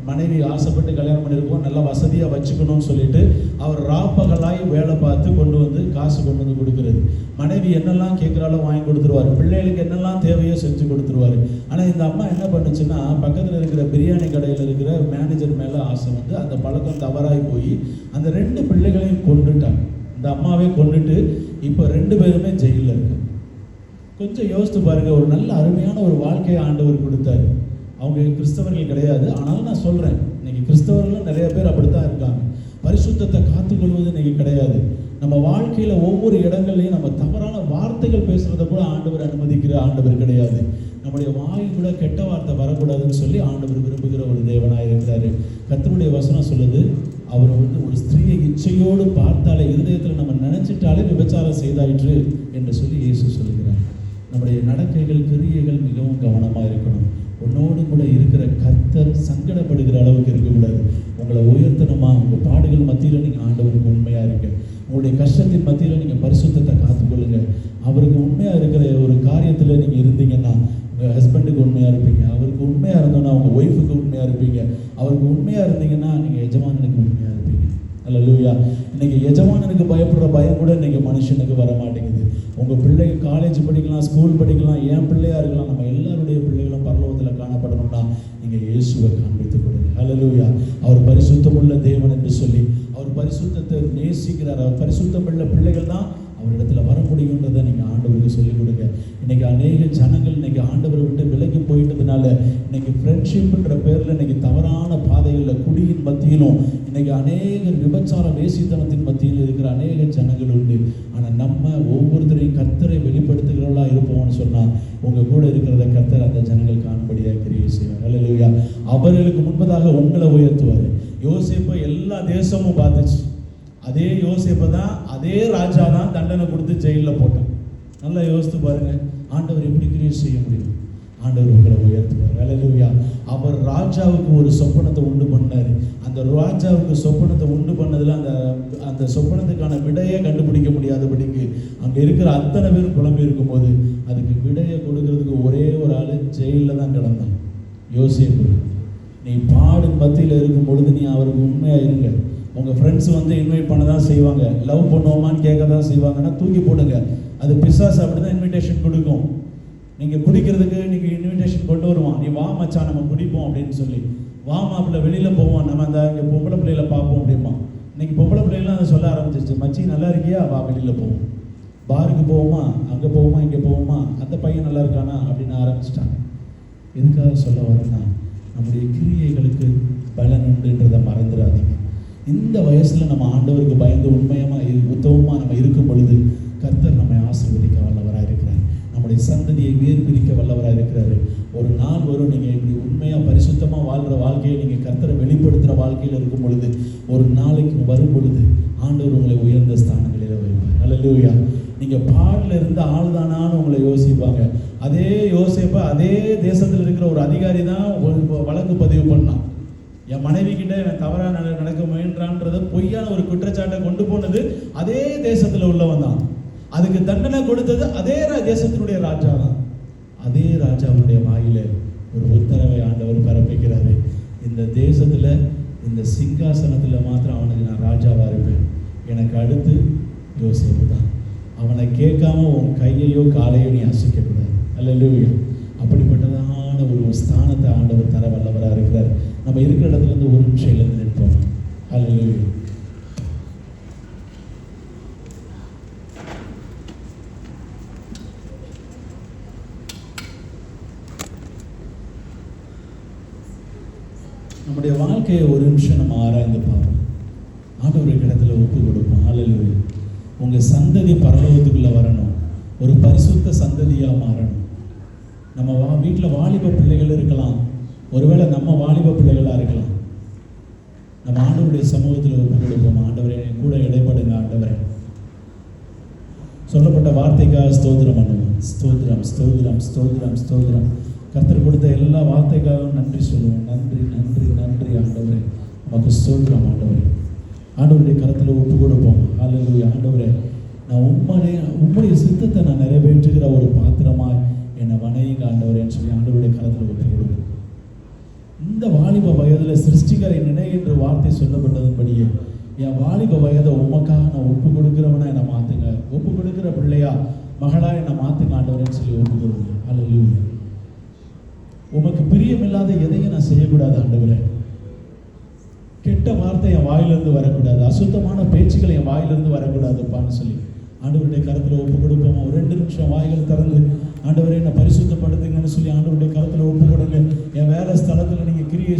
மனைவி ஆசைப்பட்டு கல்யாணம் பண்ணியிருக்கோம், நல்லா வசதியாக வச்சுக்கணும்னு சொல்லிட்டு அவர் ராப்பகலாய் வேலை பார்த்து கொண்டு வந்து காசு கொண்டு வந்து கொடுக்குறது. மனைவி என்னெல்லாம் கேட்குறாலும் வாங்கி கொடுத்துருவார், பிள்ளைகளுக்கு என்னெல்லாம் தேவையோ செஞ்சு கொடுத்துருவார். ஆனால் இந்த அம்மா என்ன பண்ணுச்சுன்னா, பக்கத்தில் இருக்கிற பிரியாணி கடையில் இருக்கிற மேனேஜர் மேலே ஆசை வந்து அந்த பழக்கம் தவறாகி போய் அந்த 2 பிள்ளைகளையும் கொண்டுட்டாங்க. இந்த அம்மாவே கொண்டுட்டு இப்போ 2 பேருமே ஜெயிலில் இருக்கு. கொஞ்சம் யோசித்து பாருங்க, ஒரு நல்ல அருமையான ஒரு வாழ்க்கையை ஆண்டவர் கொடுத்தாரு. அவங்க கிறிஸ்தவர்கள் கிடையாது, ஆனாலும் நான் சொல்கிறேன், இன்னைக்கு கிறிஸ்தவர்களும் நிறைய பேர் அப்படித்தான் இருக்காங்க. பரிசுத்தத்தை காத்துக்கொள்வது இன்னைக்கு கிடையாது. நம்ம வாழ்க்கையில் ஒவ்வொரு இடங்கள்லையும் நம்ம தவறான வார்த்தைகள் பேசுகிறத கூட ஆண்டவர் அனுமதிக்கிற ஆண்டவர் கிடையாது. நம்முடைய வாயில் கூட கெட்ட வார்த்தை வரக்கூடாதுன்னு சொல்லி ஆண்டவர் விரும்புகிற ஒரு தேவனாக இருக்கிறாரு. கர்த்தருடைய வசனம் சொல்லுது, அவர் வந்து ஒரு ஸ்திரீயை இச்சையோடு பார்த்தாலே, இருதயத்தில் நம்ம நினைச்சிட்டாலே விபச்சாரம் செய்தாயிற்று என்று சொல்லி இயேசு சொல்லுகிறார். நம்முடைய நடக்கைகள், கிரியைகள் மிகவும் கவனமாக இருக்கணும். உன்னோடு கூட இருக்கிற கர்த்தர் சங்கடப்படுகிற அளவுக்கு இருக்கக்கூடாது. உங்களை உயர்த்தணுமா, உங்கள் பாடுகள் மத்தியில் நீங்கள் ஆண்டவருக்கு உண்மையாக இருங்க. உங்களுடைய கஷ்டத்தின் மத்தியில் நீங்கள் பரிசுத்தத்தை காத்துக்கொள்ளுங்க. அவருக்கு உண்மையாக இருக்கிற ஒரு காரியத்தில் நீங்கள் இருந்தீங்கன்னா உங்கள் ஹஸ்பண்டுக்கு உண்மையாக இருப்பீங்க. அவருக்கு உண்மையாக இருந்தோன்னா உங்கள் ஒய்ஃபுக்கு உண்மையாக இருப்பீங்க. அவருக்கு உண்மையாக இருந்தீங்கன்னா நீங்கள் எஜமானனுக்கு உண்மையாக இருப்பீங்க. அல்லேலூயா. இன்னைக்கு எஜமானனுக்கு பயப்படுற பயம் கூட இன்னைக்கு மனுஷனுக்கு வர மாட்டேங்குது. உங்கள் பிள்ளைங்க காலேஜ் படிக்கலாம், ஸ்கூல் படிக்கலாம், என் பிள்ளையாக இருக்கலாம், நம்ம எல்லாருடைய பிள்ளைகளும் பரலோகத்தில் காணப்படணும்னா நீங்கள் இயேசுவை காண்பித்துக் கொடுங்க. அல்லேலூயா. அவர் பரிசுத்தமுள்ள தேவன் என்று சொல்லி, அவர் பரிசுத்தத்தை நேசி நேசிக்கிறார். அவர் பரிசுத்தம் உள்ள பிள்ளைகள் தான் அவரிடத்துல வர முடியுன்றதை நீங்கள் ஆண்டவருக்கு சொல்லிக் கொடுங்க. இன்னைக்கு அநேக ஜனங்கள் இன்னைக்கு ஆண்டவரை விட்டு விலகி போயிட்டதுனால இன்னைக்கு ஃப்ரெண்ட்ஷிப்ன்ற பேரில் இன்னைக்கு தவறான பாதைகளில் குடியின் மத்தியிலும் இன்னைக்கு அநேகர் விபச்சார வேசித்தனத்தின் மத்தியில் இருக்கிற அநேக ஜனங்கள் உண்டு. ஆனால் நம்ம ஒவ்வொருத்தரையும் கர்த்தரை வெளிப்படுத்துகிறவர்களாக இருப்போம்னு சொன்னால் உங்கள் கூட இருக்கிறத கர்த்தர் அந்த ஜனங்கள் காணும்படியாக கிரியை செய்வார். அல்லேலூயா. அவர்களுக்கு முன்பதாக உங்களை உயர்த்துவார். யோசேப்பை எல்லா தேசமும் பார்த்துச்சு. அதே யோசேப்பை தான் அதே ராஜா தான் தண்டனை கொடுத்து ஜெயிலில் போட்டான். நல்லா யோசித்து பாருங்க, ஆண்டவர் எப்படி கிரியை செய்ய முடியும்? ஆண்டவர் உங்களை உயர்த்துவார். அல்லேலூயா. அவர் ராஜாவுக்கு ஒரு சொப்பனத்தை உண்டு பண்ணார். அந்த ராஜாவுக்கு சொப்பனத்தை உண்டு பண்ணதில் அந்த சொப்பனத்துக்கான விடையை கண்டுபிடிக்க முடியாதபடிக்கு அங்கே இருக்கிற அத்தனை பேரும் குழம்பி இருக்கும்போது அதுக்கு விடையை கொடுக்கறதுக்கு ஒரே ஒரு ஆள் ஜெயிலில் தான் கிடந்தான், யோசேப்பு. நீ பாடு மத்தியில் இருக்கும் பொழுது நீ அவருக்கு உண்மையாக இருங்க. உங்கள் ஃப்ரெண்ட்ஸ் வந்து இன்வைட் பண்ண தான் செய்வாங்க, லவ் பண்ணுவோமான்னு கேட்க தான் செய்வாங்கன்னா தூக்கி போடுங்க. அது பிசாசு அப்படி தான் இன்விடேஷன் கொடுக்கும். நீங்கள் குடிக்கிறதுக்கு நீங்கள் இன்விடேஷன் கொண்டு வருவான், நீ வா மச்சான் நம்ம குடிப்போம் அப்படின்னு சொல்லி. வா மாப்பிள்ள வெளியில் போவோம், நம்ம அந்த இங்கே பொம்பளை பிள்ளைகளை பார்ப்போம் அப்படிமா. இன்னைக்கு பொம்பளை பிள்ளைகள்லாம் அதை சொல்ல ஆரம்பிச்சிருச்சு, மச்சி நல்லா இருக்கியா, வா வெளியில் போவோம், பாருக்கு போவோமா, அங்கே போவோமா, இங்கே போவோமா, அந்த பையன் நல்லா இருக்கானா அப்படின்னு ஆரம்பிச்சிட்டாங்க. எதுக்காக சொல்ல வரேன்னா, நம்முடைய கிரியைகளுக்கு பலன் உண்டுன்றதை மறந்துடாதீங்க. இந்த வயசில் நம்ம ஆண்டவருக்கு பயந்து உண்மையாக உத்தமமாக நம்ம இருக்கும் பொழுது கர்த்தர் நம்மை ஆசீர்வதிக்க வல்லவராக இருக்கிறார். நம்முடைய சந்ததியை வேறு பிரிக்க வல்லவராக இருக்கிறாரு. ஒரு நாள் வரும், நீங்கள் இப்படி உண்மையாக பரிசுத்தமாக வாழ்கிற வாழ்க்கையை நீங்கள் கர்த்தரை வெளிப்படுத்துகிற வாழ்க்கையில் இருக்கும் பொழுது ஒரு நாளைக்கு வரும் பொழுது ஆண்டவர் உங்களை உயர்ந்த ஸ்தானங்களில் வைப்பார். அல்லேலூயா. நீங்கள் பாடில் இருந்த ஆள் தானான்னு உங்களை யோசிப்பாங்க. அதே யோசிப்பா அதே தேசத்தில் இருக்கிற ஒரு அதிகாரி தான் வழக்கு பதிவு பண்ணான். என் மனைவி கிட்ட இவன் தவறாக நடக்க முயன்றான்றதை பொய்யான ஒரு குற்றச்சாட்டை கொண்டு போனது அதே தேசத்தில் உள்ளவன் தான். அதுக்கு தண்டனை கொடுத்தது அதே தேசத்தினுடைய ராஜா தான். அதே ராஜாவுடைய வாயில ஒரு உத்தரவை ஆண்டவர் பிறப்பிக்கிறாரு, இந்த தேசத்துல இந்த சிங்காசனத்துல மாத்திரம் அவனுக்கு நான் ராஜாவா இருப்பேன், எனக்கு அடுத்து யோசேப்பு தான். அவனை கேட்காம உன் கையையோ காலையோ நீ அசைக்கக்கூடாது. அல்லேலூயா. அப்படிப்பட்டதான ஒரு ஸ்தானத்தை ஆண்டவர் தர வல்லவராக இருக்கிறார். நம்ம இருக்கிற இடத்துல இருந்து ஒரு நிமிஷம் எழுந்து நிற்போம். அல்லேலூயா. நம்முடைய வாழ்க்கையை ஒரு நிமிஷம் நம்ம ஆராய்ந்து பார்ப்போம். ஆண்டவருக்கு இடத்துல ஒப்பு கொடுப்போம். அல்லேலூயா. உங்கள் சந்ததி பரலோகத்துக்குள்ளே வரணும், ஒரு பரிசுத்த சந்ததியாக மாறணும். நம்ம வீட்டில் வாலிப பிள்ளைகள் இருக்கலாம், ஒருவேளை நம்ம வாலிப பிள்ளைகளாக இருக்கலாம். நம்ம ஆண்டவருடைய சமூகத்தில் ஒப்பு கொடுப்போம். ஆண்டவரே கூட இடைப்படுங்க. ஆண்டவரே சொல்லப்பட்ட வார்த்தைக்காக ஸ்தோத்திரம் பண்ணுவோம். ஸ்தோத்திரம் ஸ்தோத்திரம் ஸ்தோத்திரம் ஸ்தோத்திரம். கர்த்தர் கொடுத்த எல்லா வார்த்தைக்காகவும் நன்றி சொல்லுவோம். நன்றி நன்றி நன்றி ஆண்டவரே, நமக்கு ஸ்தோத்திரம் ஆண்டவரே. ஆண்டவருடைய கரத்தில் ஒப்பு கொடுப்போம். அல்லேலூயா. ஆண்டவரே, நான் உம்முடைய சித்தத்தை நான் நிறைவேற்றுகிற ஒரு பாத்திரமாய் என்னை வணங்க ஆண்டவரேன்னு சொல்லி ஆண்டவருடைய கரத்தில் ஒப்பு கொடுப்போம். இந்த வாலிப வயதில் சிருஷ்டிகரை நினை என்று வார்த்தை சொல்லப்பட்டதன்படியே என் வாலிப வயதை உமக்காக நான் ஒப்பு கொடுக்கிறவனா என்னை மாற்றுங்க, ஒப்பு கொடுக்குற பிள்ளையா மகளா என்னை மாற்றுங்க ஆண்டவரேன்னு சொல்லி ஒப்பு கொடுங்க. அல்லேலூயா. உமக்கு பிரியமில்லாத எதையும் நான் செய்யக்கூடாது ஆண்டவரே. கெட்ட வார்த்தை என் வாயிலிருந்து வரக்கூடாது, அசுத்தமான பேச்சுக்கள் என் வாயிலிருந்து வரக்கூடாதுப்பான்னு சொல்லி ஆண்டவருடைய கரத்தில் ஒப்பு கொடுப்போம். ஒரு 2 நிமிஷம் வாய்கள் திறந்து ஆண்டவரே என்னை பரிசுத்தப்படுத்துங்கன்னு சொல்லி ஆண்டவருடைய கரத்தில் ஒப்பு கொடுங்க. என் வேலை ஸ்தலத்தில் நீங்கள் கிரியை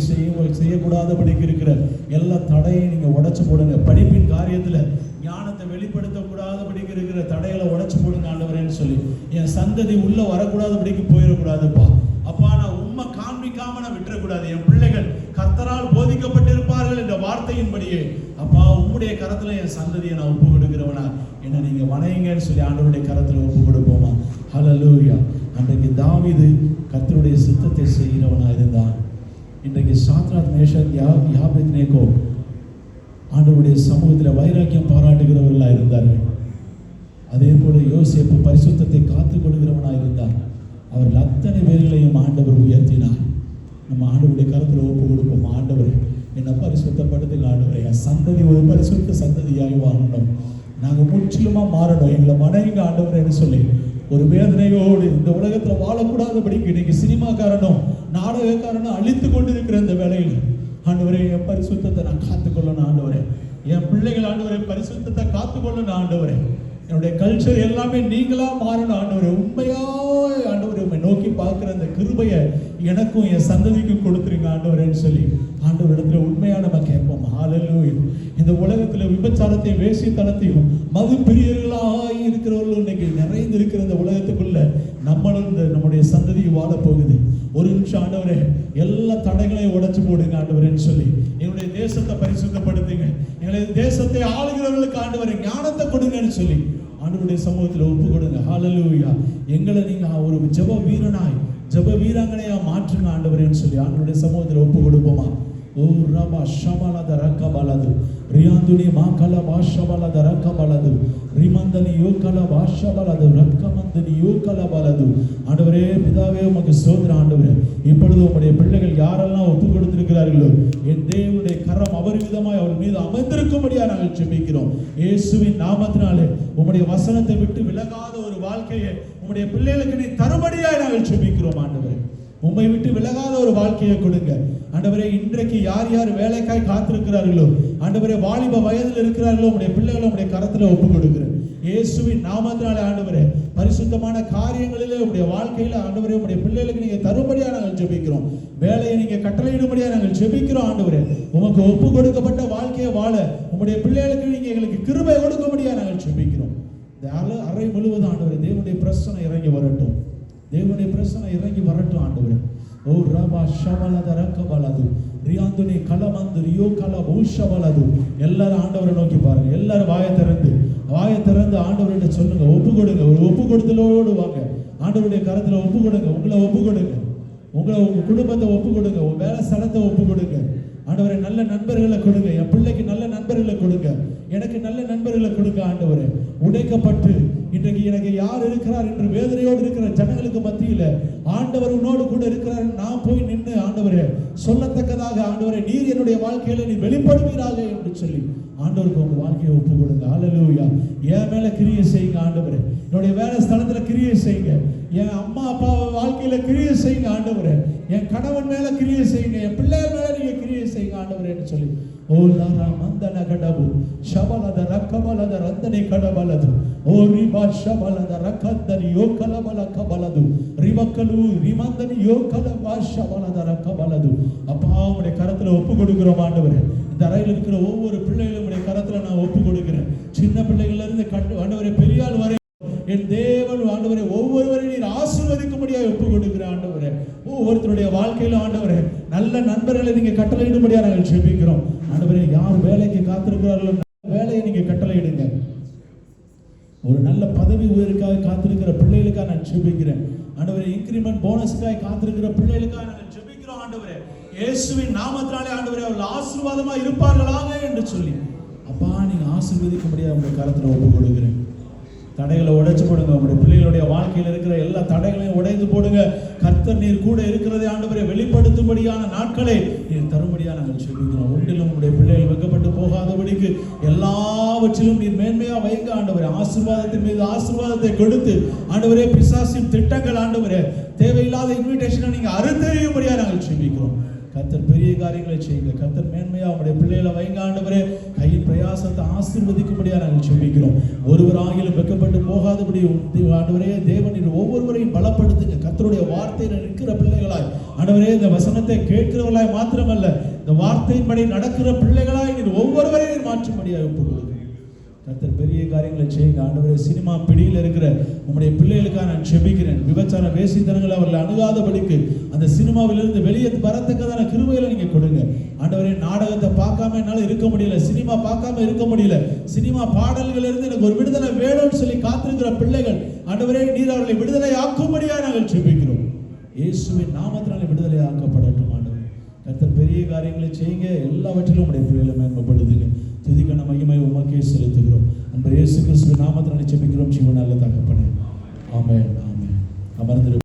செய்யக்கூடாதபடிக்கு இருக்கிற எல்லா தடையும் நீங்கள் உடைச்சு போடுங்க. படிப்பின் காரியத்தில் ஞானத்தை வெளிப்படுத்தக்கூடாதபடிக்கு இருக்கிற தடைகளை உடைச்சு போடுங்க ஆண்டவரேன்னு சொல்லி. என் சந்ததி உள்ள வரக்கூடாதபடிக்கு போயிடக்கூடாதுப்பா. அப்பா, நான் உண்மை காண்பிக்காம நான் விட்டுறக்கூடாது. என் பிள்ளைகள் கர்த்தரால் போதிக்கப்பட்டிருப்பார்கள் என்ற வார்த்தையின்படியே அப்பா உம்முடைய கரத்துல என் சந்ததியை நான் ஒப்பு கொடுக்கிறவனா என்ன நீங்க வணங்குங்கன்னு சொல்லி ஆண்டவருடைய கரத்துல ஒப்பு கொடுப்போமா. ஹல்லேலூயா. அன்றைக்கு தாவீது கர்த்தருடைய சித்தத்தை செய்கிறவனா இருந்தான். இன்றைக்கு சாத்ராக் மேஷாக் ஆபேத்நேகோ ஆண்டவருடைய சமூகத்தில் வைராக்கியம் பாராட்டுகிறவர்களா இருந்தார்கள். அதே போல யோசேப்பு பரிசுத்தத்தை காத்துக் கொள்கிறவனா இருந்தார். அவர்கள் அத்தனை பேர்களையும் ஆண்டவர் உயர்த்தினார். நம்ம ஆண்டவருடைய கருத்தில் ஒப்பு கொடுப்போம். ஆண்டவரே என்னை பரிசுத்தப்படுத்துங்க ஆண்டவரே, என் சந்ததி ஒரு பரிசுத்த சந்ததியாகி வாழணும், நாங்கள் முற்றிலுமாக மாறணும், எங்களை மனைவிங்க ஆண்டவரேன்னு சொல்லி ஒரு வேதனையோடு இந்த உலகத்தில் வாழக்கூடாதபடிக்கு இன்னைக்கு சினிமாக்காரனும் நாடகக்காரனும் அழித்து கொண்டு இருக்கிற இந்த வேலையில் ஆண்டவரே என் பரிசுத்தத்தை நான் காத்துக்கொள்ளணும். ஆண்டவரே என் பிள்ளைகள் ஆண்டவரை பரிசுத்தத்தை காத்துக்கொள்ளணும் ஆண்டவரே. என்னுடைய கல்ச்சர் எல்லாமே நீங்களா மாறணும் ஆண்டவரே. உண்மையாய் ஆண்டவரை உண்மை நோக்கி பார்க்கிற அந்த கிருபையை எனக்கும் என் சந்ததிக்கும் கொடுத்துருங்க ஆண்டவரேன்னு சொல்லி ஆண்டவர் இடத்துல உண்மையா நம்ம கேட்போம். ஹல்லேலூயா. இந்த உலகத்துல விபச்சாரத்தையும் வேசித்தனத்தையும் மது பிரியர்களாய் இருக்கிறவர்கள் இன்னைக்கு நிறைந்து இருக்கிற இந்த உலகத்துக்குள்ள நம்மளும் நம்முடைய சந்ததி வாழ போகுது. ஒரு நிமிஷம் ஆண்டவரே, எல்லா தடைகளையும் உடைச்சு போடுங்க ஆண்டவரேன்னு சொல்லி எங்களுடைய தேசத்தை பரிசுத்தப்படுத்துங்க. எங்களுடைய தேசத்தை ஆளுகிறவர்களுக்கு ஆண்டவரை ஞானத்தை கொடுங்கன்னு சொல்லி ஆண்டவருடைய சமூகத்தில் ஒப்பு கொடுங்க. ஹல்லேலூயா. எங்களை நீங்க ஒரு ஜெப வீரனாய் ஜெப வீராங்கனையா மாற்றுங்க ஆண்டவரேன்னு சொல்லி ஆண்டவருடைய சமூகத்தில் ஒப்பு கொடுப்போமா. ஓ ரபா ஷபலத ரக்கபலது ரியாந்துனி மாகல பாஷபலத ரக்கபலது ரிமந்தனி யோகல பாஷபலது ரக்கமந்தனி யோகல பலது. ஆண்டவரே பிதாவே உமக்கு ஸ்தோத்திரம் ஆண்டவரே. இப்பொழுது உம்முடைய பிள்ளைகள் யாரெல்லாம் ஒப்பு கொடுத்திருக்கிறார்களோ என் தேவனுடைய கரம் அபரிமிதமாய் அவர் மீது அமர்ந்திருக்கும்படியா நாங்கள் ஜெபிக்கிறோம். இயேசுவின் நாமத்தினாலே உம்முடைய வசனத்தை விட்டு விலகாத ஒரு வாழ்க்கையை உம்முடைய பிள்ளைகளுக்கு நீ தரும்படியாய் நாங்கள் ஜெபிக்கிறோம் ஆண்டவரே. உம்மை விட்டு விலகாத ஒரு வாழ்க்கையை கொடுங்க ஆண்டவரே. இன்றைக்கு யார் யார் வேலைக்காய் காத்திருக்கிறார்களோ ஆண்டவரே, வாலிப வயதில் இருக்கிறார்களோ உங்களுடைய பிள்ளைகளை உங்களுடைய கரத்துல ஒப்பு கொடுக்கிறேன் இயேசுவின் நாமத்தினாலே ஆண்டவரே. பரிசுத்தமான காரியங்களிலே உங்களுடைய வாழ்க்கையில ஆண்டவரே உங்களுடைய பிள்ளைகளுக்கு நீங்க தரும்படியா நாங்கள் ஜெபிக்கிறோம். வேலையை நீங்க கட்டளையிடும்படியா நாங்கள் ஜெபிக்கிறோம் ஆண்டவரே. உமக்கு ஒப்பு கொடுக்கப்பட்ட வாழ்க்கையை வாழ உங்களுடைய பிள்ளைகளுக்கு நீங்க எங்களுக்கு கிருபை கொடுக்கும்படியா நாங்கள் ஜெபிக்கிறோம். இந்த அறை முழுவதும் ஆண்டவரே தேவனுடைய பிரசன்னம் இறங்கி வரட்டும். தேவனுடைய பிரசன்னம் இறங்கி வரட்டும் ஆண்டவரே. ஓ ரபா ஷபலத ரக்கபலது ரியாந்துனி கலமந்து ரியோ கல பூஷபலது. எல்லாரும் ஆண்டவரை நோக்கி பாருங்க. எல்லாரும் வாயை திறந்து ஆண்டவர்கிட்ட சொல்லுங்க. ஒப்பு கொடுங்க. ஒரு ஒப்பு கொடுத்தலோடு வாங்க ஆண்டவருடைய கரத்துல ஒப்பு கொடுங்க. உங்களை ஒப்பு கொடுங்க. உங்க குடும்பத்தை ஒப்பு கொடுங்க. உங்க வேலை ஸ்தலத்தை ஒப்பு கொடுங்க ஆண்டவரே. நல்ல நண்பர்களை கொடுங்க. என் பிள்ளைக்கு நல்ல நண்பர்களை கொடுங்க. எனக்கு நல்ல நண்பர்களை கொடுங்க ஆண்டவரே. உடைக்கப்பட்டு இன்றைக்கு எனக்கு யார் இருக்கிறார் என்று வேதனையோடு இருக்கிற ஜனங்களுக்கு மத்தியில ஆண்டவர் உன்னோடு கூட இருக்கிறார். நான் போய் நின்று ஆண்டவரே சொல்லத்தக்கதாக ஆண்டவரே நீர் என்னுடைய வாழ்க்கையில நீ வெளிப்படுவீராக என்று சொல்லி ஆண்டவருக்கு உங்க வாழ்க்கையை ஒப்பு கொடுங்க. ஹல்லேலூயா. என் மேல கிரியை செய்யுங்க ஆண்டவரே. என்னுடைய வேலை ஸ்தலத்துல கிரியை செய்யுங்க. என் அம்மா அப்பா வாழ்க்கையில கிரியை செய்யுங்க ஆண்டவரே. என் கணவன் மேல கிரியை செய்யுங்க. என் பிள்ளைகள் மேல நீங்க கிரியை செய்யுங்க ஆண்டவரே என்று சொல்லி ஓ லாரா மந்தன கடபு ஷபலத ரக்கபலத ரந்தனி கடபலது ஓ ரிபா ஷபலத ரக்கந்தனி யோகலபல கபலது ரிவக்கலு ரிமந்தனி யோகலபா ஷபலத ரக்கபலது. அப்பா உம்முடைய கரத்துல ஒப்பு கொடுக்கிறோம் ஆண்டவரே. இந்த அறையில் இருக்கிற ஒவ்வொரு பிள்ளைகளும் உம்முடைய கரத்துல நான் ஒப்பு கொடுக்கிறேன். சின்ன பிள்ளைகள்ல இருந்து ஆண்டவரே பெரியாள் வரை என் தேவன் ஆண்டவரே ஒவ்வொருவரையும் நீர் ஆசீர்வதிக்கும்படியாக ஒப்பு கொடுக்கிற ஆண்டவரே. ஒவ்வொருத்தருடைய வாழ்க்கையில ஆண்டவரே நல்ல நண்பர்களை நீங்க கட்டளையிடும்படியா நாங்கள் ஜெபிக்கிறோம் ஆண்டவரே. யார் வேலைக்கு காத்திருக்கிறார்களோ வேலையை நீங்க கட்டளையிடுங்க. ஒரு நல்ல பதவி உயர்வுக்காக காத்திருக்கிற பிள்ளைகளுக்காக நான் ஜெபிக்கிறேன் ஆண்டவரே. இன்கிரிமெண்ட் போனஸுக்காக காத்திருக்கிற பிள்ளைகளுக்காக நாங்கள் ஜெபிக்கிறோம் ஆண்டவரே. இயேசுவின் நாமத்தினாலே ஆண்டவரே அவர்கள் ஆசீர்வாதமா இருப்பார்களாக என்று சொல்லி அப்பா நீங்க ஆசீர்வதிக்கும்படியா உங்களுடைய கரத்துல ஒப்பு கொடுக்கிறேன். தடைகளை உடைச்சு போடுங்க. உங்களுடைய பிள்ளைகளுடைய வாழ்க்கையில் இருக்கிற எல்லா தடைகளையும் உடைந்து போடுங்க. கர்த்தர் நீர் கூட இருக்கிறதை ஆண்டவரை வெளிப்படுத்தும்படியான நாட்களை நீர் தரும்படியா நாங்கள் சொல்லிக்கிறோம். ஒன்றிலும் உங்களுடைய பிள்ளைகள் வெக்கப்பட்டு போகாதபடிக்கு எல்லாவற்றிலும் நீர் மேன்மையா வைங்க ஆண்டவரே. ஆசீர்வாதத்தின் மீது ஆசீர்வாதத்தை கொடுத்து ஆண்டவரே பிசாசின் திட்டங்கள் ஆண்டவரே தேவையில்லாத இன்விடேஷனை நீங்க அறுத்தறியும்படியா நாங்கள் சொல்லிக்கிறோம். கர்த்தர் பெரிய காரியங்களை செய்யுங்க. கர்த்தர் மேன்மையா உங்களுடைய பிள்ளைகளை வைங்க ஆண்டவரே. கையின் பிரயாசத்தை ஆசீர்வதிக்கும்படியா நாங்கள் ஜெபிக்கிறோம். ஒருவர் ஆகிலும் வெக்கப்பட்டு போகாதபடி ஆண்டவரே தேவன் ஒவ்வொருவரையும் பலப்படுத்துங்க. கர்த்தருடைய வார்த்தையில நிற்கிற பிள்ளைகளாய் ஆண்டவரே இந்த வசனத்தை கேட்கிறவர்களாய் மாத்திரமல்ல இந்த வார்த்தையின்படி நடக்கிற பிள்ளைகளாய் நீர் ஒவ்வொருவரையும் மாற்றும்படியாக ஒப்பு கொடுங்க. கர்த்தர் பெரிய காரியங்களை செய்யுங்க ஆண்டவரே. சினிமா பிடியில் இருக்கிற உங்களுடைய பிள்ளைகளுக்காக நான் ஜெபிக்கிறேன். விபச்சார வேசித்தனங்களை அவர்கள் அணுகாதபடிக்கு அந்த சினிமாவிலிருந்து வெளியே வரத்தக்கதான கிருபைகளை நீங்க கொடுங்க ஆண்டவரே. நாடகத்தை பார்க்காம என்னால இருக்க முடியல, சினிமா பார்க்காம இருக்க முடியல, சினிமா பாடல்கள் இருந்து எனக்கு ஒரு விடுதலை வேணும்னு சொல்லி காத்திருக்கிற பிள்ளைகள் ஆண்டவரே நீர் அவர்களை விடுதலை ஆக்கும்படியாக நாங்கள் ஜெபிக்கிறோம். இயேசுவின் நாமத்தினாலே விடுதலை ஆக்கப்படட்டும் ஆண்டவரே. கர்த்தர் பெரிய காரியங்களை செய்யுங்க. எல்லாவற்றிலும் உங்களுடைய பிள்ளைகளை மேன்மைப்படுத்துங்க. துதிக்கான மகிமை உமக்கே செலுத்துகிறோம். அன்பர் இயேசு கிறிஸ்துவின் நாமத்தினாலே ஜெபிக்கிறோம் ஜீவனுள்ள தகப்பனே. ஆமென் ஆமென். அமர்ந்து